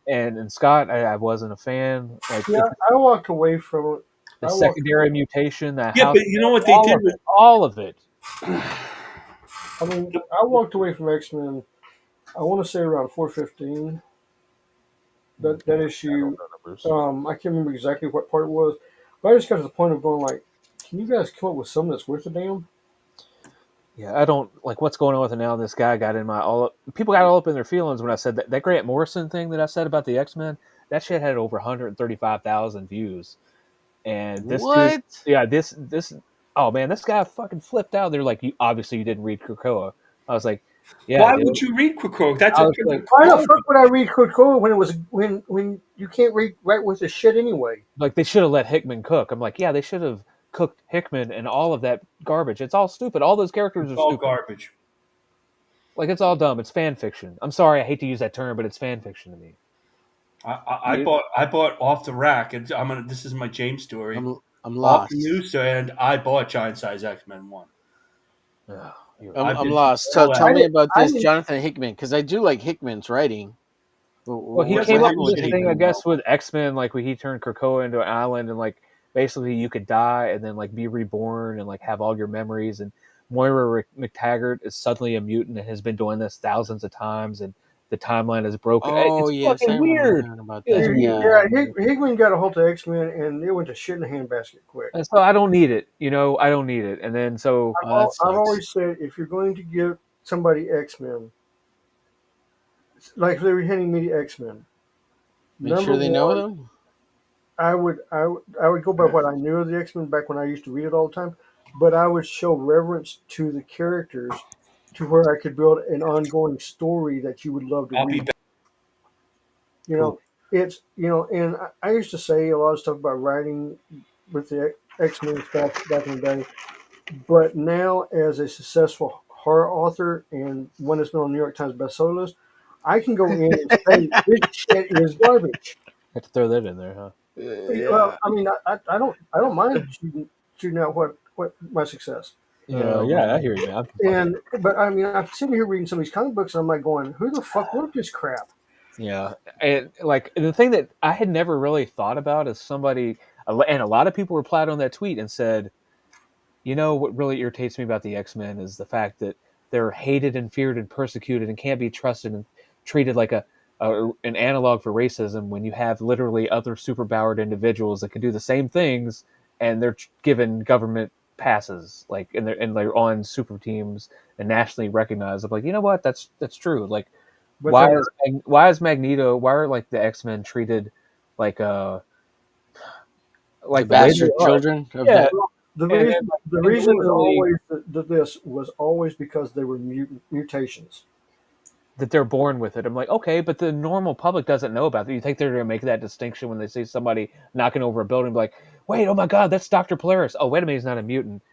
and Scott, I wasn't a fan. Like, I walked away from it. The secondary mutation, but you know what they did with all of it. I mean, I walked away from X-Men. I want to say around 415. that issue. Numbers. I can't remember exactly what part it was, but I just got to the point of going like, can you guys come up with something that's worth a damn? Yeah, I don't like what's going on with it now. This guy got in my people got all up in their feelings when I said that Grant Morrison thing that I said about the X-Men. That shit had over 135,000 views, and this dude, What? yeah, this oh man, this guy fucking flipped out. They're like, you obviously you didn't read Krakoa. I was like, yeah, I Why did. would you read Krakoa? That's I a was like, Why the fuck would I read Krakoa when it was when you can't read right with the shit anyway? like they should have let Hickman cook. I'm like, yeah, they should have cooked Hickman and all of that garbage. It's all stupid. All those characters are all stupid. garbage. Like it's all dumb. It's fan fiction. I'm sorry, I hate to use that term, but it's fan fiction to me. I bought off the rack, and this is my James story. I'm Off lost. the newsstand, and I bought Giant Size X-Men 1. I'm lost. Tell me about this Jonathan Hickman, because I do like Hickman's writing. Well, he What came up happened with this thing, I Hickman? guess, with X-Men, like when he turned Krakoa into an island, and like basically you could die and then like be reborn and like have all your memories. And Moira McTaggart is suddenly a mutant and has been doing this thousands of times, and the timeline is broken. Oh, It's yes, I fucking remember weird. hearing about It's that. weird. Yeah, Hickman got a hold of X-Men, and it went to shit in the handbasket quick. And so I don't need it, I don't need it. And then so I've always said, if you're going to give somebody X-Men, like if they were handing me the X-Men, Make sure they know them. I would go by what I knew of the X-Men back when I used to read it all the time, but I would show reverence to the characters to where I could build an ongoing story that you would love to read. It's and I used to say a lot of stuff about writing with the X-Men stuff back in the day, but now as a successful horror author and one that's been on the New York Times bestseller list, I can go in and say this shit is garbage. have to throw that in there, huh? Well, I mean, I don't mind shooting out what my success. Yeah, I hear you, man. But I mean, I'm sitting here reading some of these comic books, and I'm like going, "Who the fuck wrote this crap?" Yeah, and like the thing that I had never really thought about is somebody, and a lot of people replied on that tweet and said, what really irritates me about the X-Men is the fact that they're hated and feared and persecuted and can't be trusted and treated like an analog for racism when you have literally other superpowered individuals that can do the same things and they're given government passes, like and they're on super teams and nationally recognized. I'm like, you know what? That's true. Like, why is Magneto? Why are like the X-Men treated like the bastard children? Yeah. The reason was always that this was always because they were mutations. That they're born with it. I'm like, okay, but the normal public doesn't know about that. You think they're going to make that distinction when they see somebody knocking over a building? Be like, wait, oh my God, that's Dr. Polaris. Oh, wait a minute, he's not a mutant.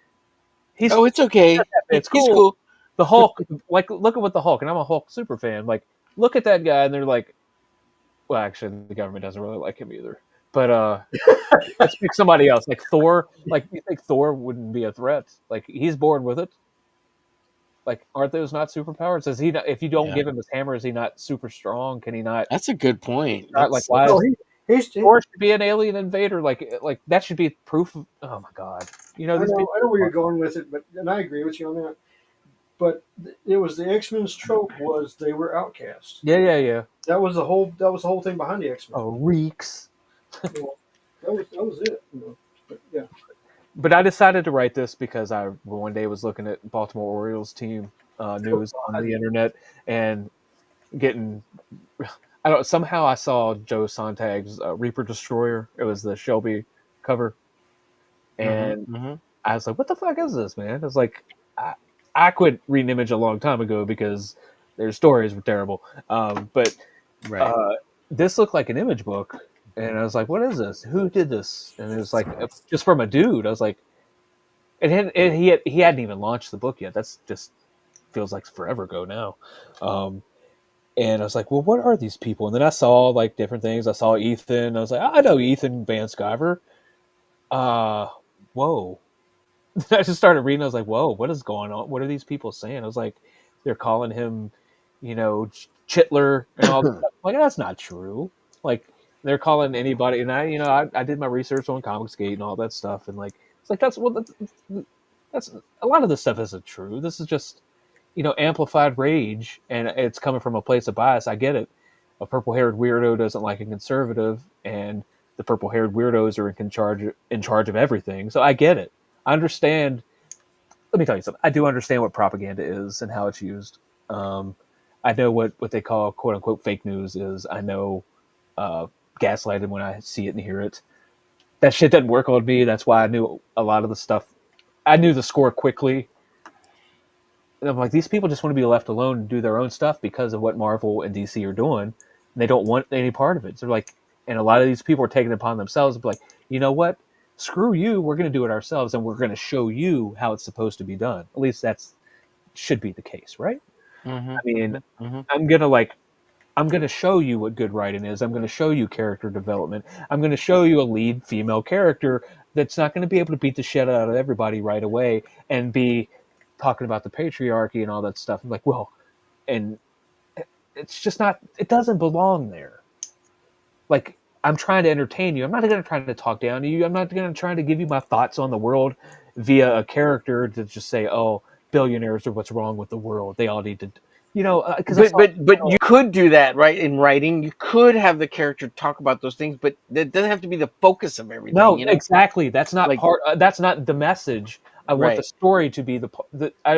It's okay. It's cool. He's cool. The Hulk, like, look at what the Hulk, and I'm a Hulk super fan. Like, look at that guy, and they're like, well, actually, the government doesn't really like him either. But let's pick somebody else, like Thor. Like, you think Thor wouldn't be a threat? Like, he's born with it. Like, aren't those not superpowers? Is he not, if you don't give him his hammer, is he not super strong? Can he not? That's a good point. Like, why? Thor should be an alien invader. Like that should be proof of. Oh my God! I know where you're going with it, and I agree with you on that. But it was the X-Men's trope was they were outcasts. Yeah. That was the whole thing behind the X-Men. Oh, reeks. Well, that was it. But yeah. But I decided to write this because I one day was looking at Baltimore Orioles team news on the internet and getting. Somehow I saw Joe Sontag's Reaper Destroyer. It was the Shelby cover, and I was like, "What the fuck is this, man?" I was like, I quit reading Image a long time ago because their stories were terrible. But this looked like an Image book. And I was like, what is this? Who did this? And it was like, just from a dude. I was like, he hadn't even launched the book yet. That's just feels like forever ago now. And I was like, well, what are these people? And then I saw like different things. I saw Ethan. I was like, I know Ethan Van Sciver. Whoa. I just started reading. I was like, whoa, what is going on? What are these people saying? I was like, they're calling him, Chitler and all that. Like, that's not true. Like, they're calling anybody, and I did my research on Comicsgate and all that stuff, and like it's like that's a lot of this stuff isn't true. This is just amplified rage, and it's coming from a place of bias. I get it, a purple-haired weirdo doesn't like a conservative, and the purple-haired weirdos are in charge of everything. So I get it. I understand. Let me tell you something. I do understand what propaganda is and how it's used. I know what they call "quote unquote" fake news is. I know gaslighting when I see it and hear it. That shit doesn't work on me. That's why I knew a lot of the stuff. I knew the score quickly. And I'm like, these people just want to be left alone and do their own stuff because of what Marvel and DC are doing. And they don't want any part of it. So like, and a lot of these people are taking it upon themselves to be like, you know what? Screw you. We're going to do it ourselves, and we're going to show you how it's supposed to be done. At least that's should be the case, right? Mm-hmm. I mean, Mm-hmm. I'm going to show you what good writing is. I'm going to show you character development. I'm going to show you a lead female character that's not going to be able to beat the shit out of everybody right away and be talking about the patriarchy and all that stuff. I'm like, well, and it's just not, it doesn't belong there. Like, I'm trying to entertain you. I'm not going to try to talk down to you. I'm not going to try to give you my thoughts on the world via a character to just say, oh, billionaires are what's wrong with the world. They all need to, because But you could do that, right? In writing, you could have the character talk about those things, but that doesn't have to be the focus of everything. no, You know? exactly. That's not Like- part. That's not the message. I want Right. the story to be the. I